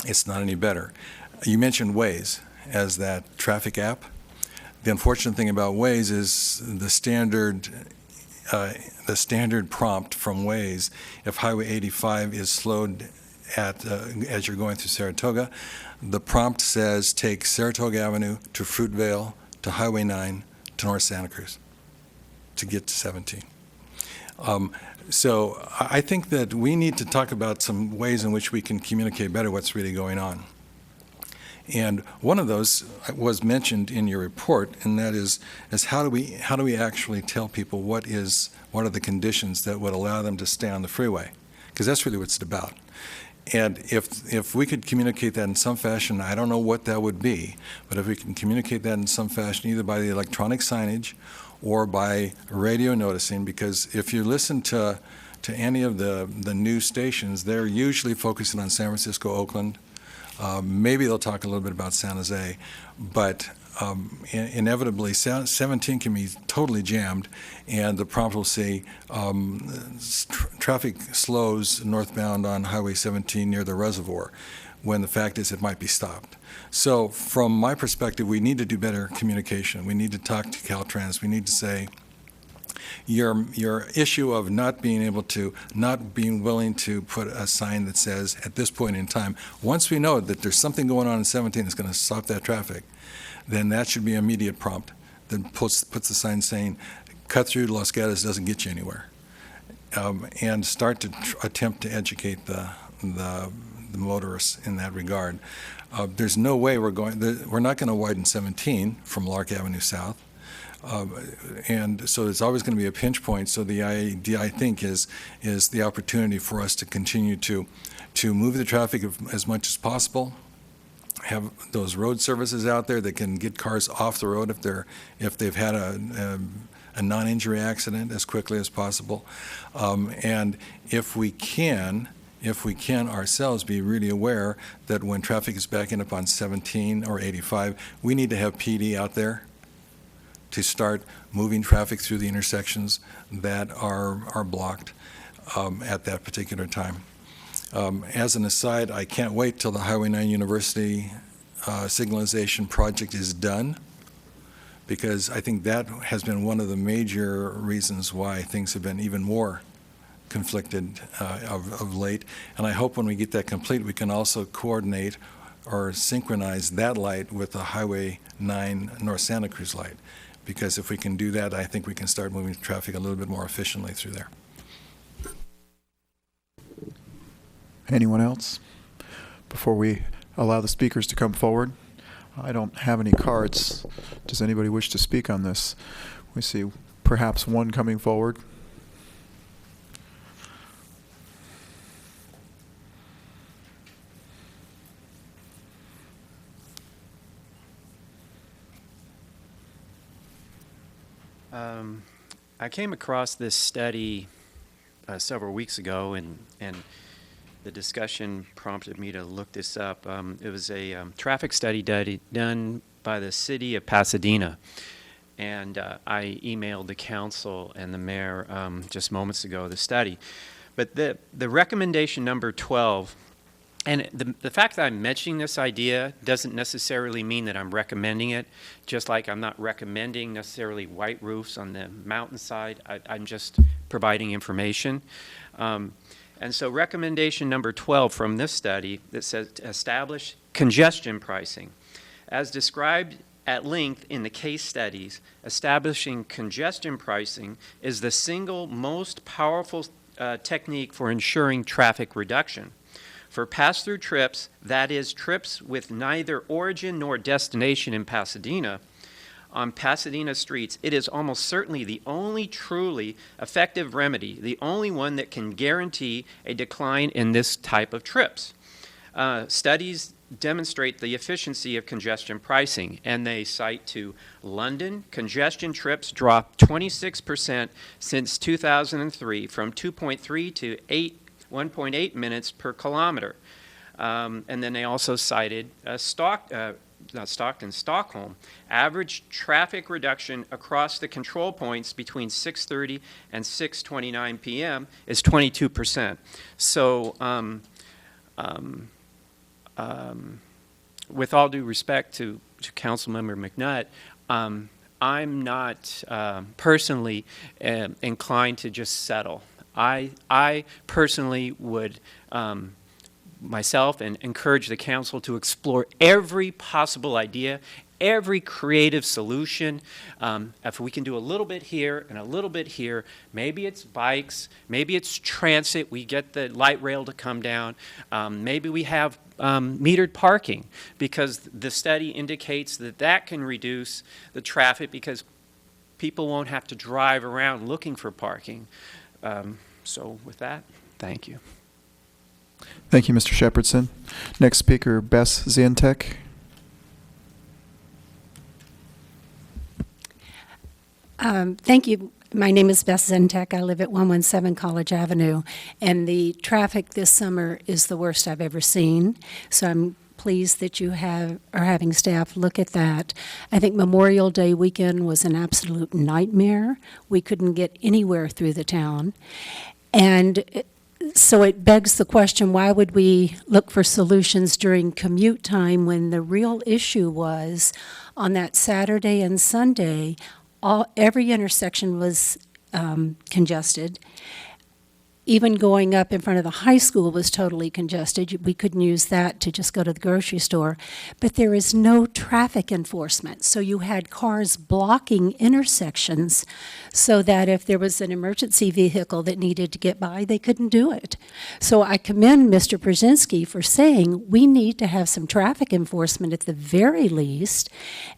it's not any better. You mentioned Waze as that traffic app. The unfortunate thing about Waze is the standard prompt from Waze, if Highway 85 is slowed at as you're going through Saratoga, the prompt says take Saratoga Avenue to Fruitvale to Highway 9 to North Santa Cruz to get to 17. So I think that we need to talk about some ways in which we can communicate better what's really going on. And one of those was mentioned in your report, and that is how do we actually tell people what are the conditions that would allow them to stay on the freeway? Because that's really what it's about. And if we could communicate that in some fashion, I don't know what that would be, but if we can communicate that in some fashion, either by the electronic signage or by radio noticing, because if you listen to any of the news stations, they're usually focusing on San Francisco, Oakland. Maybe they'll talk a little bit about San Jose, but inevitably 17 can be totally jammed, and the prompt will say traffic slows northbound on Highway 17 near the reservoir, when the fact is it might be stopped. So from my perspective, we need to do better communication. We need to talk to Caltrans. We need to say, your issue of not being willing to put a sign that says, at this point in time, once we know that there's something going on in 17 that's going to stop that traffic, then that should be an immediate prompt that puts the sign saying, cut through Los Gatos doesn't get you anywhere. And start to attempt to educate the motorists in that regard. There's no way we're not going to widen 17 from Lark Avenue South. And so it's always going to be a pinch point. So the idea, I think, is the opportunity for us to continue to move the traffic as much as possible, have those road services out there that can get cars off the road if they've had a non-injury accident as quickly as possible, and if we can ourselves be really aware that when traffic is backing up on 17 or 85, we need to have PD out there to start moving traffic through the intersections that are blocked at that particular time. As an aside, I can't wait till the Highway 9 University signalization project is done, because I think that has been one of the major reasons why things have been even more conflicted of late. And I hope when we get that complete, we can also coordinate or synchronize that light with the Highway 9 North Santa Cruz light. Because if we can do that, I think we can start moving traffic a little bit more efficiently through there. Anyone else? Before we allow the speakers to come forward, I don't have any cards. Does anybody wish to speak on this? We see perhaps one coming forward. I came across this study several weeks ago, and the discussion prompted me to look this up. It was a traffic study done by the city of Pasadena, and I emailed the council and the mayor just moments ago the study. But the recommendation number 12, and the fact that I'm mentioning this idea doesn't necessarily mean that I'm recommending it, just like I'm not recommending necessarily white roofs on the mountainside. I'm just providing information. And so recommendation number 12 from this study that says to establish congestion pricing. As described at length in the case studies, establishing congestion pricing is the single most powerful technique for ensuring traffic reduction. For pass-through trips, that is, trips with neither origin nor destination in Pasadena, on Pasadena streets, it is almost certainly the only truly effective remedy, the only one that can guarantee a decline in this type of trips. Studies demonstrate the efficiency of congestion pricing, and they cite to London, congestion trips dropped 26% since 2003 from 2.3 to 1.8 minutes per kilometer. And then they also cited Stockholm. Average traffic reduction across the control points between 6:30 and 6:29 p.m. is 22%. So with all due respect to Councilmember McNutt, I'm not personally inclined to just settle. I personally would myself and encourage the council to explore every possible idea, every creative solution. If we can do a little bit here and a little bit here, maybe it's bikes, maybe it's transit, we get the light rail to come down, maybe we have metered parking, because the study indicates that can reduce the traffic because people won't have to drive around looking for parking. So with that, thank you. Thank you, Mr. Shepherdson. Next speaker, Bess Zientek. Thank you. My name is Bess Zientek. I live at 117 College Avenue, and the traffic this summer is the worst I've ever seen. So I'm pleased that you are having staff look at that. I think Memorial Day weekend was an absolute nightmare. We couldn't get anywhere through the town. And so it begs the question, why would we look for solutions during commute time when the real issue was on that Saturday and Sunday, every intersection was congested. even going up in front of the high school was totally congested. We couldn't use that to just go to the grocery store. But there is no traffic enforcement. So you had cars blocking intersections so that if there was an emergency vehicle that needed to get by, they couldn't do it. So I commend Mr. Brzezinski for saying we need to have some traffic enforcement at the very least,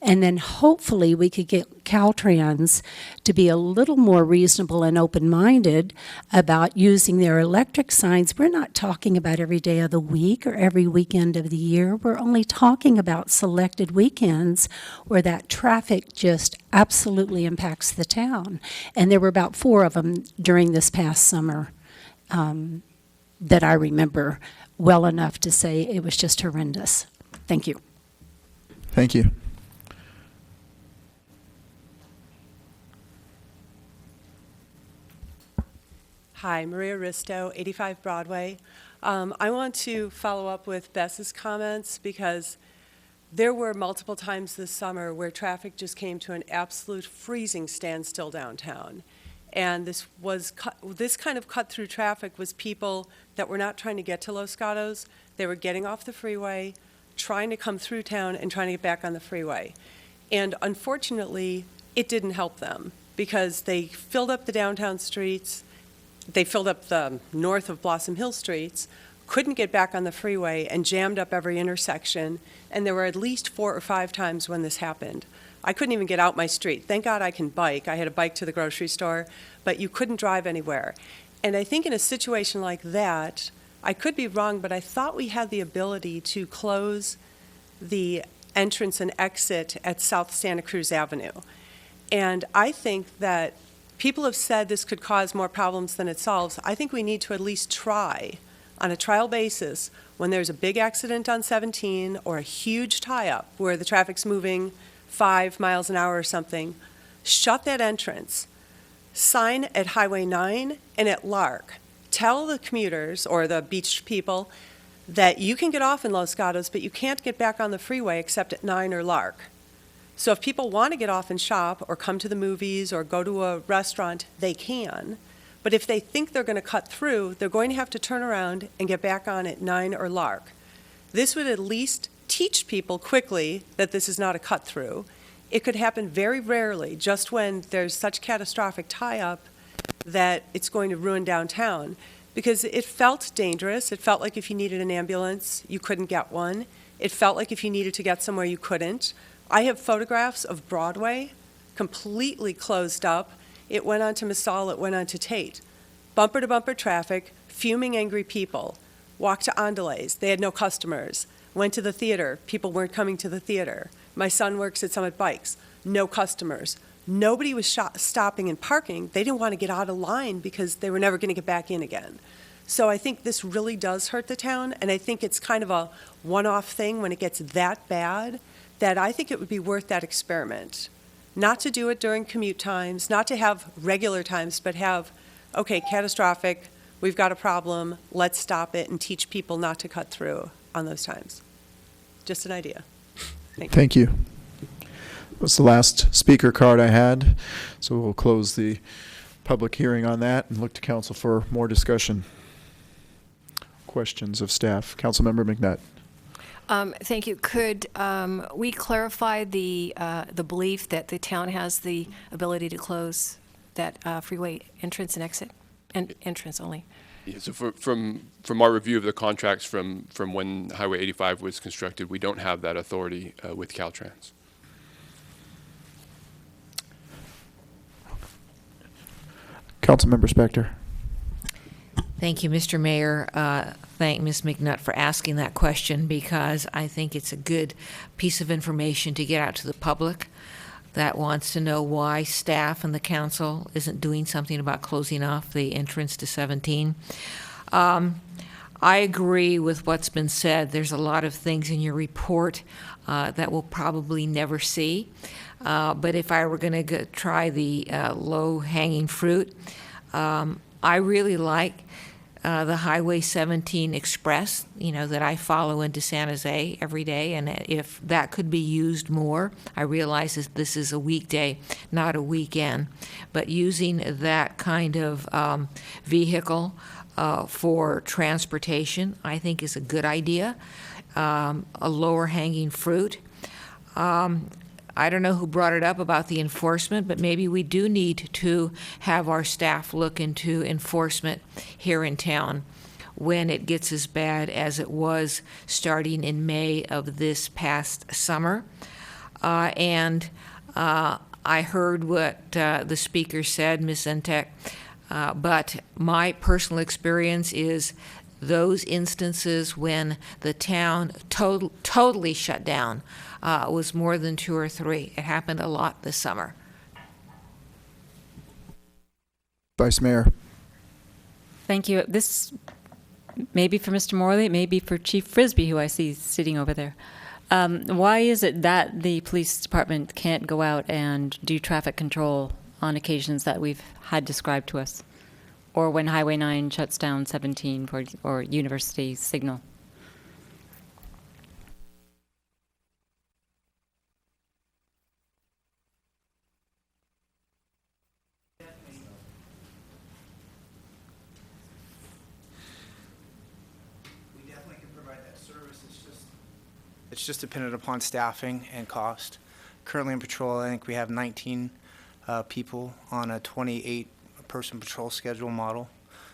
and then hopefully we could get Caltrans to be a little more reasonable and open-minded about using their electric signs. We're not talking about every day of the week or every weekend of the year. We're only talking about selected weekends where that traffic just absolutely impacts the town. And there were about 4 of them during this past summer that I remember well enough to say it was just horrendous. Thank you. Thank you. Hi, Maria Risto, 85 Broadway. I want to follow up with Bess's comments because there were multiple times this summer where traffic just came to an absolute freezing standstill downtown. And this kind of cut-through traffic was people that were not trying to get to Los Gatos. They were getting off the freeway, trying to come through town, and trying to get back on the freeway. And unfortunately, it didn't help them because they filled up the downtown streets. They filled up the north of Blossom Hill streets, couldn't get back on the freeway, and jammed up every intersection. And there were at least 4 or 5 times when this happened. I couldn't even get out my street. Thank God I can bike. I had a bike to the grocery store, but you couldn't drive anywhere. And I think in a situation like that, I could be wrong, but I thought we had the ability to close the entrance and exit at South Santa Cruz Avenue. And I think that people have said this could cause more problems than it solves. I think we need to at least try, on a trial basis, when there's a big accident on 17 or a huge tie-up where the traffic's moving 5 miles an hour or something, shut that entrance, sign at Highway 9 and at Lark. Tell the commuters or the beach people that you can get off in Los Gatos, but you can't get back on the freeway except at 9 or Lark. So if people want to get off and shop or come to the movies or go to a restaurant, they can. But if they think they're going to cut through, they're going to have to turn around and get back on at 9 or Lark. This would at least teach people quickly that this is not a cut through. It could happen very rarely, just when there's such catastrophic tie-up that it's going to ruin downtown. Because it felt dangerous. It felt like if you needed an ambulance, you couldn't get one. It felt like if you needed to get somewhere, you couldn't. I have photographs of Broadway completely closed up. It went on to Massal, it went on to Tate. Bumper-to-bumper traffic, fuming angry people. Walked to Andalays, they had no customers. Went to the theater, people weren't coming to the theater. My son works at Summit Bikes, no customers. Nobody was stopping and parking. They didn't want to get out of line because they were never going to get back in again. So I think this really does hurt the town, and I think it's kind of a one-off thing when it gets that bad, that I think it would be worth that experiment. Not to do it during commute times, not to have regular times, but have, okay, catastrophic, we've got a problem, let's stop it and teach people not to cut through on those times. Just an idea. Thank you. That's the last speaker card I had, so we'll close the public hearing on that and look to council for more discussion. Questions of staff. Councilmember McNutt. Thank you. Could we clarify the belief that the town has the ability to close that freeway entrance and exit, and entrance only? Yeah, so from our review of the contracts from when Highway 85 was constructed, we don't have that authority with Caltrans. Councilmember Spector. Thank you, Mr. Mayor. Thank Ms. McNutt for asking that question, because I think it's a good piece of information to get out to the public that wants to know why staff and the council isn't doing something about closing off the entrance to 17. I agree with what's been said. There's a lot of things in your report that we'll probably never see. But if I were going to try the low-hanging fruit, I really like the Highway 17 Express, that I follow into San Jose every day, and if that could be used more, I realize that this is a weekday, not a weekend, but using that kind of vehicle for transportation, I think is a good idea, a lower hanging fruit. I don't know who brought it up about the enforcement, but maybe we do need to have our staff look into enforcement here in town when it gets as bad as it was starting in May of this past summer. I heard what the speaker said, Ms. Zentek, but my personal experience is those instances when the town totally shut down was more than 2 or 3. It happened a lot this summer. Vice Mayor. Thank you. This may be for Mr. Morley, it may be for Chief Frisbee, who I see sitting over there. Why is it that the police department can't go out and do traffic control on occasions that we've had described to us? Or when Highway 9 shuts down 17 or University Signal? It's just dependent upon staffing and cost. Currently in patrol, I think we have 19 people on a 28-person patrol schedule model.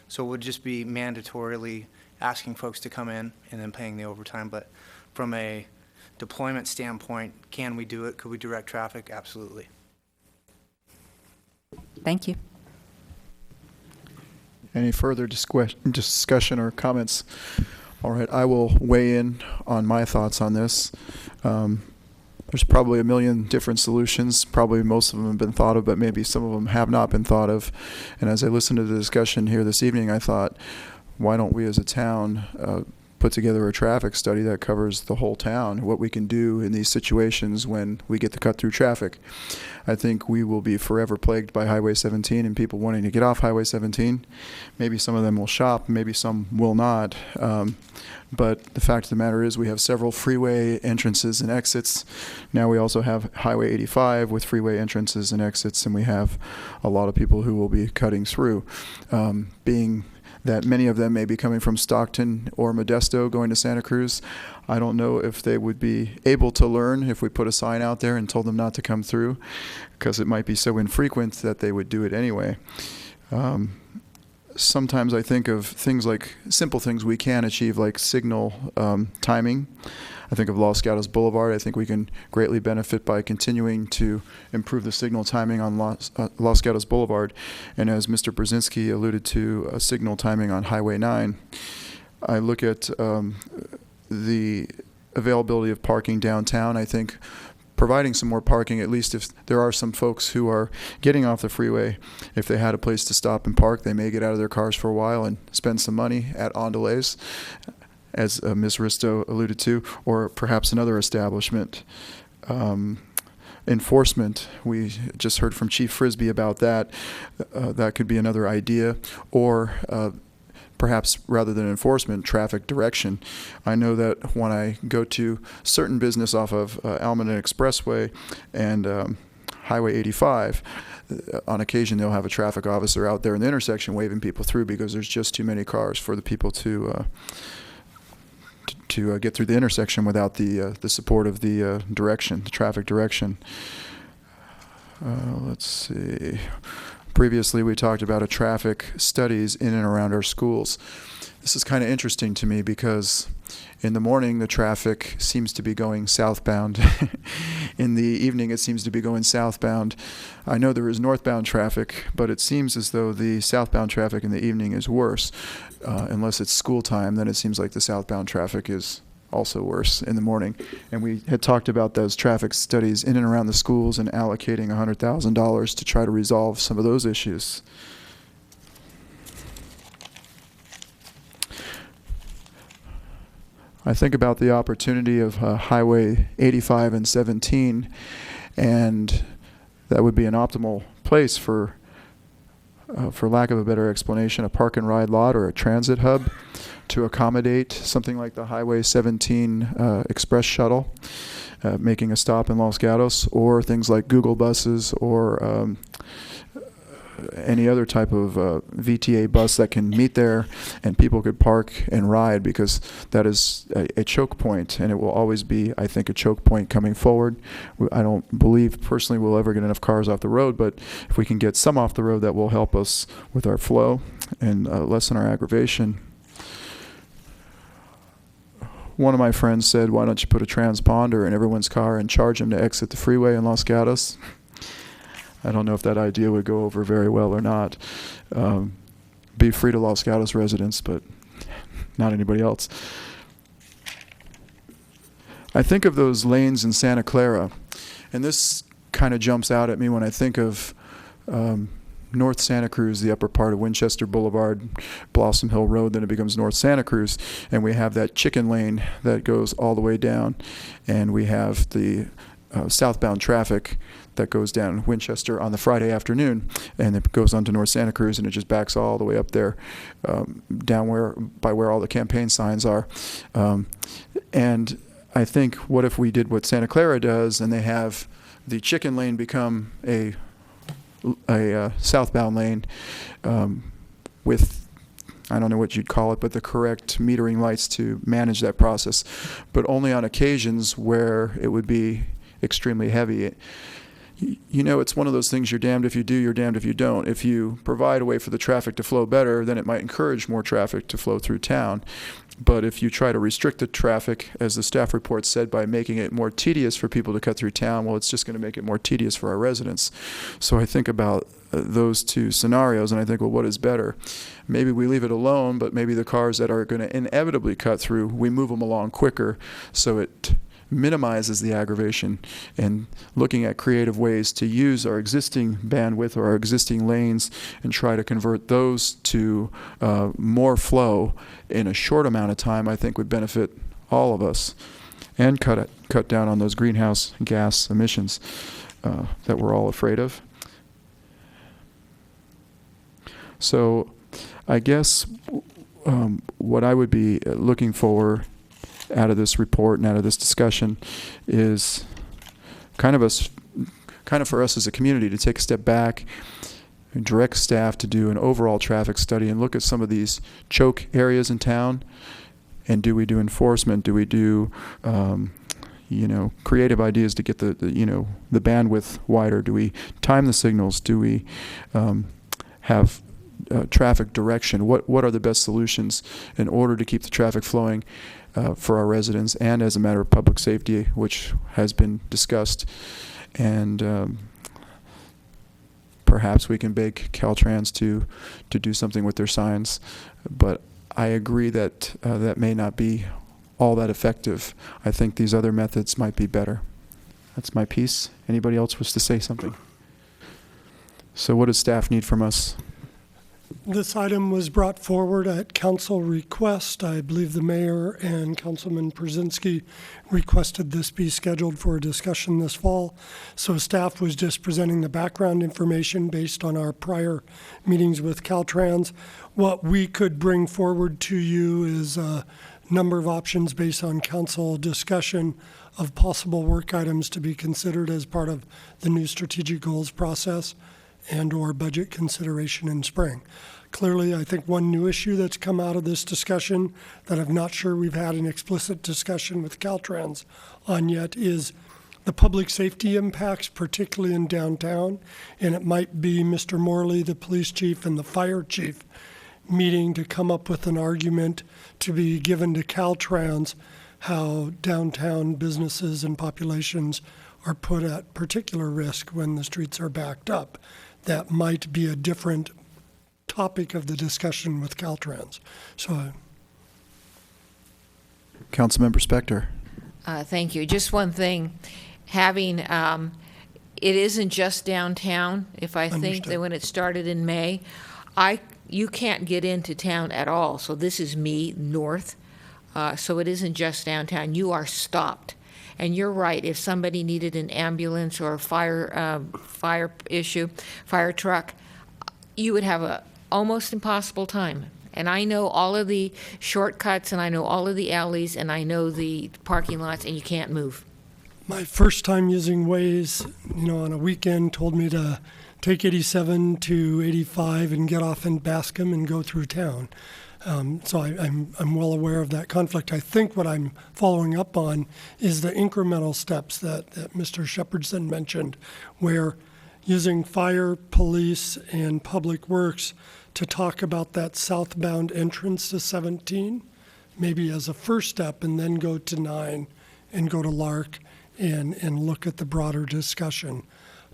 So it would just be mandatorily asking folks to come in and then paying the overtime. But from a deployment standpoint, can we do it? Could we direct traffic? Absolutely. Thank you. Any further discussion or comments? All right, I will weigh in on my thoughts on this. There's probably a million different solutions. Probably most of them have been thought of, but maybe some of them have not been thought of. And as I listened to the discussion here this evening, I thought, why don't we as a town put together a traffic study that covers the whole town, what we can do in these situations when we get the cut-through traffic. I think we will be forever plagued by Highway 17 and people wanting to get off Highway 17. Maybe some of them will shop, maybe some will not. But the fact of the matter is we have several freeway entrances and exits. Now we also have Highway 85 with freeway entrances and exits, and we have a lot of people who will be cutting through. Being that many of them may be coming from Stockton or Modesto going to Santa Cruz, I don't know if they would be able to learn if we put a sign out there and told them not to come through, because it might be so infrequent that they would do it anyway. Sometimes I think of things like simple things we can achieve, like signal timing. I think of Los Gatos Boulevard. I think we can greatly benefit by continuing to improve the signal timing on Los Gatos Boulevard. And as Mr. Brzezinski alluded to, signal timing on Highway 9. I look at the availability of parking downtown. I think providing some more parking, at least if there are some folks who are getting off the freeway, if they had a place to stop and park, they may get out of their cars for a while and spend some money at Ondelays, as Ms. Risto alluded to, or perhaps another establishment. Enforcement, we just heard from Chief Frisbee about that. That could be another idea. Or perhaps rather than enforcement, traffic direction. I know that when I go to certain business off of Almaden Expressway and Highway 85, on occasion they'll have a traffic officer out there in the intersection waving people through because there's just too many cars for the people to get through the intersection without the support of the direction, the traffic direction. Let's see. Previously, we talked about traffic studies in and around our schools. This is kind of interesting to me because in the morning, the traffic seems to be going southbound. In the evening, it seems to be going southbound. I know there is northbound traffic, but it seems as though the southbound traffic in the evening is worse. Unless it's school time, then it seems like the southbound traffic is also worse in the morning. And we had talked about those traffic studies in and around the schools and allocating $100,000 to try to resolve some of those issues. I think about the opportunity of Highway 85 and 17, and that would be an optimal place for lack of a better explanation, a park and ride lot or a transit hub to accommodate something like the Highway 17 Express Shuttle, making a stop in Los Gatos, or things like Google buses or any other type of VTA bus that can meet there and people could park and ride, because that is a choke point, and it will always be, I think, a choke point coming forward. I don't believe personally we'll ever get enough cars off the road, but if we can get some off the road, that will help us with our flow and lessen our aggravation. One of my friends said, why don't you put a transponder in everyone's car and charge them to exit the freeway in Los Gatos? I don't know if that idea would go over very well or not. Be free to Los Gatos residents, but not anybody else. I think of those lanes in Santa Clara, and this kind of jumps out at me when I think of North Santa Cruz, the upper part of Winchester Boulevard, Blossom Hill Road, then it becomes North Santa Cruz, and we have that chicken lane that goes all the way down, and we have the southbound traffic that goes down Winchester on the Friday afternoon, and it goes on to North Santa Cruz, and it just backs all the way up there, down by where all the campaign signs are. And I think, what if we did what Santa Clara does, and they have the chicken lane become a southbound lane with, I don't know what you'd call it, but the correct metering lights to manage that process, but only on occasions where it would be extremely heavy. You know, it's one of those things, you're damned if you do, you're damned if you don't. If you provide a way for the traffic to flow better, then it might encourage more traffic to flow through town. But if you try to restrict the traffic, as the staff report said, by making it more tedious for people to cut through town, well, it's just going to make it more tedious for our residents. So I think about those two scenarios, and I think, well, what is better? Maybe we leave it alone, but maybe the cars that are going to inevitably cut through, we move them along quicker, so it minimizes the aggravation, and looking at creative ways to use our existing bandwidth or our existing lanes and try to convert those to more flow in a short amount of time, I think would benefit all of us, and cut down on those greenhouse gas emissions that we're all afraid of. So I guess what I would be looking for out of this report and out of this discussion is kind of for us as a community to take a step back and direct staff to do an overall traffic study and look at some of these choke areas in town, and do we do enforcement? Do we do creative ideas to get the bandwidth wider? Do we time the signals? Do we have traffic direction? What are the best solutions in order to keep the traffic flowing for our residents, and as a matter of public safety, which has been discussed? And perhaps we can beg Caltrans to do something with their signs, but I agree that that may not be all that effective. I think these other methods might be better. That's my piece. Anybody else wish to say something? So what does staff need from us? This item was brought forward at council request. I believe the mayor and Councilman Przynski requested this be scheduled for a discussion this fall. So staff was just presenting the background information based on our prior meetings with Caltrans. What we could bring forward to you is a number of options based on council discussion of possible work items to be considered as part of the new strategic goals process and or budget consideration in spring. Clearly, I think one new issue that's come out of this discussion that I'm not sure we've had an explicit discussion with Caltrans on yet is the public safety impacts, particularly in downtown. And it might be Mr. Morley, the police chief, and the fire chief meeting to come up with an argument to be given to Caltrans how downtown businesses and populations are put at particular risk when the streets are backed up. That might be a different topic of the discussion with Caltrans. So, Councilmember Spector. Thank you. Just one thing, having, it isn't just downtown. If I think that when it started in May, you can't get into town at all. So this is me, north. So it isn't just downtown. You are stopped. And you're right, if somebody needed an ambulance or a fire truck, you would have a almost impossible time. And I know all of the shortcuts, and I know all of the alleys, and I know the parking lots, and you can't move. My first time using Waze, on a weekend, told me to take 87 to 85 and get off in Bascom and go through town. So I'm well aware of that conflict. I think what I'm following up on is the incremental steps that Mr. Shepherdson mentioned, where using fire, police, and public works to talk about that southbound entrance to 17, maybe as a first step, and then go to 9 and go to Lark and look at the broader discussion.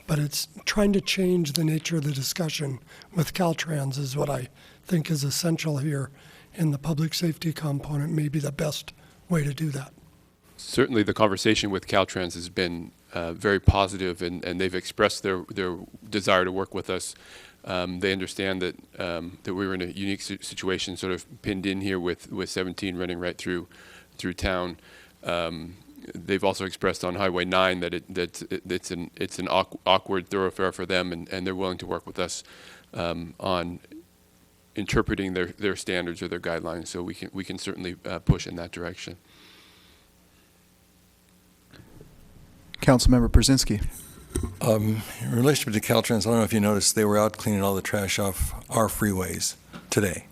But it's trying to change the nature of the discussion with Caltrans is what I think is essential here, and the public safety component may be the best way to do that. Certainly, the conversation with Caltrans has been very positive, and they've expressed their desire to work with us. They understand that that we were in a unique situation, sort of pinned in here with 17 running right through town. They've also expressed on Highway 9 that it's an awkward thoroughfare for them, and they're willing to work with us on interpreting their standards or their guidelines. So we can certainly push in that direction. Councilmember Brzezinski. In relation to Caltrans, I don't know if you noticed, they were out cleaning all the trash off our freeways today.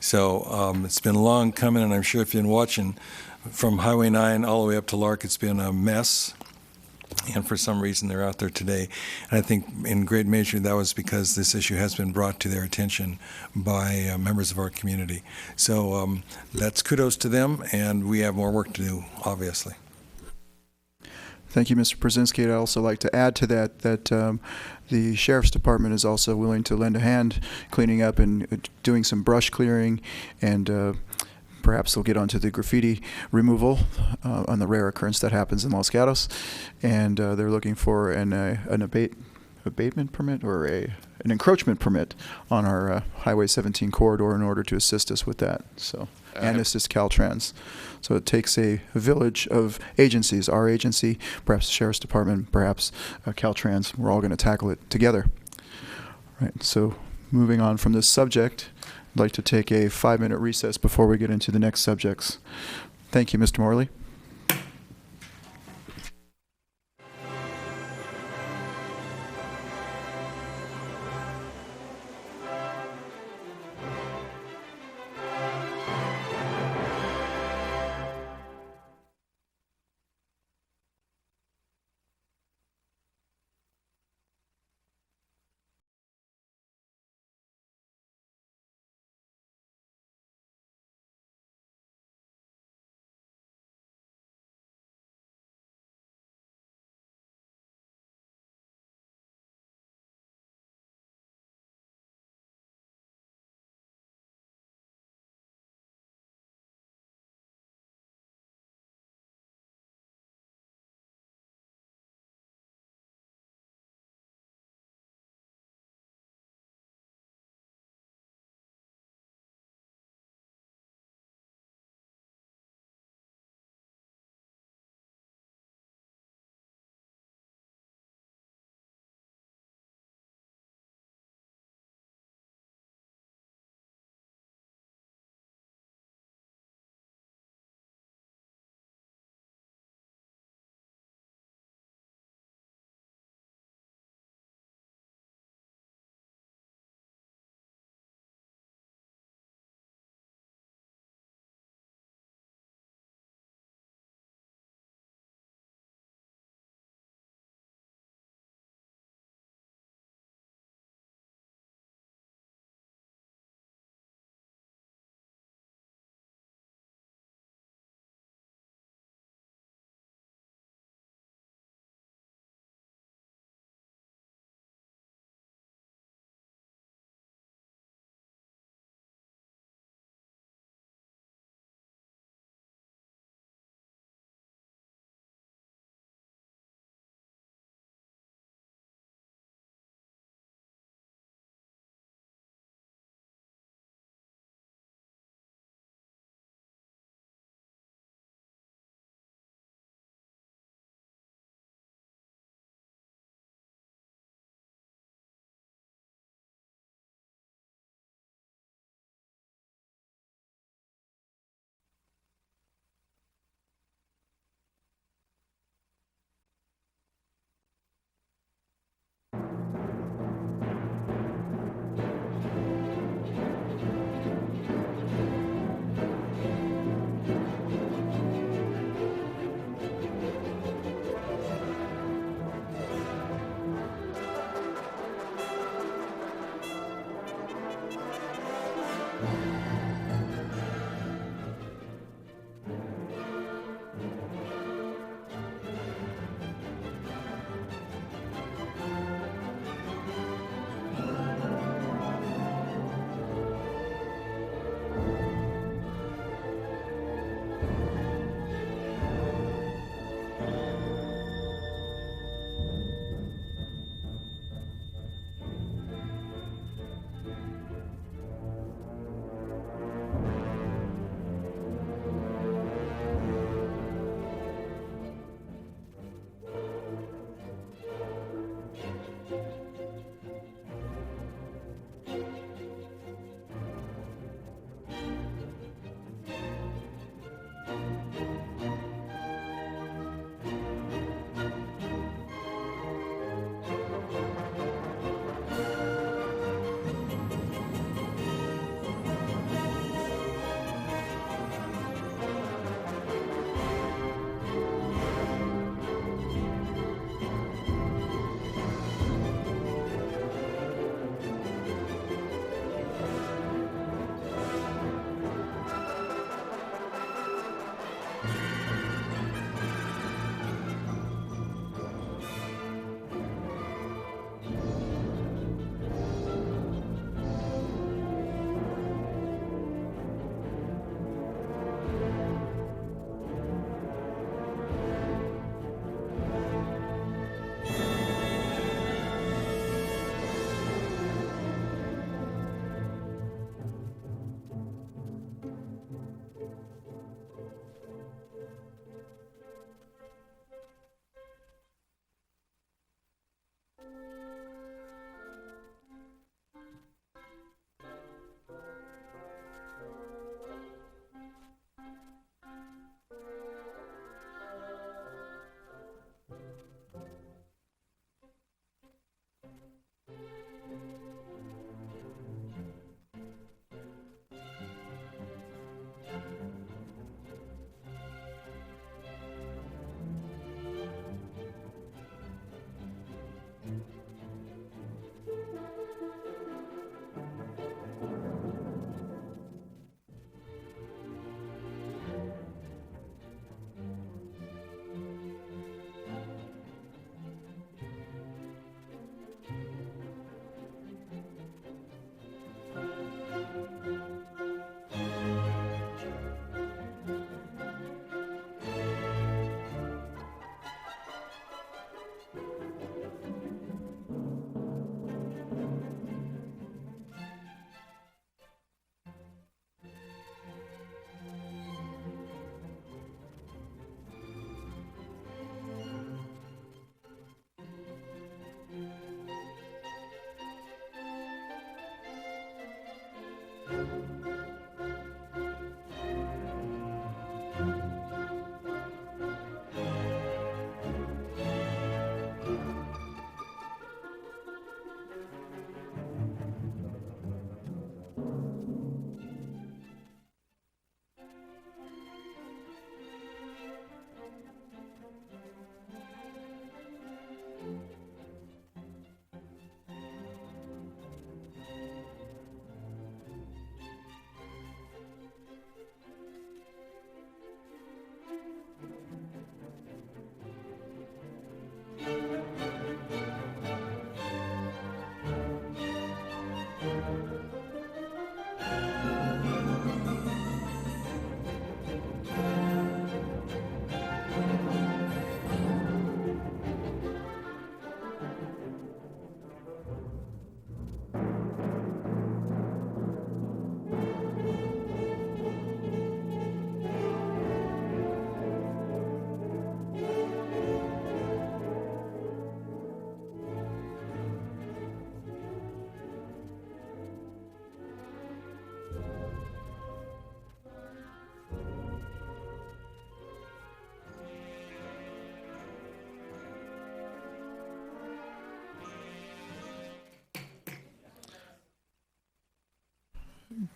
So it's been long coming, and I'm sure if you've been watching from Highway 9 all the way up to Lark, it's been a mess. And for some reason, they're out there today. And I think in great measure that was because this issue has been brought to their attention by members of our community. So that's kudos to them, and we have more work to do, obviously. Thank you, Mr. Brzezinski. I'd also like to add to that the Sheriff's Department is also willing to lend a hand cleaning up and doing some brush clearing, and perhaps they'll get onto the graffiti removal on the rare occurrence that happens in Los Gatos. And they're looking for an abatement permit or an encroachment permit on our Highway 17 corridor in order to assist us with that. So, and assist Caltrans. So it takes a village of agencies, our agency, perhaps the Sheriff's Department, perhaps Caltrans. We're all going to tackle it together. All right, so moving on from this subject, I'd like to take a 5-minute recess before we get into the next subjects. Thank you, Mr. Morley.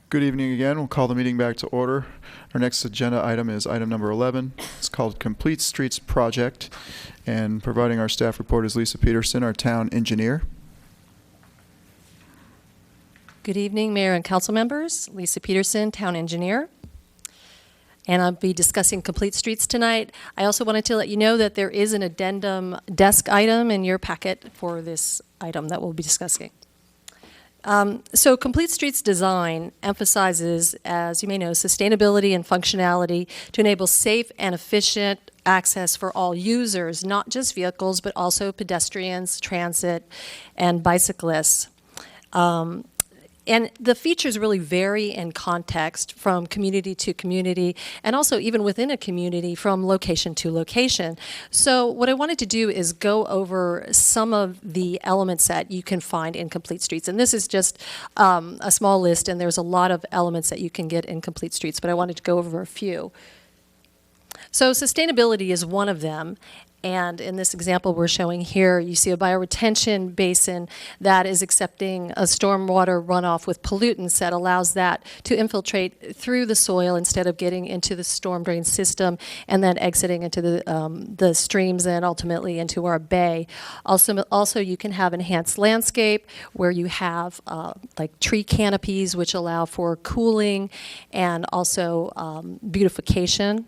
Good evening again. We'll call the meeting back to order. Our next agenda item is item number 11. It's called Complete Streets Project. And providing our staff report is Lisa Peterson, our town engineer. Good evening, Mayor and council members. Lisa Peterson, town engineer. And I'll be discussing Complete Streets tonight. I also wanted to let you know that there is an addendum desk item in your packet for this item that we'll be discussing. So Complete Streets design emphasizes, as you may know, sustainability and functionality to enable safe and efficient access for all users, not just vehicles, but also pedestrians, transit, and bicyclists. And the features really vary in context from community to community, and also even within a community from location to location. So what I wanted to do is go over some of the elements that you can find in Complete Streets. And this is just a small list, and there's a lot of elements that you can get in Complete Streets, but I wanted to go over a few. So sustainability is one of them. And in this example we're showing here, you see a bioretention basin that is accepting a stormwater runoff with pollutants that allows that to infiltrate through the soil instead of getting into the storm drain system and then exiting into the streams and ultimately into our bay. Also, you can have enhanced landscape where you have like tree canopies which allow for cooling and also beautification.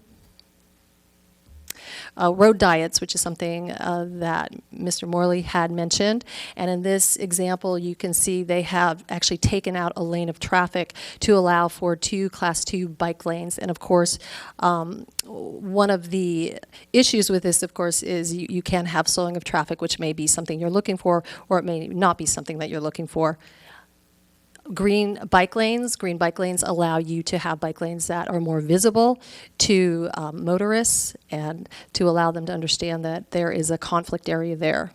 Road diets, which is something that Mr. Morley had mentioned. And in this example, you can see they have actually taken out a lane of traffic to allow for 2 Class 2 bike lanes. And of course, one of the issues with this, of course, is you can have slowing of traffic, which may be something you're looking for, or it may not be something that you're looking for. Green bike lanes allow you to have bike lanes that are more visible to motorists and to allow them to understand that there is a conflict area there.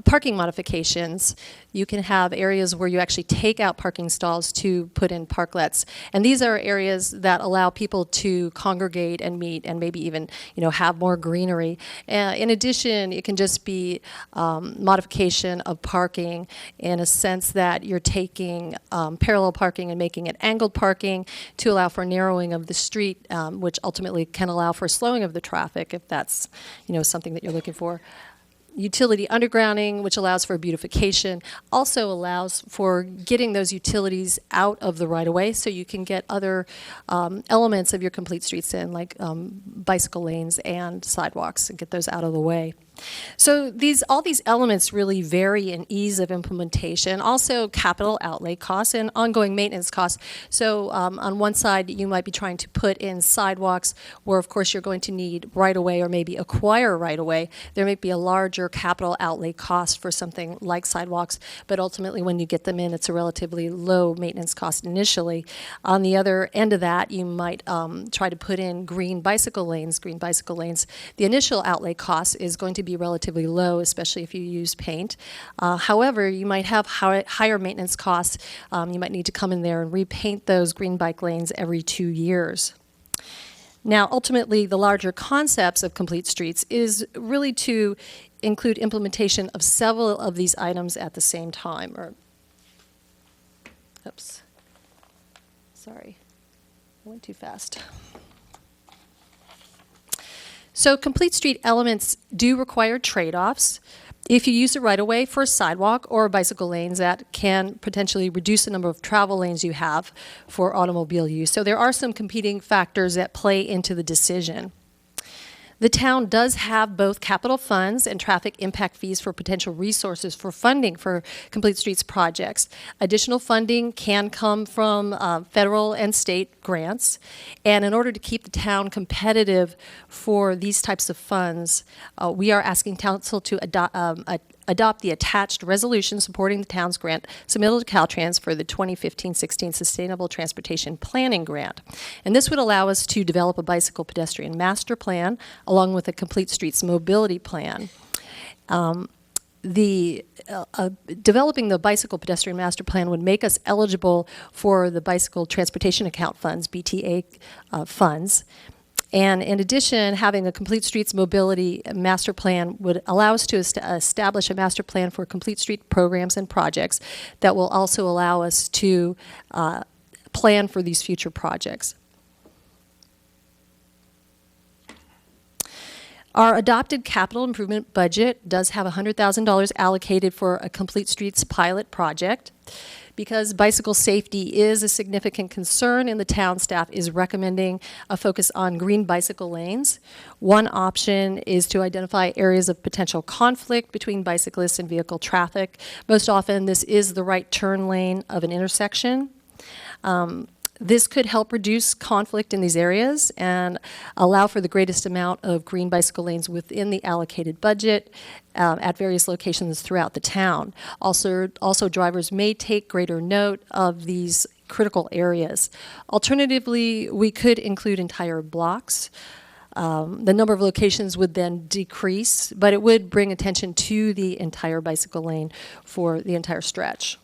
Parking modifications, you can have areas where you actually take out parking stalls to put in parklets. And these are areas that allow people to congregate and meet and maybe even have more greenery. In addition, it can just be modification of parking in a sense that you're taking parallel parking and making it angled parking to allow for narrowing of the street, which ultimately can allow for slowing of the traffic if that's something that you're looking for. Utility undergrounding, which allows for beautification, also allows for getting those utilities out of the right-of-way so you can get other elements of your Complete Streets in, like bicycle lanes and sidewalks, and get those out of the way. So all these elements really vary in ease of implementation, also capital outlay costs and ongoing maintenance costs. So on one side, you might be trying to put in sidewalks where, of course, you're going to need right-of-way or maybe acquire right-of-way. There may be a larger capital outlay cost for something like sidewalks, but ultimately when you get them in, it's a relatively low maintenance cost initially. On the other end of that, you might try to put in green bicycle lanes. The initial outlay cost is going to be relatively low, especially if you use paint. However, you might have higher maintenance costs. You might need to come in there and repaint those green bike lanes every 2 years. Now, ultimately, the larger concepts of Complete Streets is really to include implementation of several of these items at the same time. Oops. Sorry, I went too fast. So Complete Street elements do require trade-offs. If you use the right-of-way for a sidewalk or bicycle lanes, that can potentially reduce the number of travel lanes you have for automobile use. So there are some competing factors that play into the decision. The town does have both capital funds and traffic impact fees for potential resources for funding for Complete Streets projects. Additional funding can come from federal and state grants. And in order to keep the town competitive for these types of funds, we are asking council to adopt the attached resolution supporting the town's grant submitted to Caltrans for the 2015-16 Sustainable Transportation Planning Grant. And this would allow us to develop a bicycle pedestrian master plan along with a Complete Streets mobility plan. Developing the bicycle pedestrian master plan would make us eligible for the bicycle transportation account funds, BTA funds. And in addition, having a Complete Streets mobility master plan would allow us to establish a master plan for Complete Street programs and projects that will also allow us to plan for these future projects. Our adopted capital improvement budget does have $100,000 allocated for a Complete Streets pilot project. Because bicycle safety is a significant concern, and the town staff is recommending a focus on green bicycle lanes. One option is to identify areas of potential conflict between bicyclists and vehicle traffic. Most often, this is the right turn lane of an intersection. This could help reduce conflict in these areas and allow for the greatest amount of green bicycle lanes within the allocated budget at various locations throughout the town. Also, drivers may take greater note of these critical areas. Alternatively, we could include entire blocks. The number of locations would then decrease, but it would bring attention to the entire bicycle lane for the entire stretch.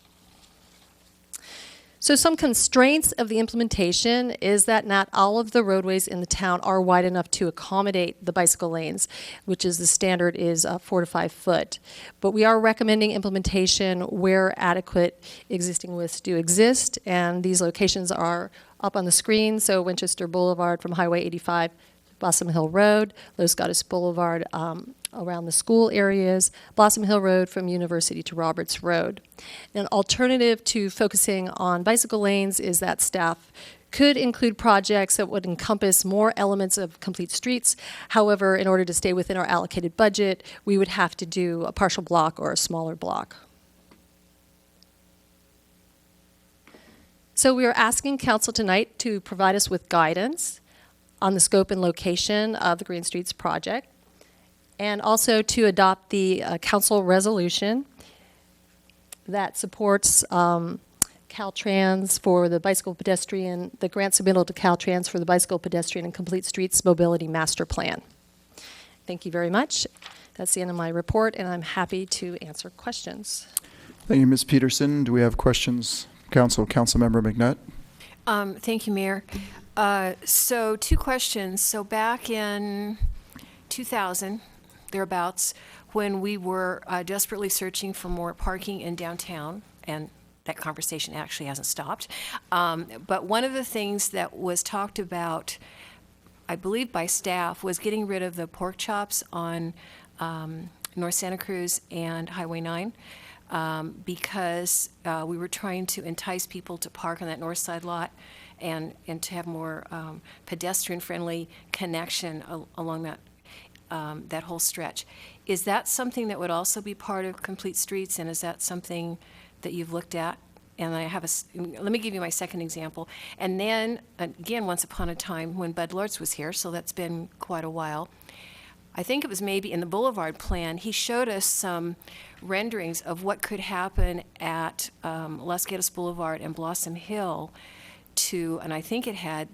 So some constraints of the implementation is that not all of the roadways in the town are wide enough to accommodate the bicycle lanes, which is the standard is 4 to 5 foot. But we are recommending implementation where adequate existing widths do exist, and these locations are up on the screen. So Winchester Boulevard from Highway 85 to Blossom Hill Road, Los Gatos Boulevard around the school areas, Blossom Hill Road from University to Roberts Road. An alternative to focusing on bicycle lanes is that staff could include projects that would encompass more elements of Complete Streets. However, in order to stay within our allocated budget, we would have to do a partial block or a smaller block. So we are asking council tonight to provide us with guidance on the scope and location of the Green Streets project, and also to adopt the council resolution that supports Caltrans for the bicycle pedestrian, the grant submittal to Caltrans for the bicycle pedestrian and Complete Streets mobility master plan. Thank you very much. That's the end of my report, and I'm happy to answer questions. Thank you, Ms. Peterson. Do we have questions? Councilmember McNutt? Thank you, Mayor. So 2 questions. So back in 2000, thereabouts, when we were desperately searching for more parking in downtown, and that conversation actually hasn't stopped. But one of the things that was talked about, I believe by staff, was getting rid of the pork chops on North Santa Cruz and Highway 9 because we were trying to entice people to park on that north side lot and to have more pedestrian-friendly connection along that whole stretch. Is that something that would also be part of Complete Streets, and is that something that you've looked at? And I have let me give you my second example. And then, again, once upon a time when Bud Lortz was here, so that's been quite a while, I think it was maybe in the Boulevard plan, he showed us some renderings of what could happen at Los Gatos Boulevard and Blossom Hill and I think it had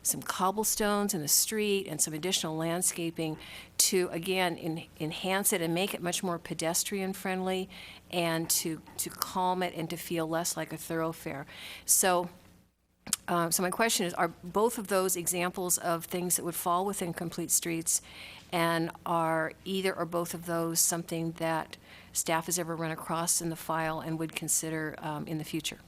some cobblestones in the street and some additional landscaping to, again, enhance it and make it much more pedestrian-friendly and to calm it and to feel less like a thoroughfare. So my question is, are both of those examples of things that would fall within complete streets, and are either or both of those something that staff has ever run across in the file and would consider in the future?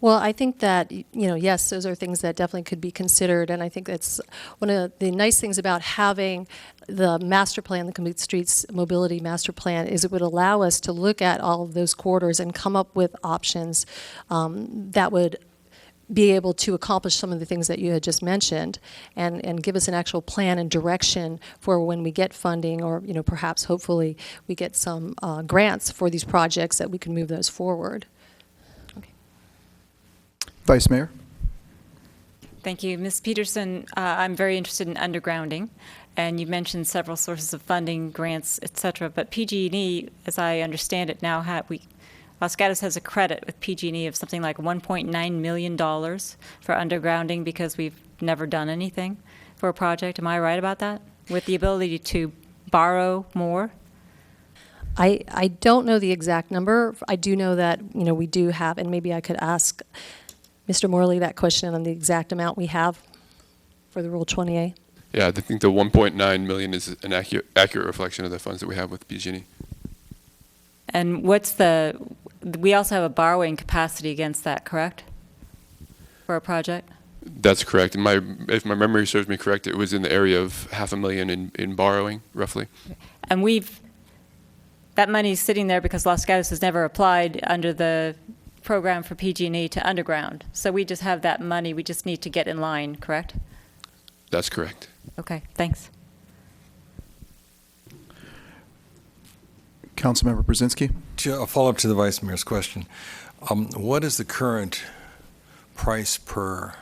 Well, I think that, yes, those are things that definitely could be considered, and I think that's one of the nice things about having the master plan, the Complete Streets Mobility Master Plan, is it would allow us to look at all of those corridors and come up with options that would be able to accomplish some of the things that you had just mentioned, and give us an actual plan and direction for when we get funding, or perhaps hopefully we get some grants for these projects that we can move those forward. Vice Mayor. Thank you. Ms. Peterson, I'm very interested in undergrounding, and you mentioned several sources of funding, grants, et cetera, but PG&E, as I understand it now, Los Gatos has a credit with PG&E of something like $1.9 million for undergrounding because we've never done anything for a project. Am I right about that? With the ability to borrow more? I don't know the exact number. I do know that, we do have, and maybe I could ask Mr. Morley that question on the exact amount we have for the Rule 20A. Yeah, I think the 1.9 million is an accurate reflection of the funds that we have with PG&E. And we also have a borrowing capacity against that, correct? For a project? That's correct. And if my memory serves me correct, it was in the area of $500,000 in borrowing, roughly. And that money is sitting there because Los Gatos has never applied under the program for PG&E to underground. So we just have that money. We just need to get in line, correct? That's correct. Okay, thanks. Councilmember Brzezinski. A follow-up to the Vice Mayor's question. What is the current price per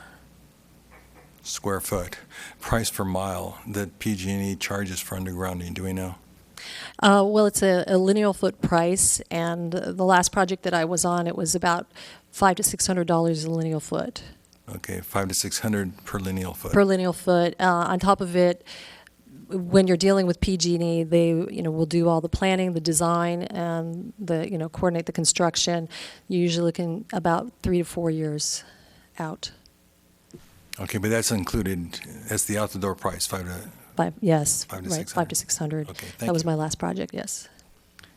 square foot, price per mile that PG&E charges for undergrounding? Do we know? Well, it's a lineal foot price, and the last project that I was on, it was about $500 to $600 a lineal foot. Okay, $500 to $600 per lineal foot. Per lineal foot. On top of it, when you're dealing with PG&E, they will do all the planning, the design, and the coordinate the construction. You're usually looking about 3 to 4 years out. Okay, but that's included. That's the out-the-door price, Yes, $500 to right, $600. $500 to $600. Okay, that was my last project. Yes.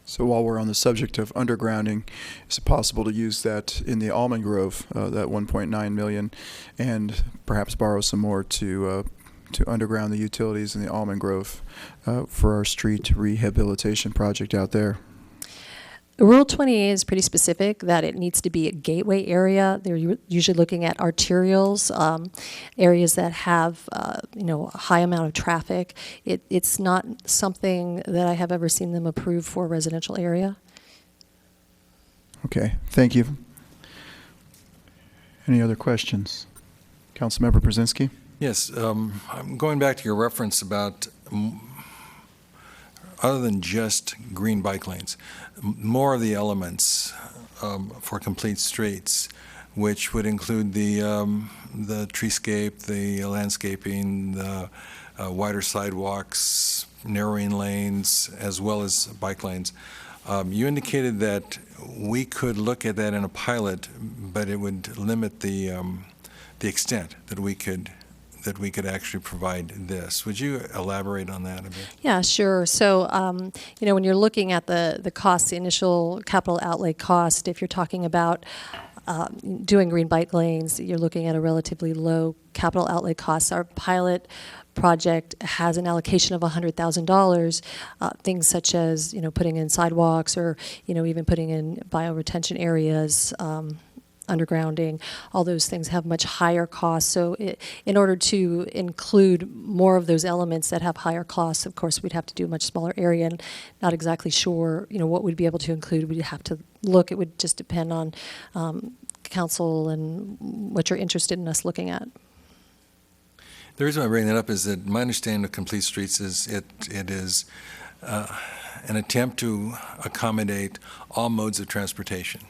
So while we're on the subject of undergrounding, is it possible to use that in the Almond Grove, that $1.9 million, and perhaps borrow some more to underground the utilities in the Almond Grove for our street rehabilitation project out there? Rule 20A is pretty specific that it needs to be a gateway area. They're usually looking at arterials, areas that have a high amount of traffic. It's not something that I have ever seen them approve for a residential area. Okay, thank you. Any other questions? Councilmember Brzezinski? Yes, I'm going back to your reference about other than just green bike lanes, more of the elements for complete streets, which would include the treescape, the landscaping, the wider sidewalks, narrowing lanes, as well as bike lanes. You indicated that we could look at that in a pilot, but it would limit the extent that we could actually provide this. Would you elaborate on that a bit? Yeah, sure. So, when you're looking at the cost, the initial capital outlay cost, if you're talking about doing green bike lanes, you're looking at a relatively low capital outlay cost. Our pilot project has an allocation of $100,000, things such as, putting in sidewalks or, even putting in bioretention areas, undergrounding, all those things have much higher costs. So in order to include more of those elements that have higher costs, of course, we'd have to do a much smaller area, and not exactly sure, what we'd be able to include. We'd have to look. It would just depend on council and what you're interested in us looking at. The reason I bring that up is that my understanding of Complete Streets is it is an attempt to accommodate all modes of transportation.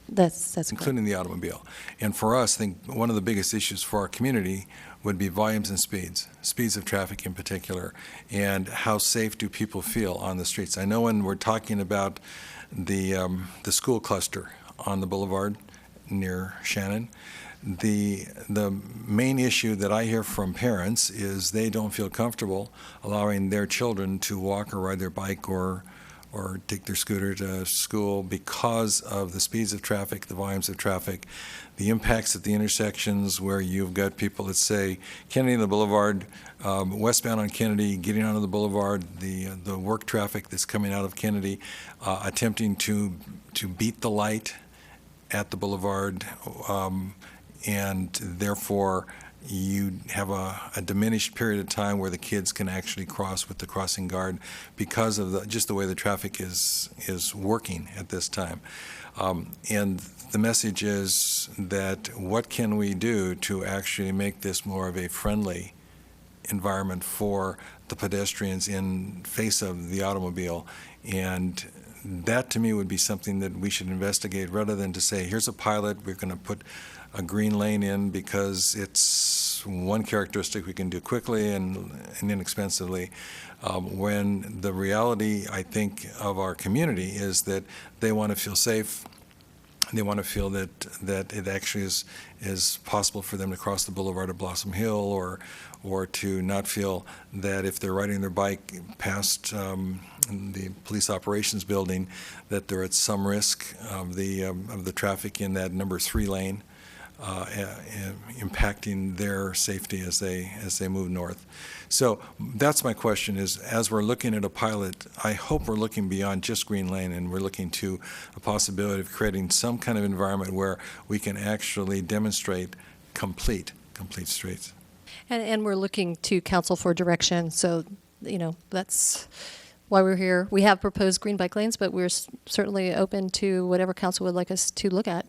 That's correct. including the automobile. And for us, I think one of the biggest issues for our community would be volumes and speeds of traffic in particular, and how safe do people feel on the streets. I know when we're talking about the school cluster on the boulevard near Shannon, the main issue that I hear from parents is they don't feel comfortable allowing their children to walk or ride their bike or take their scooter to school because of the speeds of traffic, the volumes of traffic, the impacts at the intersections where you've got people that say Kennedy and the Boulevard, westbound on Kennedy, getting onto the Boulevard, the work traffic that's coming out of Kennedy, attempting to beat the light at the Boulevard, and therefore you have a diminished period of time where the kids can actually cross with the crossing guard because of just the way the traffic is working at this time. And the message is that what can we do to actually make this more of a friendly environment for the pedestrians in face of the automobile? And that to me would be something that we should investigate rather than to say, here's a pilot, we're going to put a green lane in because it's one characteristic we can do quickly and inexpensively, when the reality, I think, of our community is that they want to feel safe. They want to feel that it actually is possible for them to cross the boulevard at Blossom Hill, or to not feel that if they're riding their bike past the police operations building, that they're at some risk of the traffic in that number 3 lane. Impacting their safety as they move north. So that's my question is, as we're looking at a pilot, I hope we're looking beyond just green lane and we're looking to a possibility of creating some kind of environment where we can actually demonstrate complete streets. And we're looking to council for direction, so, that's why we're here. We have proposed green bike lanes, but we're certainly open to whatever council would like us to look at.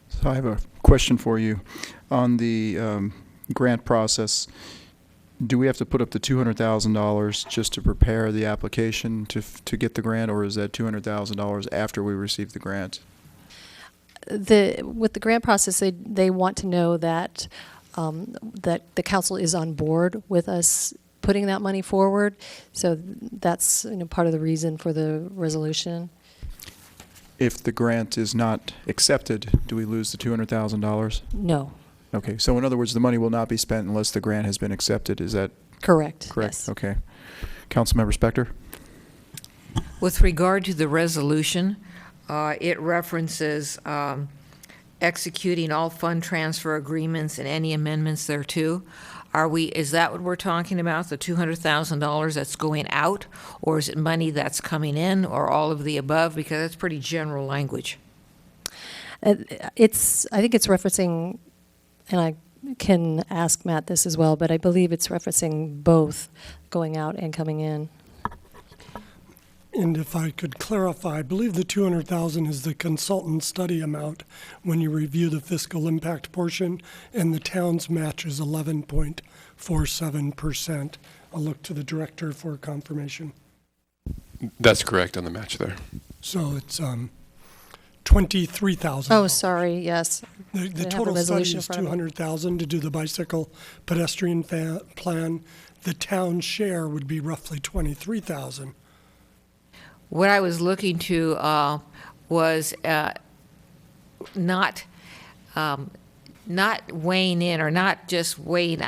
So I have a question for you. On the grant process, do we have to put up the $200,000 just to prepare the application to get the grant, or is that $200,000 after we receive the grant? With the grant process, they want to know that that the council is on board with us putting that money forward. So that's part of the reason for the resolution. If the grant is not accepted, do we lose the $200,000? No. Okay, so in other words, the money will not be spent unless the grant has been accepted. Is that correct? Correct. Yes. Okay. Councilmember Spector? With regard to the resolution, it references executing all fund transfer agreements and any amendments thereto. Is that what we're talking about, the $200,000 that's going out, or is it money that's coming in, or all of the above? Because that's pretty general language. I think it's referencing, and I can ask Matt this as well, but I believe it's referencing both going out and coming in. And if I could clarify, I believe the $200,000 is the consultant study amount when you review the fiscal impact portion, and the town's match is 11.47%. I'll look to the director for confirmation. That's correct on the match there. So it's $23,000. Oh, sorry. Yes. The total study is $200,000 to do the bicycle pedestrian plan. The town share would be roughly $23,000. What I was looking to was not weighing in, or not just weighing,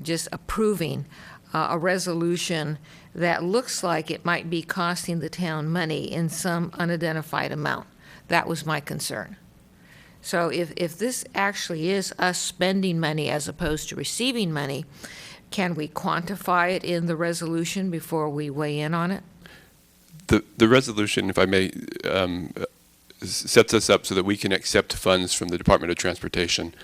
just approving a resolution that looks like it might be costing the town money in some unidentified amount. That was my concern. So if this actually is us spending money as opposed to receiving money, can we quantify it in the resolution before we weigh in on it? The resolution, if I may, sets us up so that we can accept funds from the Department of Transportation.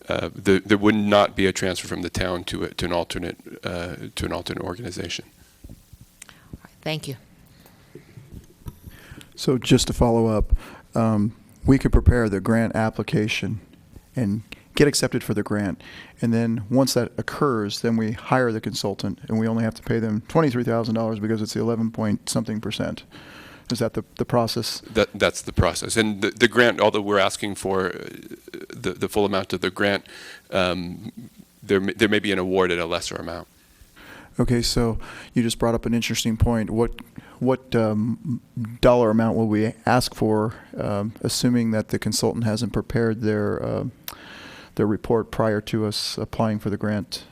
There would not be a transfer from the town to an alternate organization. Thank you. So just to follow up, we could prepare the grant application and get accepted for the grant, and then once that occurs, then we hire the consultant, and we only have to pay them $23,000 because it's the 11 point something %. Is that the process? That's the process. And the grant, although we're asking for the full amount of the grant, there may be an award at a lesser amount. Okay, so you just brought up an interesting point. What dollar amount will we ask for, assuming that the consultant hasn't prepared their report prior to us applying for the grant?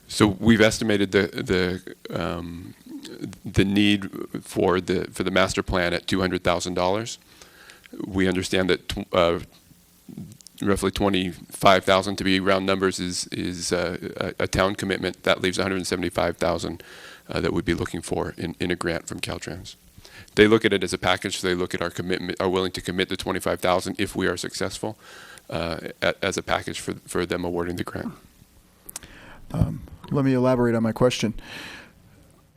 So we've estimated the need for the master plan at $200,000. We understand that roughly $25,000, to be round numbers, is a town commitment. That leaves $175,000 that we'd be looking for in a grant from Caltrans. They look at it as a package. So they look at our commitment, are willing to commit the $25,000 if we are successful, as a package for them awarding the grant. Let me elaborate on my question.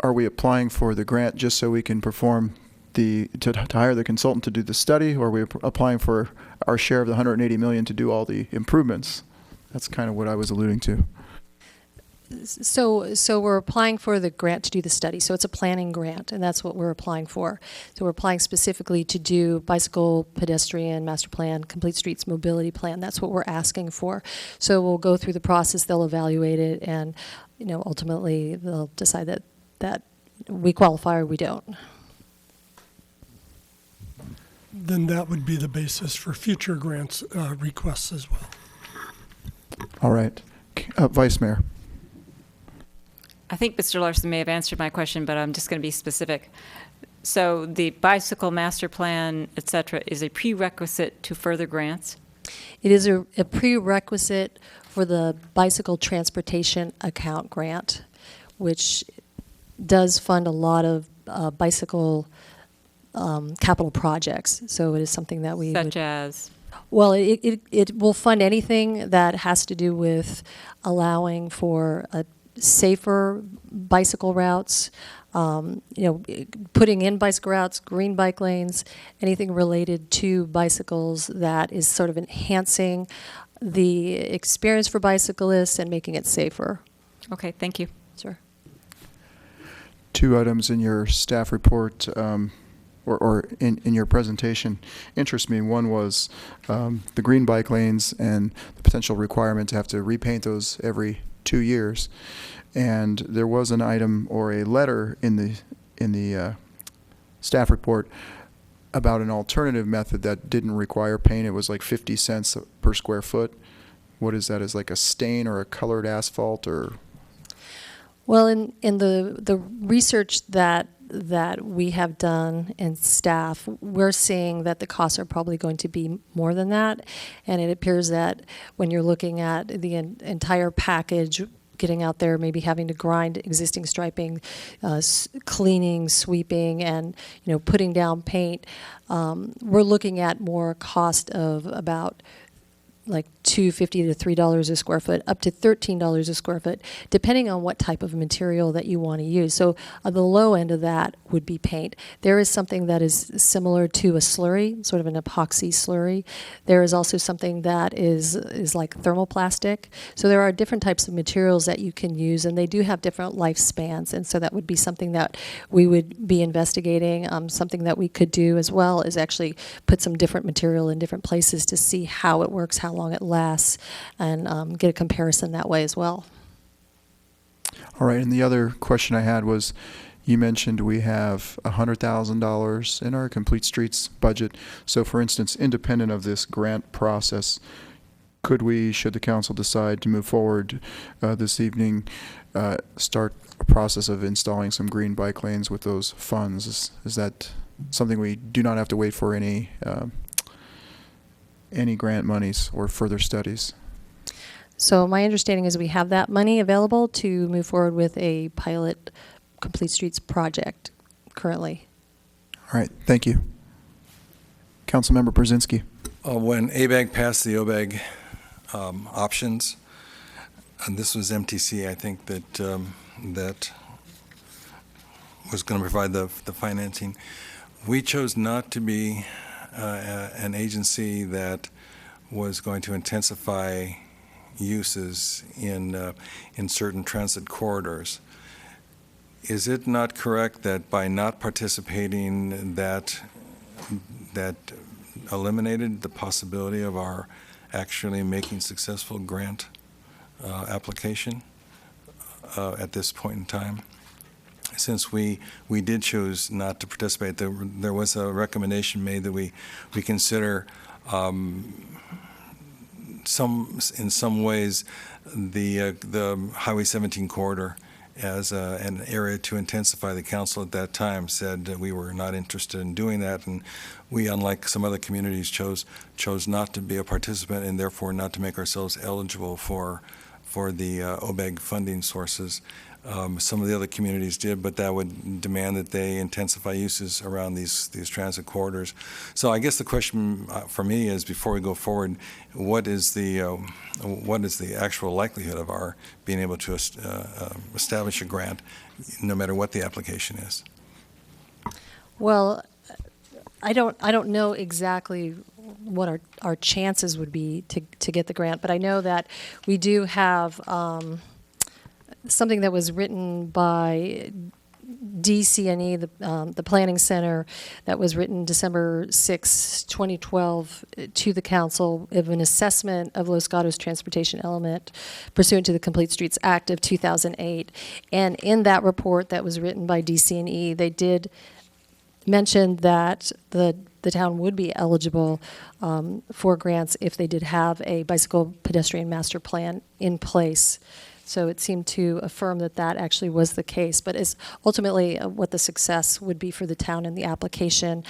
Are we applying for the grant just so we can perform to hire the consultant to do the study, or are we applying for our share of the $180 million to do all the improvements? That's kind of what I was alluding to. So we're applying for the grant to do the study. So it's a planning grant, and that's what we're applying for. So we're applying specifically to do bicycle, pedestrian, master plan, complete streets, mobility plan. That's what we're asking for. So we'll go through the process. They'll evaluate it, and ultimately they'll decide that we qualify or we don't. Then that would be the basis for future grants requests as well. All right. Vice Mayor. I think Mr. Larson may have answered my question, but I'm just going to be specific. So the bicycle master plan, et cetera, is a prerequisite to further grants? It is a prerequisite for the bicycle transportation account grant, which does fund a lot of bicycle capital projects. So it is something that we Such as? Well, it will fund anything that has to do with allowing for safer bicycle routes, putting in bicycle routes, green bike lanes, anything related to bicycles that is sort of enhancing the experience for bicyclists and making it safer. Okay, thank you. Sure. Two items in your staff report, or in your presentation, interest me. One was the green bike lanes and the potential requirement to have to repaint those every 2 years. And there was an item or a letter in the staff report about an alternative method that didn't require paint. It was like 50 cents per square foot. What is that? Is like a stain or a colored asphalt, or? Well, in the research that we have done in staff, we're seeing that the costs are probably going to be more than that. And it appears that when you're looking at the entire package, getting out there, maybe having to grind existing striping, cleaning, sweeping, and putting down paint, we're looking at more cost of about like $2.50 to $3 a square foot, up to $13 a square foot, depending on what type of material that you want to use. So the low end of that would be paint. There is something that is similar to a slurry, sort of an epoxy slurry. There is also something that is like thermoplastic. So there are different types of materials that you can use, and they do have different lifespans. And so that would be something that we would be investigating. Something that we could do as well is actually put some different material in different places to see how it works, how long it lasts, and get a comparison that way as well. All right, and the other question I had was, you mentioned we have $100,000 in our Complete Streets budget. So for instance, independent of this grant process, should the council decide to move forward this evening, start a process of installing some green bike lanes with those funds? Is that something we do not have to wait for any grant monies or further studies? So my understanding is we have that money available to move forward with a pilot Complete Streets project currently. All right, thank you. Councilmember Brzezinski. When ABAG passed the OBAG options, and this was MTC, I think, that was going to provide the financing. We chose not to be an agency that was going to intensify uses in certain transit corridors. Is it not correct that by not participating, that eliminated the possibility of our actually making successful grant application at this point in time? Since we did choose not to participate, there was a recommendation made that we consider in some ways the Highway 17 corridor as an area to intensify. The council at that time said that we were not interested in doing that, and we, unlike some other communities, chose not to be a participant and therefore not to make ourselves eligible for the OBEG funding sources. Some of the other communities did, but that would demand that they intensify uses around these transit corridors. So I guess the question for me is, before we go forward, what is the actual likelihood of our being able to establish a grant, no matter what the application is? Well, I don't know exactly what our chances would be to get the grant, but I know that we do have something that was written by DCNE, the Planning Center, that was written December 6, 2012, to the council of an assessment of Los Gatos transportation element pursuant to the Complete Streets Act of 2008. And in that report that was written by DCNE, they did mention that the town would be eligible for grants if they did have a bicycle pedestrian master plan in place. So it seemed to affirm that that actually was the case. But as ultimately what the success would be for the town in the application,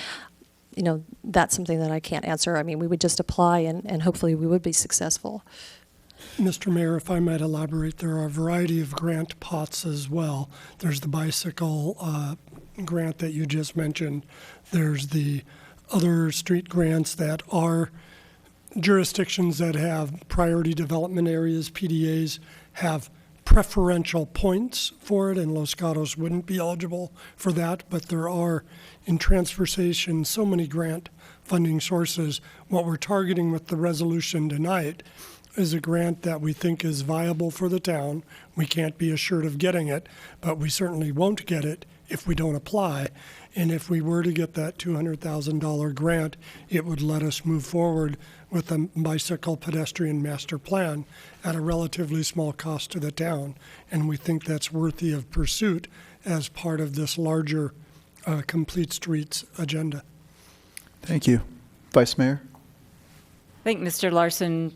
that's something that I can't answer. I mean, we would just apply and hopefully we would be successful. Mr. Mayor, if I might elaborate, there are a variety of grant pots as well. There's the bicycle grant that you just mentioned. There's the other street grants that are jurisdictions that have priority development areas, PDAs, have preferential points for it, and Los Gatos wouldn't be eligible for that, but there are, in transfer station, so many grant funding sources. What we're targeting with the resolution tonight is a grant that we think is viable for the town. We can't be assured of getting it, but we certainly won't get it if we don't apply. And if we were to get that $200,000 grant, it would let us move forward with a bicycle pedestrian master plan at a relatively small cost to the town. And we think that's worthy of pursuit as part of this larger Complete Streets agenda. Thank you. Vice Mayor? I think Mr. Larson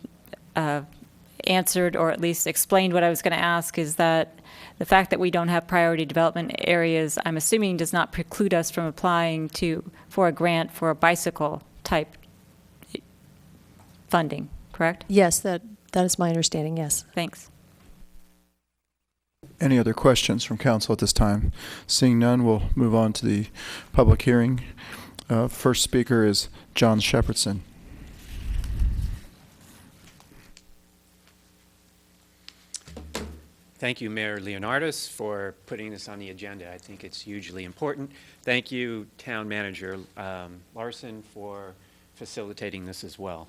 answered, or at least explained what I was going to ask, is that the fact that we don't have priority development areas, I'm assuming, does not preclude us from applying for a grant for a bicycle type funding, correct? Yes, that is my understanding, yes. Thanks. Any other questions from council at this time? Seeing none, we'll move on to the public hearing. First speaker is John Shepherdson. Thank you, Mayor Leonardis, for putting this on the agenda. I think it's hugely important. Thank you, Town Manager Larson, for facilitating this as well.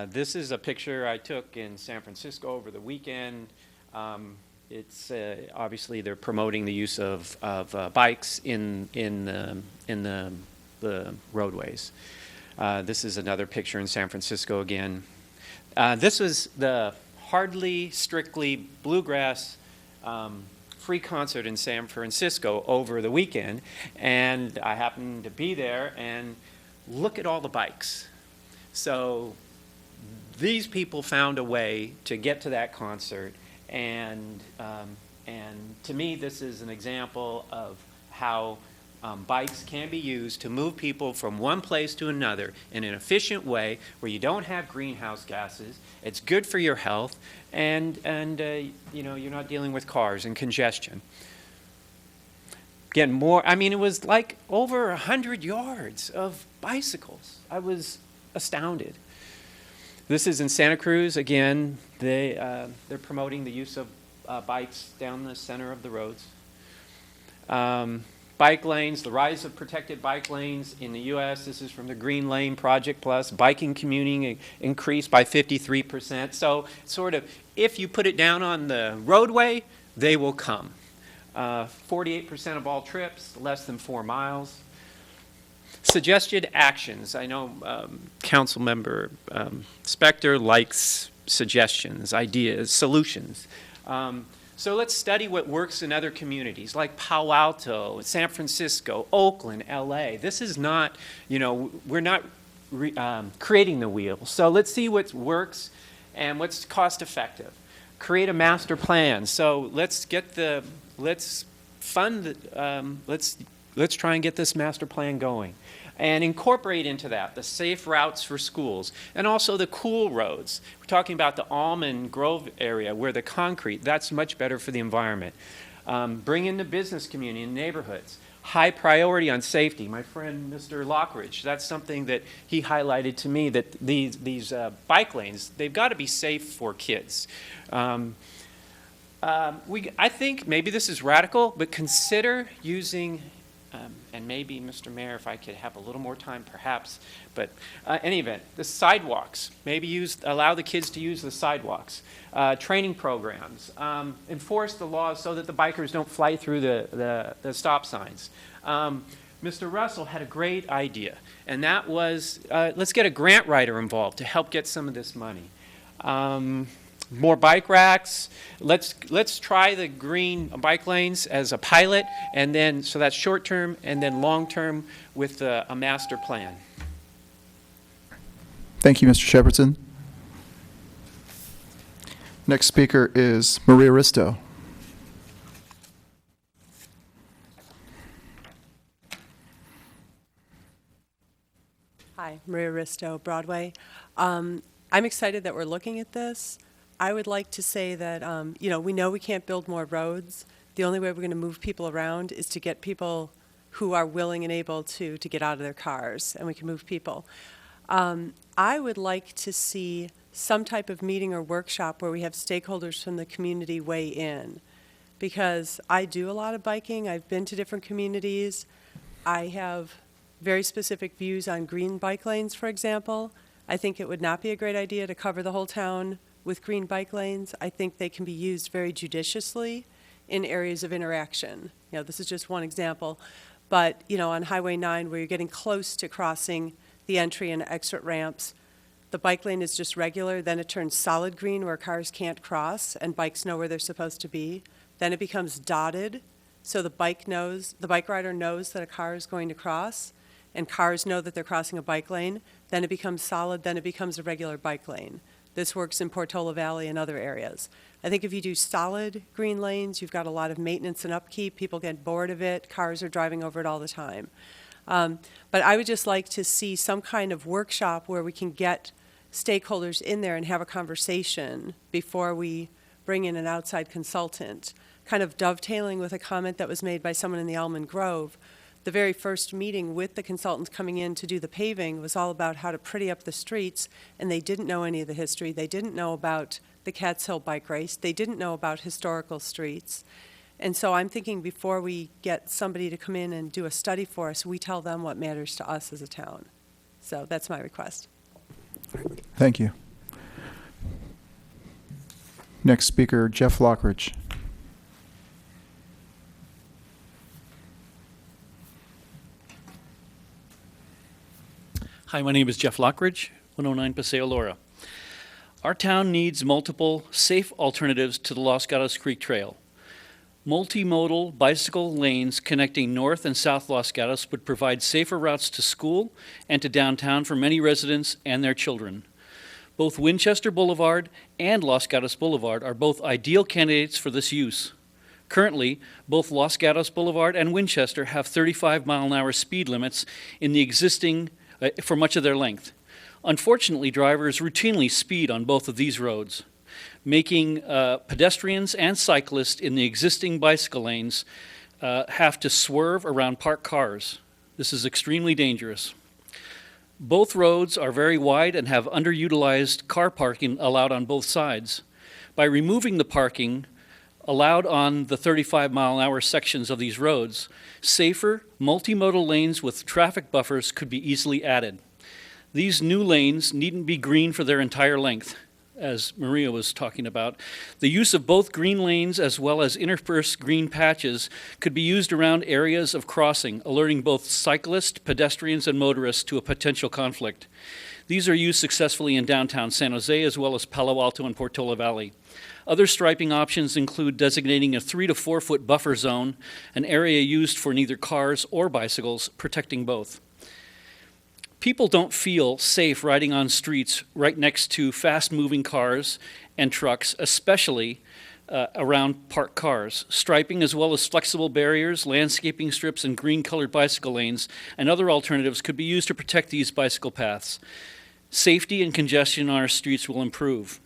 This is a picture I took in San Francisco over the weekend. It's obviously they're promoting the use of bikes in the roadways. This is another picture in San Francisco again. This was the Hardly Strictly Bluegrass free concert in San Francisco over the weekend, and I happened to be there, and look at all the bikes. So these people found a way to get to that concert, and to me this is an example of how bikes can be used to move people from one place to another in an efficient way where you don't have greenhouse gases. It's good for your health, and you're not dealing with cars and congestion. Again, it was like over 100 yards of bicycles. I was astounded. This is in Santa Cruz. Again, they're promoting the use of bikes down the center of the roads. Bike lanes, the rise of protected bike lanes in the U.S. This is from the Green Lane Project Plus. Biking commuting increased by 53%. So sort of, if you put it down on the roadway, they will come. 48% of all trips, less than 4 miles. Suggested actions. I know Council Member Spector likes suggestions, ideas, solutions. So let's study what works in other communities like Palo Alto, San Francisco, Oakland, LA. This is not, we're not creating the wheel. So let's see what works and what's cost effective. Create a master plan. So let's try and get this master plan going. And incorporate into that the safe routes for schools and also the cool roads. We're talking about the Almond Grove area where the concrete, that's much better for the environment. Bring in the business community and neighborhoods. High priority on safety. My friend Mr. Lockridge, that's something that he highlighted to me, that these bike lanes, they've got to be safe for kids. I think maybe this is radical, but consider using and maybe, Mr. Mayor, if I could have a little more time, perhaps. But any event, the sidewalks. Maybe allow the kids to use the sidewalks. Training programs. Enforce the laws so that the bikers don't fly through the stop signs. Mr. Russell had a great idea, and that was let's get a grant writer involved to help get some of this money. More bike racks. Let's try the green bike lanes as a pilot, and then so that's short term, and then long term with a master plan. Thank you, Mr. Shepherdson. Next speaker is Maria Risto. Hi, Maria Risto, Broadway. I'm excited that we're looking at this. I would like to say that, we know we can't build more roads. The only way we're going to move people around is to get people who are willing and able to get out of their cars, and we can move people. I would like to see some type of meeting or workshop where we have stakeholders from the community weigh in, because I do a lot of biking. I've been to different communities. I have very specific views on green bike lanes, for example. I think it would not be a great idea to cover the whole town with green bike lanes. I think they can be used very judiciously in areas of interaction. This is just one example. But, on Highway 9, where you're getting close to crossing the entry and exit ramps, the bike lane is just regular. Then it turns solid green where cars can't cross and bikes know where they're supposed to be. Then it becomes dotted, so the bike rider knows that a car is going to cross, and cars know that they're crossing a bike lane. Then it becomes solid. Then it becomes a regular bike lane. This works in Portola Valley and other areas. I think if you do solid green lanes, you've got a lot of maintenance and upkeep. People get bored of it. Cars are driving over it all the time. But I would just like to see some kind of workshop where we can get stakeholders in there and have a conversation before we bring in an outside consultant, kind of dovetailing with a comment that was made by someone in the Almond Grove. The very first meeting with the consultants coming in to do the paving was all about how to pretty up the streets, and they didn't know any of the history. They didn't know about the Cats Hill bike race. They didn't know about historical streets. And so I'm thinking before we get somebody to come in and do a study for us, we tell them what matters to us as a town. So that's my request. Thank you. Next speaker, Jeff Lockridge. Hi, my name is Jeff Lockridge, 109 Paseo Laura. Our town needs multiple safe alternatives to the Los Gatos Creek Trail. Multimodal bicycle lanes connecting North and South Los Gatos would provide safer routes to school and to downtown for many residents and their children. Both Winchester Boulevard and Los Gatos Boulevard are both ideal candidates for this use. Currently, both Los Gatos Boulevard and Winchester have 35-mile-an-hour speed limits in the existing for much of their length. Unfortunately, drivers routinely speed on both of these roads, making pedestrians and cyclists in the existing bicycle lanes have to swerve around parked cars. This is extremely dangerous. Both roads are very wide and have underutilized car parking allowed on both sides. By removing the parking allowed on the 35-mile-an-hour sections of these roads, safer, multimodal lanes with traffic buffers could be easily added. These new lanes needn't be green for their entire length, as Maria was talking about. The use of both green lanes as well as interspersed green patches could be used around areas of crossing, alerting both cyclists, pedestrians, and motorists to a potential conflict. These are used successfully in downtown San Jose as well as Palo Alto and Portola Valley. Other striping options include designating a 3 to 4 foot buffer zone, an area used for neither cars or bicycles, protecting both. People don't feel safe riding on streets right next to fast-moving cars and trucks, especially around parked cars. Striping as well as flexible barriers, landscaping strips, and green-colored bicycle lanes and other alternatives could be used to protect these bicycle paths. Safety and congestion on our streets will improve.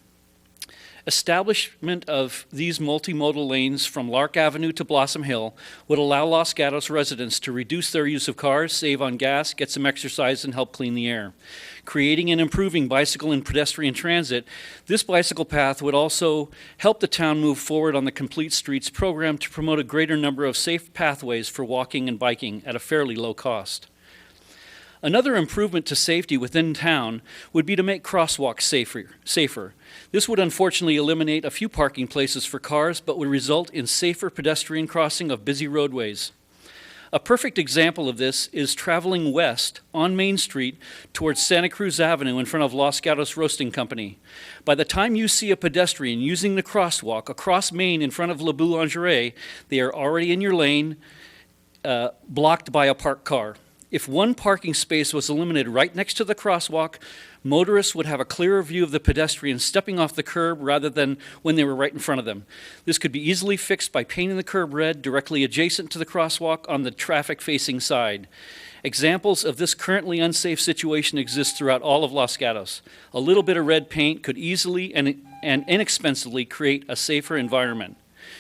Establishment of these multimodal lanes from Lark Avenue to Blossom Hill would allow Los Gatos residents to reduce their use of cars, save on gas, get some exercise, and help clean the air. Creating and improving bicycle and pedestrian transit, this bicycle path would also help the town move forward on the Complete Streets program to promote a greater number of safe pathways for walking and biking at a fairly low cost. Another improvement to safety within town would be to make crosswalks safer. This would unfortunately eliminate a few parking places for cars, but would result in safer pedestrian crossing of busy roadways. A perfect example of this is traveling west on Main Street towards Santa Cruz Avenue in front of Los Gatos Roasting Company. By the time you see a pedestrian using the crosswalk across Main in front of La Boulangerie, they are already in your lane, blocked by a parked car. If one parking space was eliminated right next to the crosswalk, motorists would have a clearer view of the pedestrians stepping off the curb rather than when they were right in front of them. This could be easily fixed by painting the curb red directly adjacent to the crosswalk on the traffic-facing side. Examples of this currently unsafe situation exist throughout all of Los Gatos. A little bit of red paint could easily and inexpensively create a safer environment.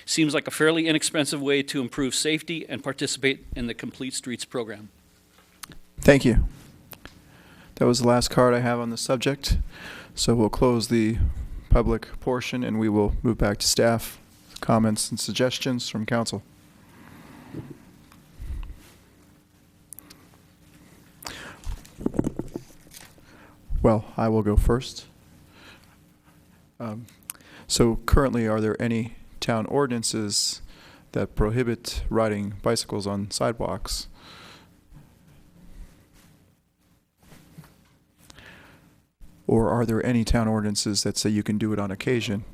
Seems like a fairly inexpensive way to improve safety and participate in the Complete Streets program. Thank you. That was the last card I have on the subject. So we'll close the public portion and we will move back to staff comments and suggestions from council. Well, I will go first. So currently, are there any town ordinances that prohibit riding bicycles on sidewalks? Or are there any town ordinances that say you can do it on occasion?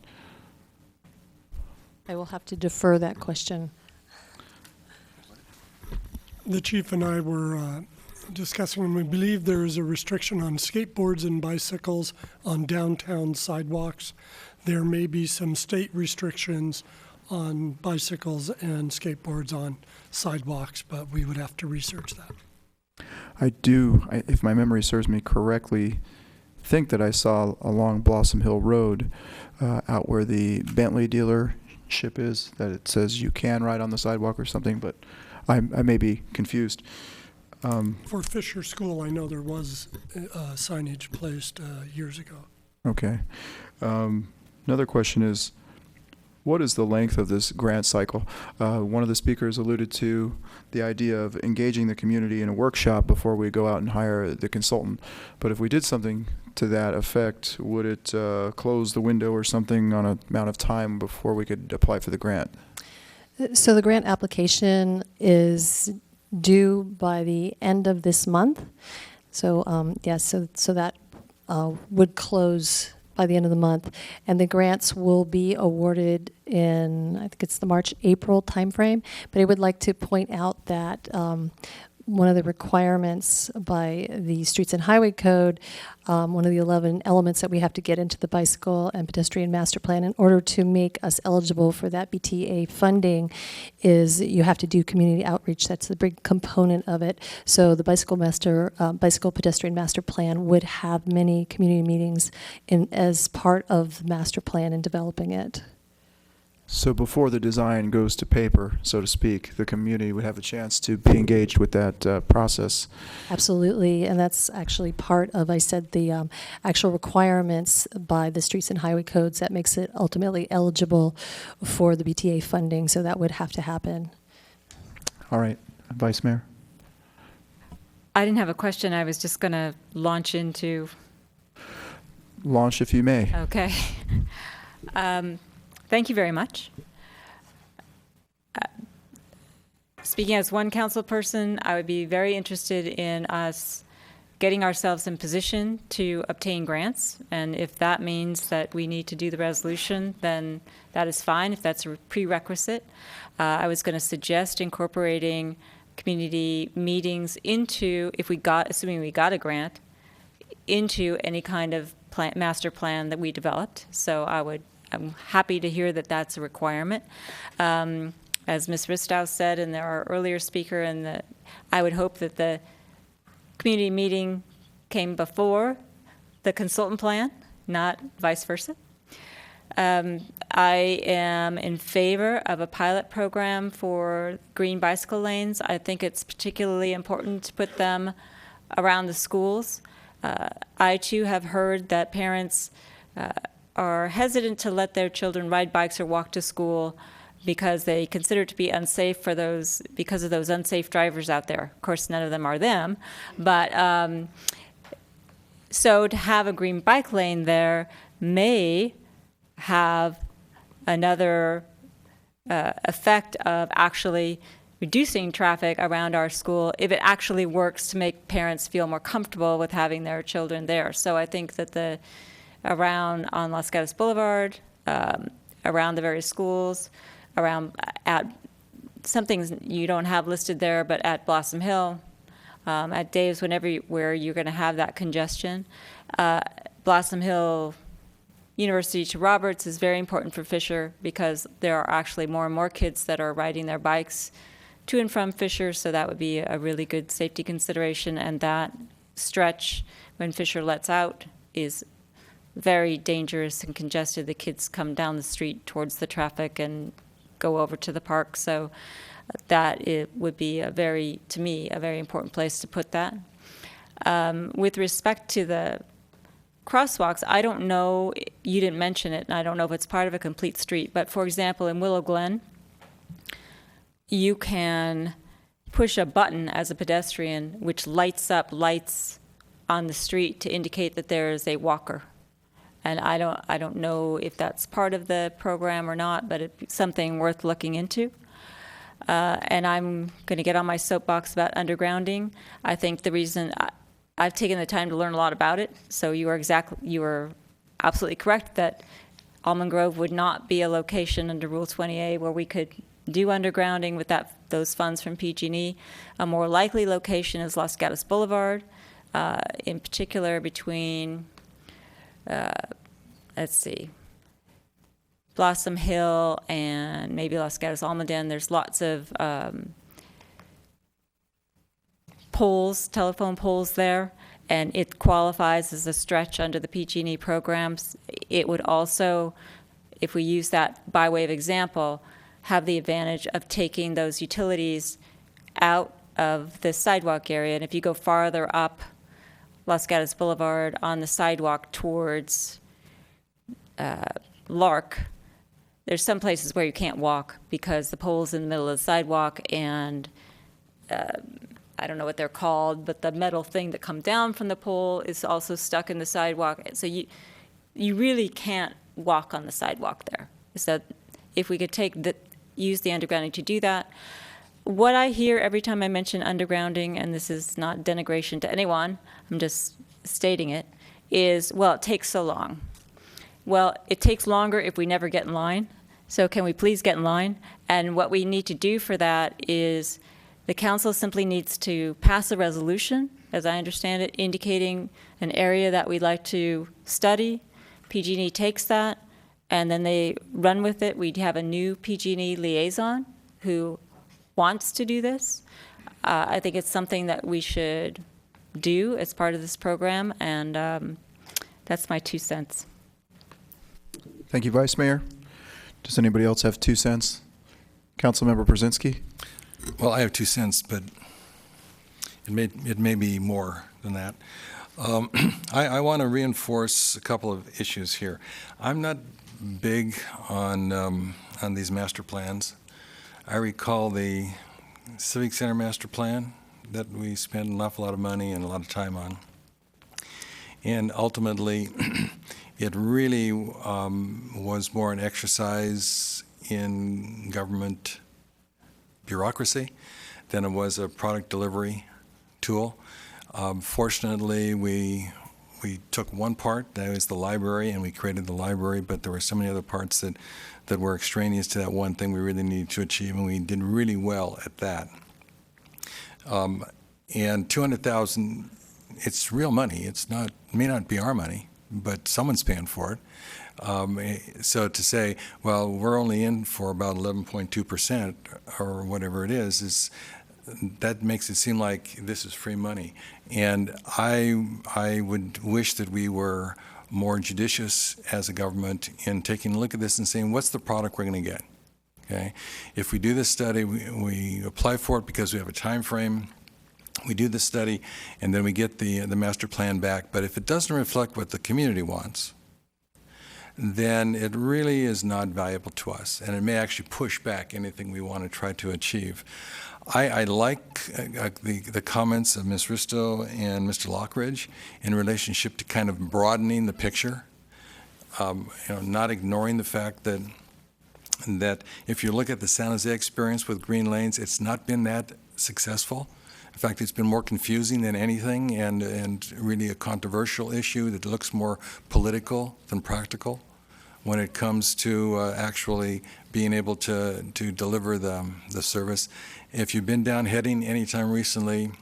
I will have to defer that question. The chief and I were discussing, and we believe there is a restriction on skateboards and bicycles on downtown sidewalks. There may be some state restrictions on bicycles and skateboards on sidewalks, but we would have to research that. If my memory serves me correctly, think that I saw along Blossom Hill Road, out where the Bentley dealership is, that it says you can ride on the sidewalk or something, but I may be confused. For Fisher School, I know there was signage placed years ago. Okay. Another question is, what is the length of this grant cycle? One of the speakers alluded to the idea of engaging the community in a workshop before we go out and hire the consultant. But if we did something to that effect, would it close the window or something on an amount of time before we could apply for the grant? So the grant application is due by the end of this month. So yes, so that would close by the end of the month, and the grants will be awarded in, I think it's the March-April timeframe. But I would like to point out that one of the requirements by the Streets and Highway Code, one of the 11 elements that we have to get into the bicycle and pedestrian master plan in order to make us eligible for that BTA funding is you have to do community outreach. That's the big component of it. So the bicycle pedestrian master plan would have many community meetings as part of the master plan in developing it. So before the design goes to paper, so to speak, the community would have a chance to be engaged with that process. Absolutely, and that's actually part of, I said, the actual requirements by the Streets and Highway Codes that makes it ultimately eligible for the BTA funding, so that would have to happen. All right, Vice Mayor. I didn't have a question. I was just going to launch into. Launch if you may. Okay. Thank you very much. Speaking as one council person, I would be very interested in us getting ourselves in position to obtain grants. And if that means that we need to do the resolution, then that is fine, if that's a prerequisite. I was going to suggest incorporating community meetings into, if we got, assuming we got a grant, into any kind of master plan that we developed. So I'm happy to hear that that's a requirement. As Ms. Ristow said, and our earlier speaker, I would hope that the community meeting came before the consultant plan, not vice versa. I am in favor of a pilot program for green bicycle lanes. I think it's particularly important to put them around the schools. I too have heard that parents are hesitant to let their children ride bikes or walk to school because they consider it to be unsafe because of those unsafe drivers out there. Of course, none of them are them, but so to have a green bike lane there may have another effect of actually reducing traffic around our school if it actually works to make parents feel more comfortable with having their children there. So I think that around on Los Gatos Boulevard, around the various schools, around at some things you don't have listed there, but at Blossom Hill, at days where you're going to have that congestion. Blossom Hill University to Roberts is very important for Fisher because there are actually more and more kids that are riding their bikes to and from Fisher, so that would be a really good safety consideration. And that stretch, when Fisher lets out, is very dangerous and congested. The kids come down the street towards the traffic and go over to the park. So that it would be to me, a very important place to put that. With respect to the crosswalks, I don't know, you didn't mention it, and I don't know if it's part of a complete street, but for example, in Willow Glen, you can push a button as a pedestrian which lights up lights on the street to indicate that there is a walker. And I don't know if that's part of the program or not, but it's something worth looking into. And I'm going to get on my soapbox about undergrounding. I think the reason I've taken the time to learn a lot about it, so you are absolutely correct that Almond Grove would not be a location under Rule 20A where we could do undergrounding with those funds from PG&E. A more likely location is Los Gatos Boulevard, in particular between, Blossom Hill and maybe Los Gatos Almaden. There's lots of telephone poles there, and it qualifies as a stretch under the PG&E programs. It would also, if we use that by way of example, have the advantage of taking those utilities out of the sidewalk area. And if you go farther up Los Gatos Boulevard on the sidewalk towards Lark, there's some places where you can't walk because the pole's in the middle of the sidewalk, and I don't know what they're called, but the metal thing that comes down from the pole is also stuck in the sidewalk. So you really can't walk on the sidewalk there. So if we could use the undergrounding to do that. What I hear every time I mention undergrounding, and this is not denigration to anyone, I'm just stating it, is, well, it takes so long. Well, it takes longer if we never get in line. So can we please get in line? And what we need to do for that is the council simply needs to pass a resolution, as I understand it, indicating an area that we'd like to study. PG&E takes that, and then they run with it. We'd have a new PG&E liaison who wants to do this. I think it's something that we should do as part of this program, and that's my 2 cents. Thank you, Vice Mayor. Does anybody else have 2 cents? Councilmember Brzezinski? Well, I have 2 cents, but it may be more than that. I want to reinforce a couple of issues here. I'm not big on these master plans. I recall the Civic Center master plan that we spent an awful lot of money and a lot of time on. And ultimately, it really was more an exercise in government bureaucracy than it was a product delivery tool. Fortunately, we took one part, that was the library, and we created the library, but there were so many other parts that were extraneous to that one thing we really needed to achieve, and we did really well at that. And $200,000, it's real money. It's not, may not be our money, but someone's paying for it. So to say, well, we're only in for about 11.2% or whatever it is that makes it seem like this is free money. And I would wish that we were more judicious as a government in taking a look at this and saying, what's the product we're going to get? Okay, if we do this study, we apply for it because we have a time frame. We do the study, and then we get the master plan back. But if it doesn't reflect what the community wants, then it really is not valuable to us, and it may actually push back anything we want to try to achieve. I like the comments of Ms. Risto and Mr. Lockridge in relationship to kind of broadening the picture, not ignoring the fact that if you look at the San Jose experience with green lanes, it's not been that successful. In fact, it's been more confusing than anything, and really a controversial issue that looks more political than practical when it comes to actually being able to deliver the service. If you've been down heading anytime recently,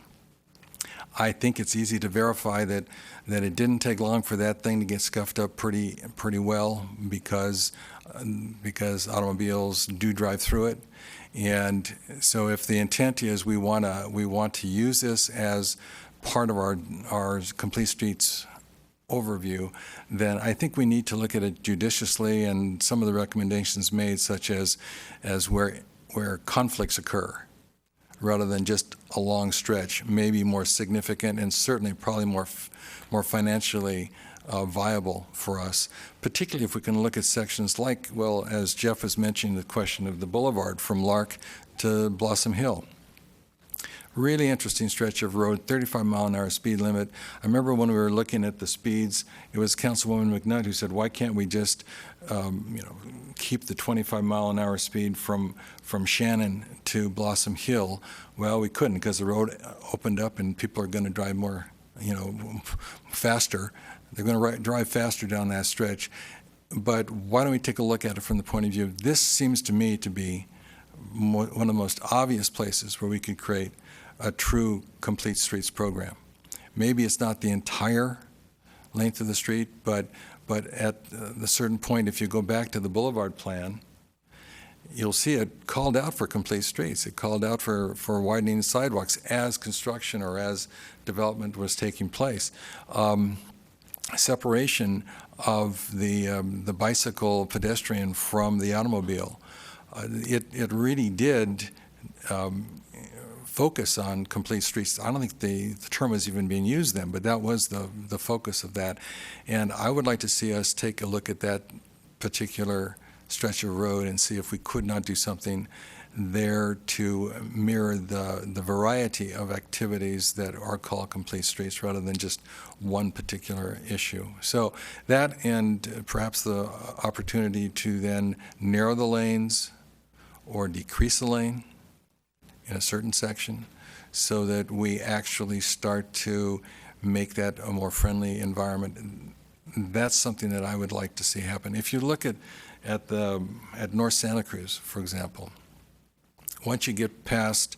I think it's easy to verify that it didn't take long for that thing to get scuffed up pretty well because automobiles do drive through it. And so if the intent is we want to use this as part of our Complete Streets overview, then I think we need to look at it judiciously, and some of the recommendations made, such as where conflicts occur, rather than just a long stretch, may be more significant and certainly probably more financially viable for us, particularly if we can look at sections like, well, as Jeff was mentioning, the question of the boulevard from Lark to Blossom Hill. Really interesting stretch of road, 35-mile-an-hour speed limit. I remember when we were looking at the speeds, it was Councilwoman McNutt who said, why can't we just keep the 25-mile-an-hour speed from Shannon to Blossom Hill? Well, we couldn't, because the road opened up and people are going to drive more, faster. They're going to drive faster down that stretch. But why don't we take a look at it from the point of view of this seems to me to be one of the most obvious places where we could create a true Complete Streets program. Maybe it's not the entire length of the street, but at a certain point, if you go back to the boulevard plan, you'll see it called out for Complete Streets. It called out for widening sidewalks as construction or as development was taking place. Separation of the bicycle pedestrian from the automobile. It really did focus on Complete Streets. I don't think the term was even being used then, but that was the focus of that. And I would like to see us take a look at that particular stretch of road and see if we could not do something there to mirror the variety of activities that are called Complete Streets rather than just one particular issue. So that, and perhaps the opportunity to then narrow the lanes or decrease the lane in a certain section so that we actually start to make that a more friendly environment. That's something that I would like to see happen. If you look at North Santa Cruz, for example, once you get past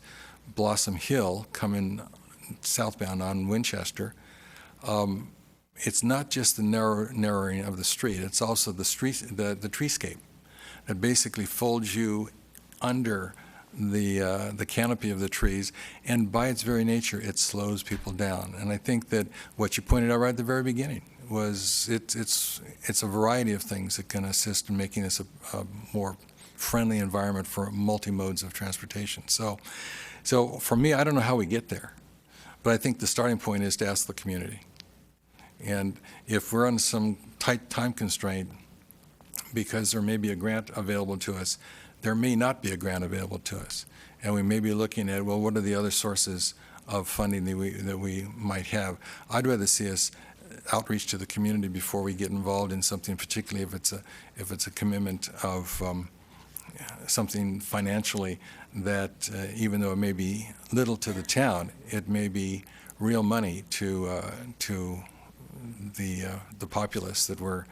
Blossom Hill, coming southbound on Winchester, it's not just the narrowing of the street, it's also the treescape that basically folds you under the canopy of the trees, and by its very nature, it slows people down. And I think that what you pointed out right at the very beginning, was it's a variety of things that can assist in making this a more friendly environment for multi-modes of transportation. So for me, I don't know how we get there, but I think the starting point is to ask the community. And if we're on some tight time constraint, because there may be a grant available to us, there may not be a grant available to us. And we may be looking at, well, what are the other sources of funding that we might have? I'd rather see us outreach to the community before we get involved in something, particularly if it's a commitment of something financially that, even though it may be little to the town, it may be real money to the populace that we're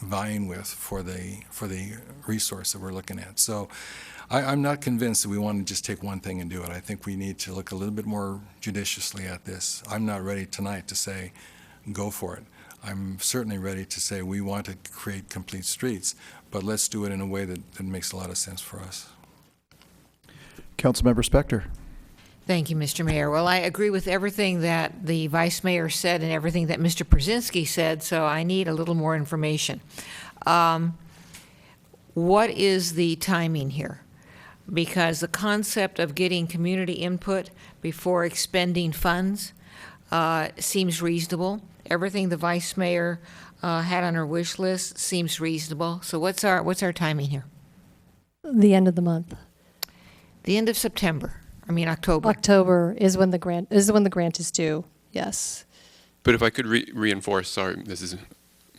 vying with for the resource that we're looking at. So I'm not convinced that we want to just take one thing and do it. I think we need to look a little bit more judiciously at this. I'm not ready tonight to say go for it. I'm certainly ready to say we want to create complete streets, but let's do it in a way that makes a lot of sense for us. Councilmember Spector. Thank you, Mr. Mayor. Well, I agree with everything that the Vice Mayor said and everything that Mr. Brzezinski said, so I need a little more information. What is the timing here? Because the concept of getting community input before expending funds seems reasonable. Everything the Vice Mayor had on her wish list seems reasonable. So what's our timing here? The end of the month. The end of September. I mean October. October is when the grant is due. Yes. But if I could reinforce, sorry, this is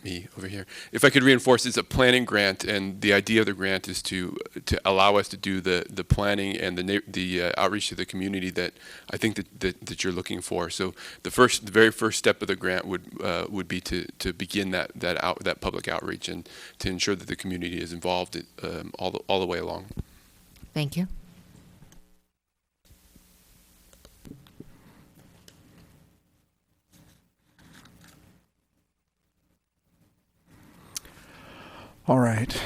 me over here. If I could reinforce, it's a planning grant, and the idea of the grant is to allow us to do the planning and the outreach to the community that I think that you're looking for. So the very first step of the grant would be to begin that public outreach and to ensure that the community is involved all the way along. Thank you. All right.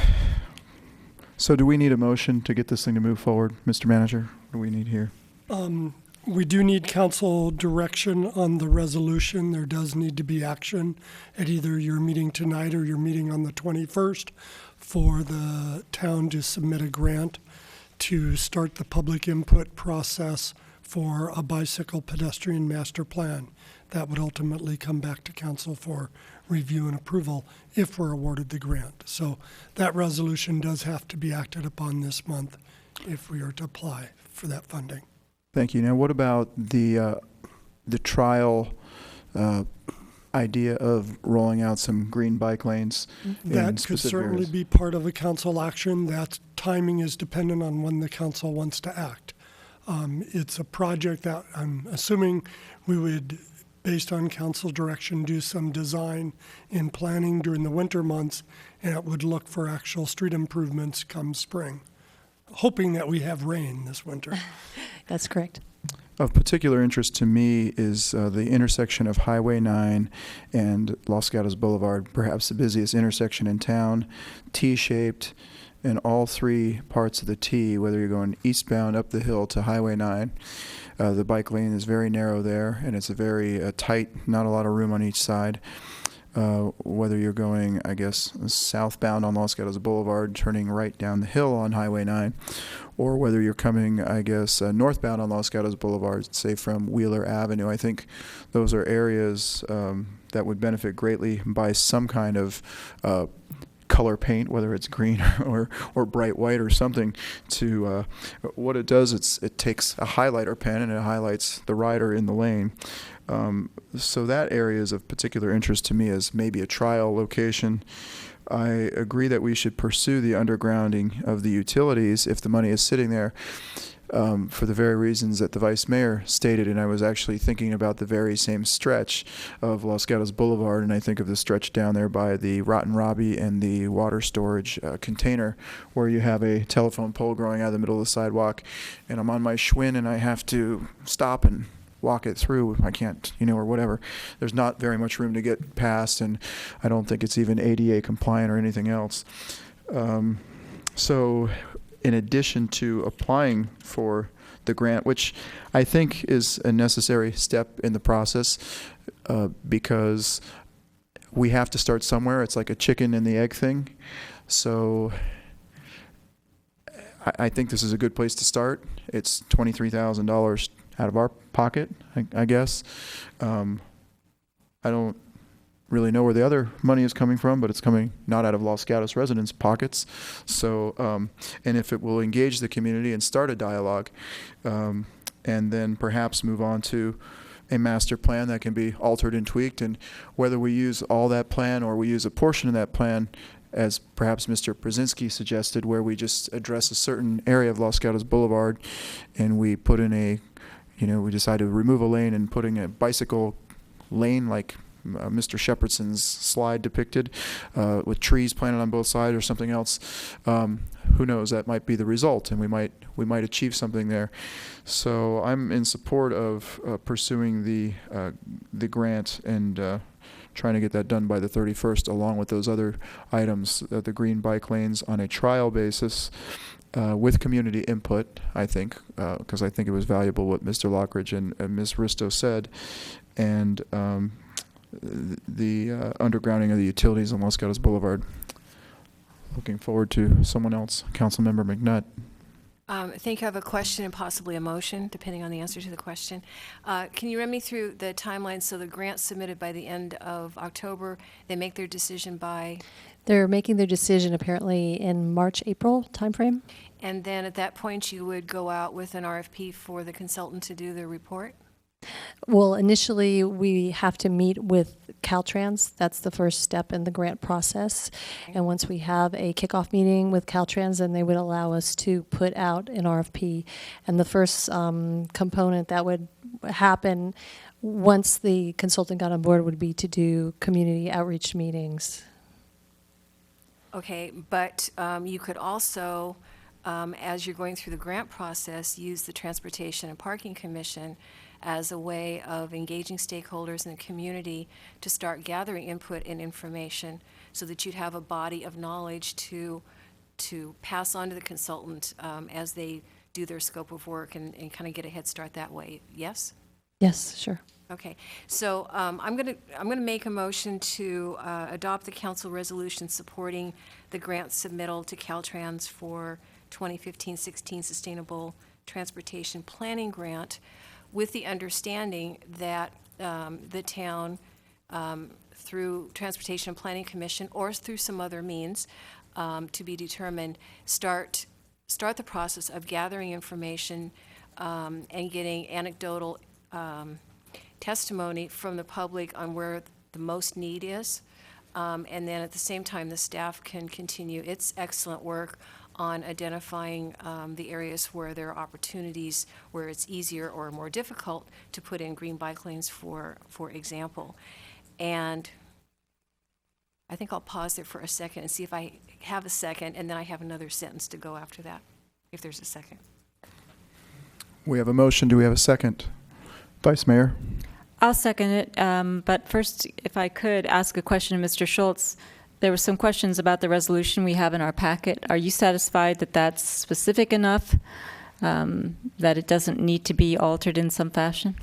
So do we need a motion to get this thing to move forward, Mr. Manager? What do we need here? We do need council direction on the resolution. There does need to be action at either your meeting tonight or your meeting on the 21st for the town to submit a grant to start the public input process for a bicycle pedestrian master plan. That would ultimately come back to council for review and approval if we're awarded the grant. So that resolution does have to be acted upon this month if we are to apply for that funding. Thank you. Now, what about the trial idea of rolling out some green bike lanes? That could certainly be part of a council action. That timing is dependent on when the council wants to act. It's a project that I'm assuming we would, based on council direction, do some design and planning during the winter months, and it would look for actual street improvements come spring, hoping that we have rain this winter. That's correct. Of particular interest to me is the intersection of Highway 9 and Los Gatos Boulevard, perhaps the busiest intersection in town, T-shaped, and all three parts of the T, whether you're going eastbound up the hill to Highway 9. The bike lane is very narrow there, and it's a very tight, not a lot of room on each side. Whether you're going, I guess, southbound on Los Gatos Boulevard, turning right down the hill on Highway 9, or whether you're coming, I guess, northbound on Los Gatos Boulevard, say from Wheeler Avenue. I think those are areas that would benefit greatly by some kind of color paint, whether it's green or bright white or something. To what it does, it takes a highlighter pen and it highlights the rider in the lane. So that area is of particular interest to me as maybe a trial location. I agree that we should pursue the undergrounding of the utilities if the money is sitting there, for the very reasons that the Vice Mayor stated, and I was actually thinking about the very same stretch of Los Gatos Boulevard, and I think of the stretch down there by the Rotten Robbie and the water storage container, where you have a telephone pole growing out of the middle of the sidewalk, and I'm on my Schwinn and I have to stop and walk it through. I can't, or whatever. There's not very much room to get past, and I don't think it's even ADA compliant or anything else. So in addition to applying for the grant, which I think is a necessary step in the process, because we have to start somewhere. It's like a chicken and the egg thing. So I think this is a good place to start. It's $23,000 out of our pocket, I guess. I don't really know where the other money is coming from, but it's coming not out of Los Gatos residents' pockets. So, and if it will engage the community and start a dialogue, and then perhaps move on to a master plan that can be altered and tweaked, and whether we use all that plan or we use a portion of that plan, as perhaps Mr. Brzezinski suggested, where we just address a certain area of Los Gatos Boulevard and we put in a, we decide to remove a lane and putting a bicycle lane like Mr. Shepherdson's slide depicted, with trees planted on both sides or something else. Who knows? That might be the result, and we might achieve something there. So I'm in support of pursuing the grant and trying to get that done by the 31st, along with those other items, the green bike lanes on a trial basis. With community input, I think, because I think it was valuable what Mr. Lockridge and Ms. Risto said, and the undergrounding of the utilities on Los Gatos Boulevard. Looking forward to someone else, Councilmember McNutt. I think I have a question and possibly a motion, depending on the answer to the question. Can you run me through the timeline? So the grant's submitted by the end of October. They make their decision by? They're making their decision apparently in March, April timeframe. And then at that point, you would go out with an RFP for the consultant to do the report? Well, initially, we have to meet with Caltrans. That's the first step in the grant process. And once we have a kickoff meeting with Caltrans, then they would allow us to put out an RFP. And the first component that would happen once the consultant got on board would be to do community outreach meetings. Okay, but you could also, as you're going through the grant process, use the Transportation and Parking Commission as a way of engaging stakeholders in the community to start gathering input and information so that you'd have a body of knowledge to pass on to the consultant as they do their scope of work and kind of get a head start that way. Yes? Yes, sure. Okay, so I'm gonna make a motion to adopt the council resolution supporting the grant submittal to Caltrans for 2015-16 Sustainable Transportation Planning Grant, with the understanding that the town, through Transportation and Planning Commission or through some other means to be determined, start the process of gathering information and getting anecdotal testimony from the public on where the most need is. And then at the same time, the staff can continue its excellent work on identifying the areas where there are opportunities, where it's easier or more difficult to put in green bike lanes, for example. And I think I'll pause there for a second and see if I have a second, and then I have another sentence to go after that, if there's a second. We have a motion. Do we have a second? Vice Mayor? I'll second it, but first, if I could ask a question to Mr. Schultz. There were some questions about the resolution we have in our packet. Are you satisfied that that's specific enough, that it doesn't need to be altered in some fashion?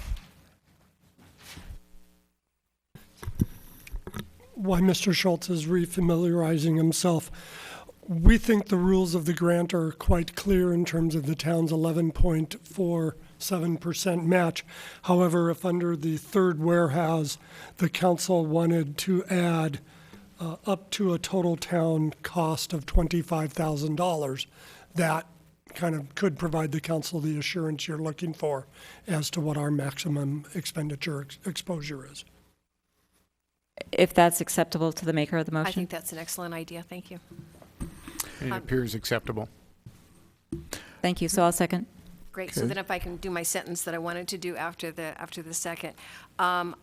Why Mr. Schultz is refamiliarizing himself. We think the rules of the grant are quite clear in terms of the town's 11.47% match. However, if under the third whereas the council wanted to add up to a total town cost of $25,000, that kind of could provide the council the assurance you're looking for as to what our maximum expenditure exposure is. If that's acceptable to the maker of the motion? I think that's an excellent idea. Thank you. It appears acceptable. Thank you. So I'll second. Great. Okay. So then if I can do my sentence that I wanted to do after the second. Part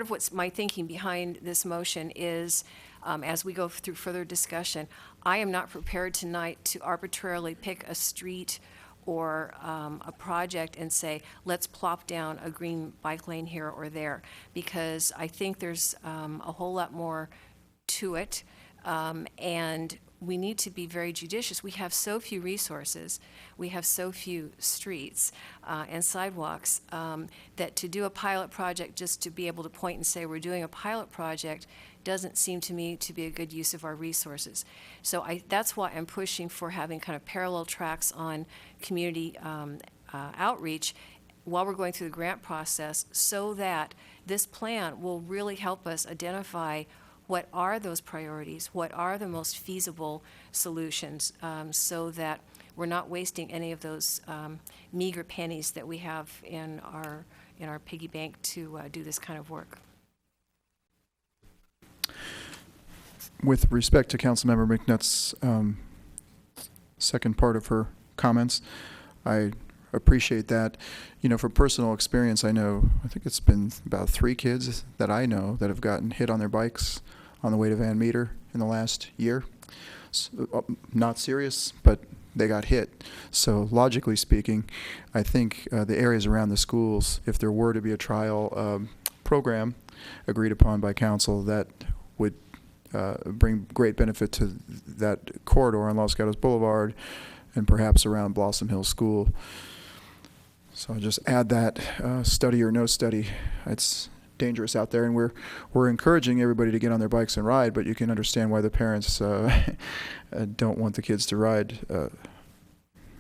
of what's my thinking behind this motion is, as we go through further discussion, I am not prepared tonight to arbitrarily pick a street or a project and say, let's plop down a green bike lane here or there, because I think there's a whole lot more to it. And we need to be very judicious. We have so few resources, we have so few streets and sidewalks, that to do a pilot project just to be able to point and say we're doing a pilot project doesn't seem to me to be a good use of our resources. So that's why I'm pushing for having kind of parallel tracks on community outreach while we're going through the grant process, so that this plan will really help us identify what are those priorities, what are the most feasible solutions, so that we're not wasting any of those meager pennies that we have in our piggy bank to do this kind of work. With respect to Councilmember McNutt's second part of her comments, I appreciate that. You know, from personal experience, I think it's been about 3 kids that I know that have gotten hit on their bikes on the way to Van Meter in the last year. So, not serious, but they got hit. So logically speaking, I think the areas around the schools, if there were to be a trial program agreed upon by council, that would bring great benefit to that corridor on Los Gatos Boulevard and perhaps around Blossom Hill School. So I'll just add that, study or no study, it's dangerous out there, and we're encouraging everybody to get on their bikes and ride, but you can understand why the parents don't want the kids to ride.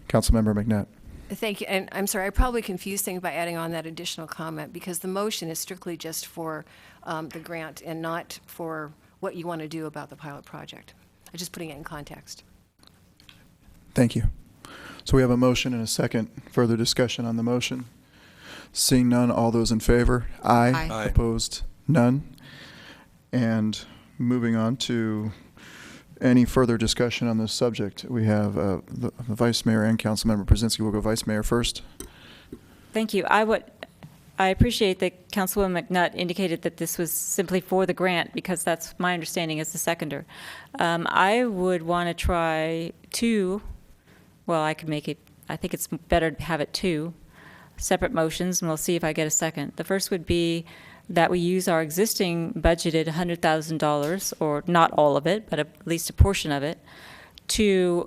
Councilmember McNutt. Thank you, and I'm sorry, I probably confused things by adding on that additional comment, because the motion is strictly just for the grant and not for what you want to do about the pilot project. I'm just putting it in context. Thank you. So we have a motion and a second. Further discussion on the motion? Seeing none, all those in favor? Aye. Aye. Opposed? None. And moving on to any further discussion on this subject, we have the Vice Mayor and Councilmember Brzezinski. We'll go Vice Mayor first. Thank you. I appreciate that Councilwoman McNutt indicated that this was simply for the grant, because that's my understanding as the seconder. I would want to try 2, well, I could make it, I think it's better to have it 2 separate motions, and we'll see if I get a second. The first would be that we use our existing budgeted $100,000, or not all of it, but at least a portion of it, to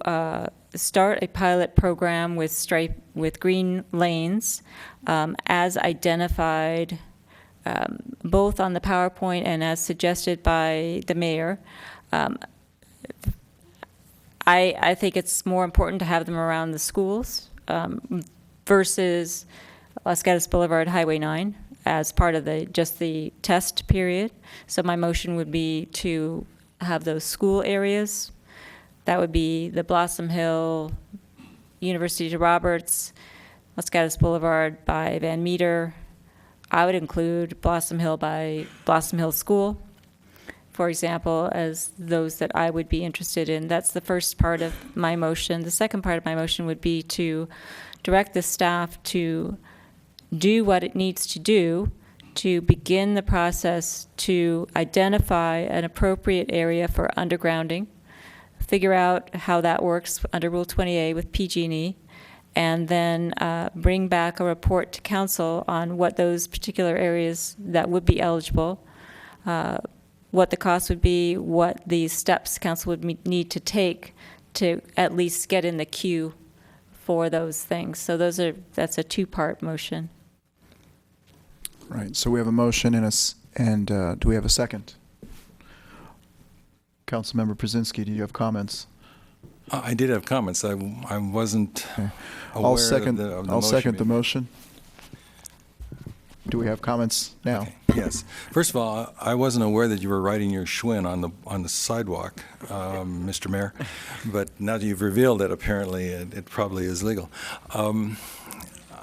start a pilot program with green lanes as identified both on the PowerPoint and as suggested by the mayor. I think it's more important to have them around the schools versus Los Gatos Boulevard Highway 9 as part of just the test period. So my motion would be to have those school areas. That would be the Blossom Hill, University to Roberts, Los Gatos Boulevard by Van Meter. I would include Blossom Hill by Blossom Hill School, for example, as those that I would be interested in. That's the first part of my motion. The second part of my motion would be to direct the staff to do what it needs to do to begin the process to identify an appropriate area for undergrounding, figure out how that works under Rule 20A with PG&E, and then bring back a report to council on what those particular areas that would be eligible, what the cost would be, what the steps council would need to take to at least get in the queue for those things. So that's a 2-part motion. Right. So we have a motion and do we have a second? Councilmember Brzezinski, do you have comments? I did have comments. I wasn't aware I'll second of the I'll motion second the being- motion. Do we have comments now? Okay. Yes. First of all, I wasn't aware that you were riding your Schwinn on the sidewalk, Mr. Mayor. But now that you've revealed it, apparently it probably is legal.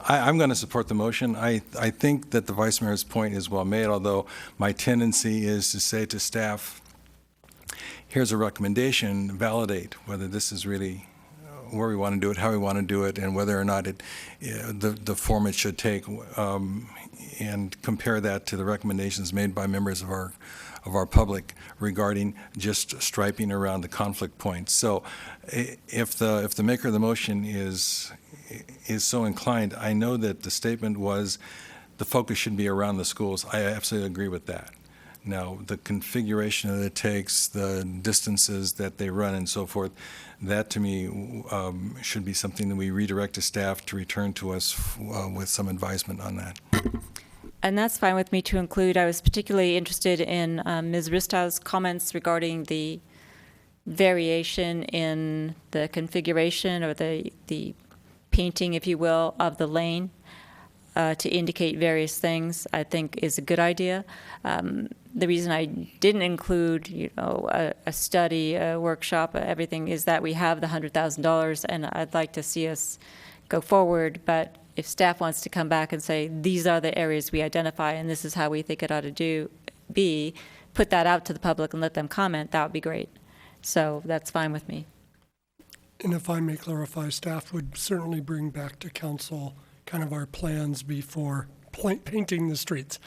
I'm going to support the motion. I think that the Vice Mayor's point is well made, although my tendency is to say to staff, here's a recommendation, validate whether this is really where we want to do it, how we want to do it, and whether or not the form it should take, and compare that to the recommendations made by members of our public regarding just striping around the conflict points. So if the maker of the motion is so inclined, I know that the statement was the focus should be around the schools. I absolutely agree with that. Now, the configuration that it takes, the distances that they run and so forth, that to me should be something that we redirect to staff to return to us with some advisement on that. And that's fine with me to include. I was particularly interested in Ms. Ristow's comments regarding the variation in the configuration or the painting, if you will, of the lane to indicate various things, I think is a good idea. The reason I didn't include, a study, a workshop, everything, is that we have the $100,000, and I'd like to see us go forward. But if staff wants to come back and say, these are the areas we identify, and this is how we think it ought to be, put that out to the public and let them comment, that would be great. So that's fine with me. And if I may clarify, staff would certainly bring back to council kind of our plans before painting the streets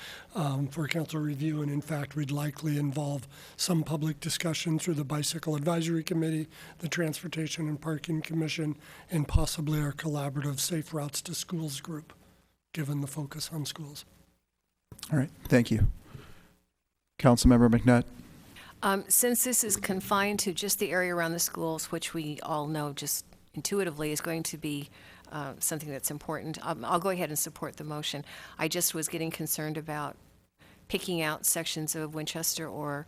for council review. And in fact, we'd likely involve some public discussion through the Bicycle Advisory Committee, the Transportation and Parking Commission, and possibly our collaborative Safe Routes to Schools group, given the focus on schools. All right, thank you. Councilmember McNutt. Since this is confined to just the area around the schools, which we all know just intuitively is going to be something that's important, I'll go ahead and support the motion. I just was getting concerned about picking out sections of Winchester or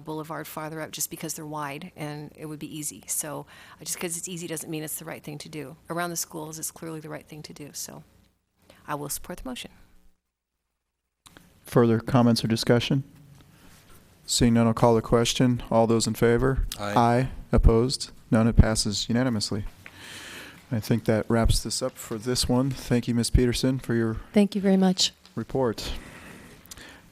Boulevard farther up just because they're wide and it would be easy. So just because it's easy doesn't mean it's the right thing to do. Around the schools is clearly the right thing to do. So I will support the motion. Further comments or discussion? Seeing none, I'll call the question. All those in favor? Aye. Aye. Opposed? None. It passes unanimously. I think that wraps this up for this one. Thank you, Ms. Peterson, for your Thank you very much. report.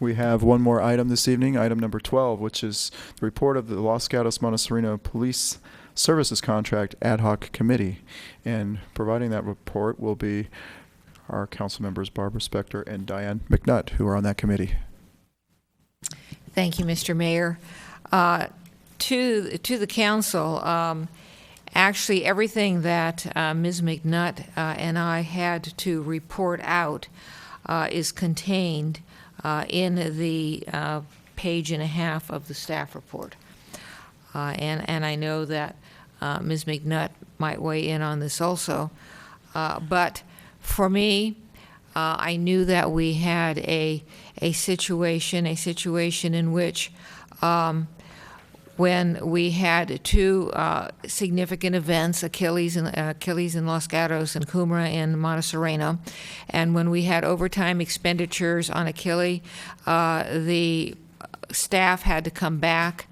We have one more item this evening, item number 12, which is the report of the Los Gatos Montessorino Police Services Contract Ad Hoc Committee. And providing that report will be our council members Barbara Spector and Diane McNutt, who are on that committee. Thank you, Mr. Mayor. To the council, actually everything that Ms. McNutt and I had to report out is contained in the page and a half of the staff report. And I know that Ms. McNutt might weigh in on this also. But for me, I knew that we had a situation in which when we had two significant events, Achilles in Los Gatos and Cumra in Montessorino, and when we had overtime expenditures on Achilles, the staff had to come back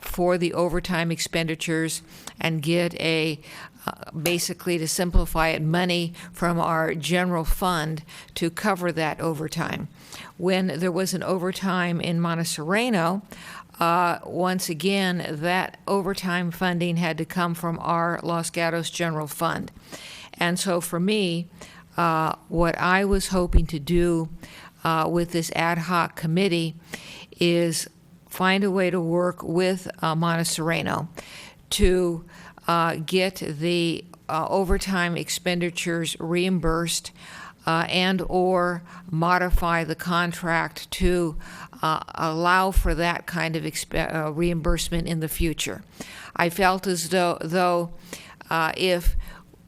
for the overtime expenditures and get basically, to simplify it, money from our general fund to cover that overtime. When there was an overtime in Montessorino, once again, that overtime funding had to come from our Los Gatos general fund. And so for me, what I was hoping to do with this ad hoc committee is find a way to work with Montessorino to get the overtime expenditures reimbursed and or modify the contract to allow for that kind of reimbursement in the future. I felt as though if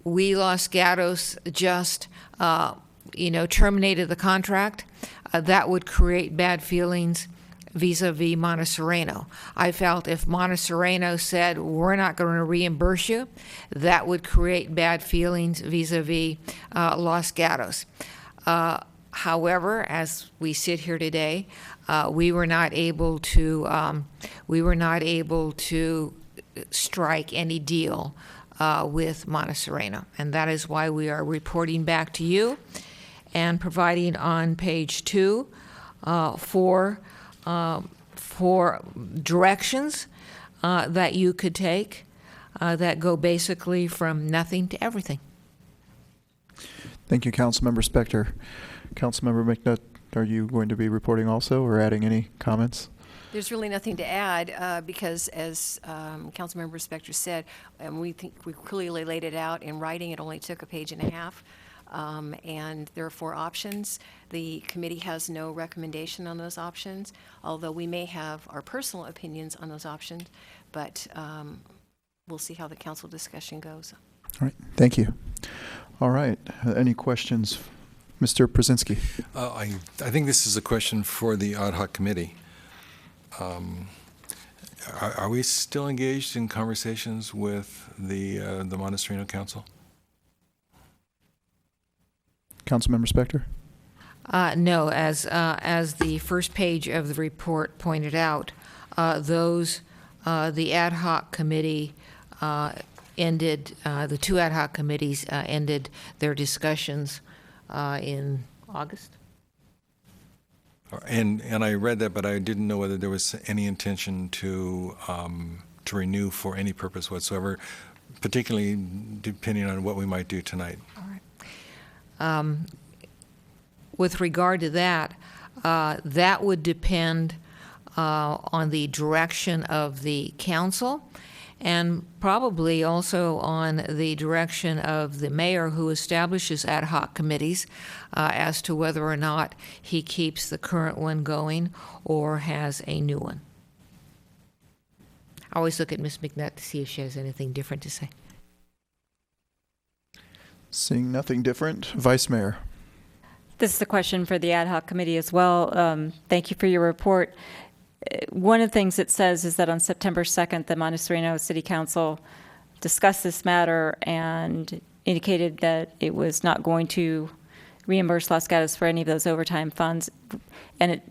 we, Los Gatos, just terminated the contract, that would create bad feelings vis-a-vis Montessorino. I felt if Montessorino said, we're not going to reimburse you, that would create bad feelings vis-a-vis Los Gatos. However, as we sit here today, we were not able to strike any deal with Montessorino, and that is why we are reporting back to you and providing on page 2 for directions that you could take that go basically from nothing to everything. Thank you, Councilmember Spector. Councilmember McNutt, are you going to be reporting also or adding any comments? There's really nothing to add because, as Councilmember Spector said, we think we clearly laid it out in writing. It only took a page and a half. And there are 4 options. The committee has no recommendation on those options, although we may have our personal opinions on those options, but we'll see how the council discussion goes. All right, thank you. All right, any questions? Mr. Przinski. I think this is a question for the ad hoc committee. Are we still engaged in conversations with the Montessorino Council? Councilmember Spector? No, as the first page of the report pointed out, the ad hoc committee ended, the 2 ad hoc committees ended their discussions in August. And I read that, but I didn't know whether there was any intention to renew for any purpose whatsoever, particularly depending on what we might do tonight. All right. With regard to that, that would depend on the direction of the council and probably also on the direction of the mayor who establishes ad hoc committees as to whether or not he keeps the current one going or has a new one. I always look at Ms. McNutt to see if she has anything different to say. Seeing nothing different, Vice Mayor. This is a question for the ad hoc committee as well. Thank you for your report. One of the things it says is that on September 2nd, the Montessorino City Council discussed this matter and indicated that it was not going to reimburse Los Gatos for any of those overtime funds, and it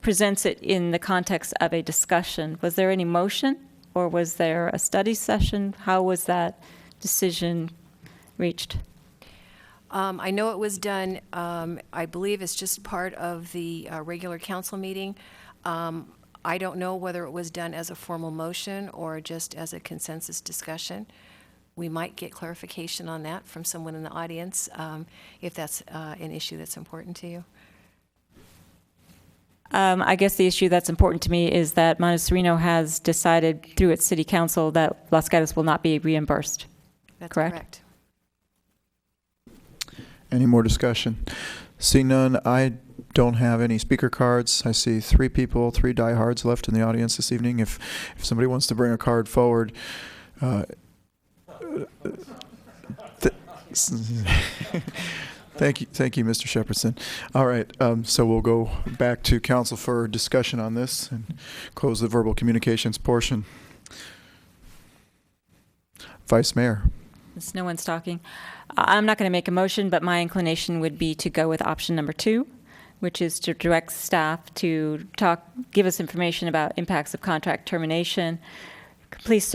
presents it in the context of a discussion. Was there any motion, or was there a study session? How was that decision reached? I know it was done, I believe it's just part of the regular council meeting. I don't know whether it was done as a formal motion or just as a consensus discussion. We might get clarification on that from someone in the audience if that's an issue that's important to you. I guess the issue that's important to me is that Montessorino has decided through its city council that Los Gatos will not be reimbursed. That's correct? Any more discussion? Seeing none, I don't have any speaker cards. I see 3 people, 3 diehards left in the audience this evening. If somebody wants to bring a card forward, Thank you, Mr. Shepherdson. All right, so we'll go back to council for discussion on this and close the verbal communications portion. Vice Mayor. Since no one's talking, I'm not going to make a motion, but my inclination would be to go with option number 2, which is to direct staff to give us information about impacts of contract termination, police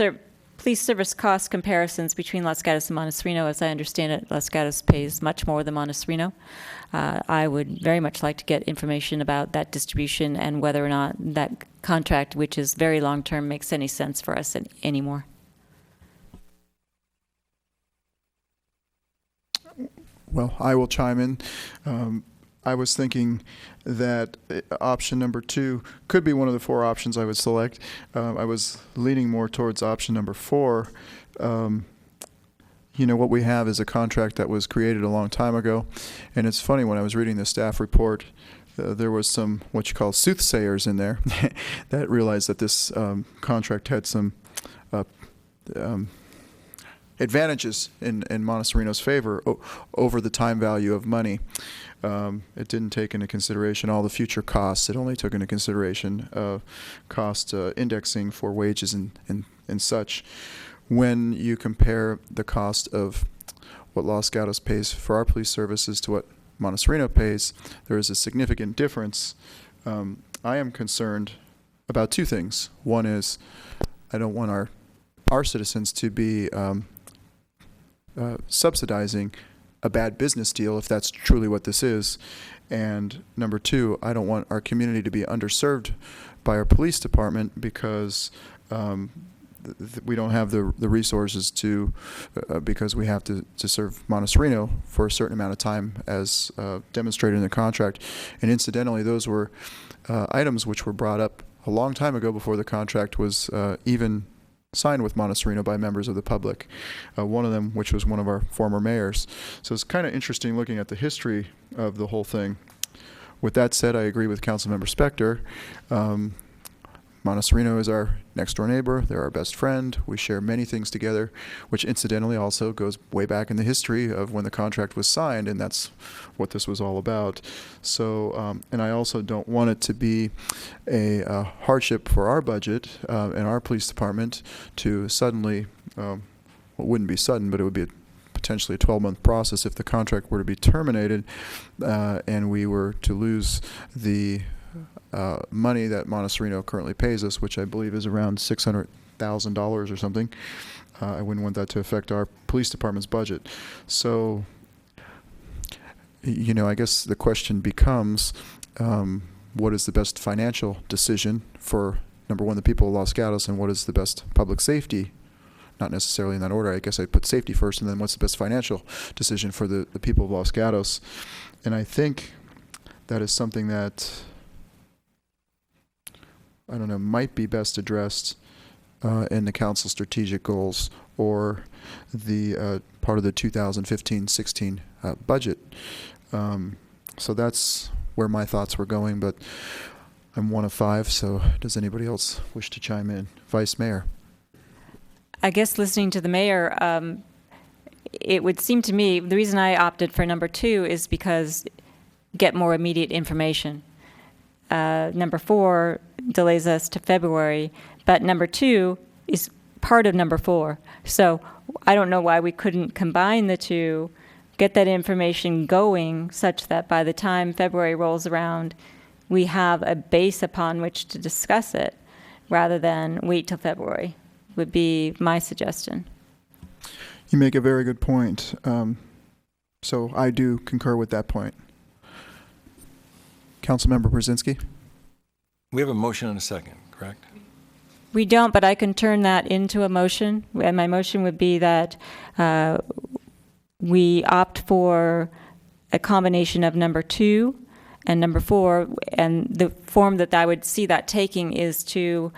service cost comparisons between Los Gatos and Montessorino. As I understand it, Los Gatos pays much more than Montessorino. I would very much like to get information about that distribution and whether or not that contract, which is very long-term, makes any sense for us anymore. Well, I will chime in. I was thinking that option number 2 could be one of the 4 options I would select. I was leaning more towards option number 4. You know, what we have is a contract that was created a long time ago. And it's funny, when I was reading the staff report, there was some what you call soothsayers in there that realized that this contract had some advantages in Montessorino's favor over the time value of money. It didn't take into consideration all the future costs. It only took into consideration cost indexing for wages and such. When you compare the cost of what Los Gatos pays for our police services to what Montessorino pays, there is a significant difference. I am concerned about 2 things. One is I don't want our citizens to be subsidizing a bad business deal, if that's truly what this is. And number 2, I don't want our community to be underserved by our police department because we don't have the resources to, because we have to serve Montessorino for a certain amount of time as demonstrated in the contract. And incidentally, those were items which were brought up a long time ago before the contract was even signed with Montecito by members of the public, one of them which was one of our former mayors. So it's kind of interesting looking at the history of the whole thing. With that said, I agree with Councilmember Spector. Montecito is our next door neighbor. They're our best friend. We share many things together, which incidentally also goes way back in the history of when the contract was signed, and that's what this was all about. So, and I also don't want it to be a hardship for our budget and our police department to suddenly, well, it wouldn't be sudden, but it would be potentially a 12-month process if the contract were to be terminated and we were to lose the money that Montecito currently pays us, which I believe is around $600,000 or something. I wouldn't want that to affect our police department's budget. So, you know, I guess the question becomes, what is the best financial decision for, number one, the people of Los Gatos, and what is the best public safety? Not necessarily in that order. I guess I'd put safety first, and then what's the best financial decision for the people of Los Gatos? And I think that is something that, I don't know, might be best addressed in the council strategic goals or the part of the 2015-16 budget. So that's where my thoughts were going, but I'm one of five, so does anybody else wish to chime in? Vice Mayor. I guess listening to the mayor, it would seem to me, the reason I opted for number 2 is because get more immediate information. Number 4 delays us to February, but number 2 is part of number 4. So I don't know why we couldn't combine the two, get that information going such that by the time February rolls around, we have a base upon which to discuss it rather than wait till February, would be my suggestion. You make a very good point. So I do concur with that point. Councilmember Brzezinski? We have a motion and a second, correct? We don't, but I can turn that into a motion. And my motion would be that we opt for a combination of number 2 and number 4. And the form that I would see that taking is to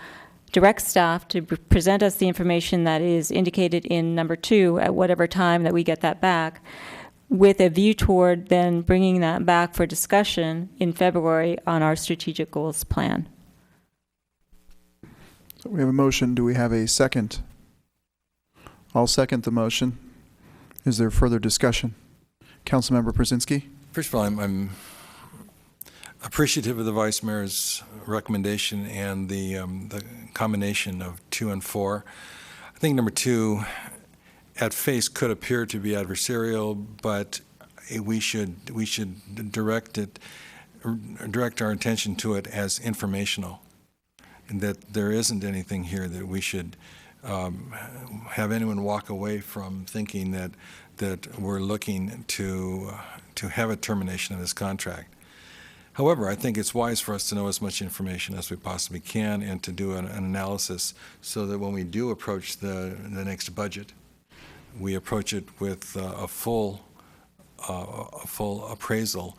direct staff to present us the information that is indicated in number 2 at whatever time that we get that back, with a view toward then bringing that back for discussion in February on our strategic goals plan. So we have a motion. Do we have a second? I'll second the motion. Is there further discussion? Councilmember Brzezinski? First of all, I'm appreciative of the Vice Mayor's recommendation and the combination of 2 and 4. I think number 2 at face could appear to be adversarial, but we should direct our attention to it as informational, and that there isn't anything here that we should have anyone walk away from thinking that we're looking to have a termination of this contract. However, I think it's wise for us to know as much information as we possibly can and to do an analysis so that when we do approach the next budget, we approach it with a full appraisal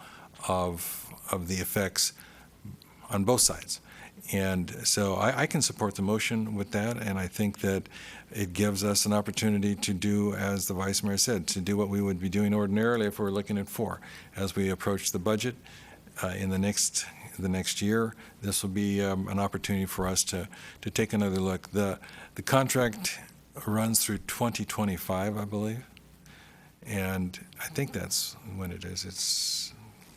of the effects on both sides. And so I can support the motion with that, and I think that it gives us an opportunity to do, as the Vice Mayor said, to do what we would be doing ordinarily if we were looking at 4. As we approach the budget in the next year, this will be an opportunity for us to take another look. The contract runs through 2025, I believe, and I think that's when it is.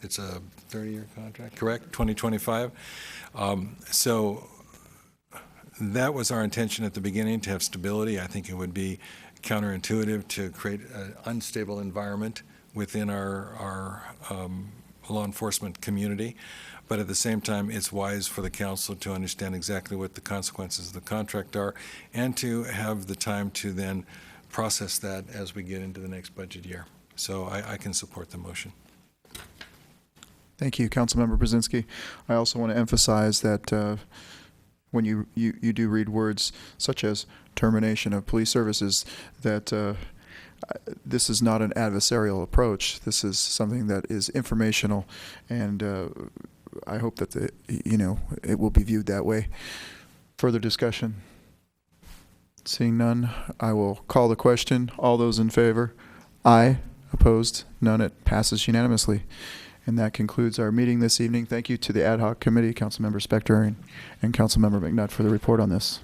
It's a 30-year contract, correct? 2025. So that was our intention at the beginning, to have stability. I think it would be counterintuitive to create an unstable environment within our law enforcement community. But at the same time, it's wise for the council to understand exactly what the consequences of the contract are and to have the time to then process that as we get into the next budget year. So I can support the motion. Thank you, Councilmember Brzezinski. I also want to emphasize that when you do read words such as termination of police services, that this is not an adversarial approach. This is something that is informational, and I hope that it will be viewed that way. Further discussion? Seeing none, I will call the question. All those in favor? Aye. Opposed? None. It passes unanimously. And that concludes our meeting this evening. Thank you to the ad hoc committee, Councilmember Spector and Councilmember McNutt for the report on this.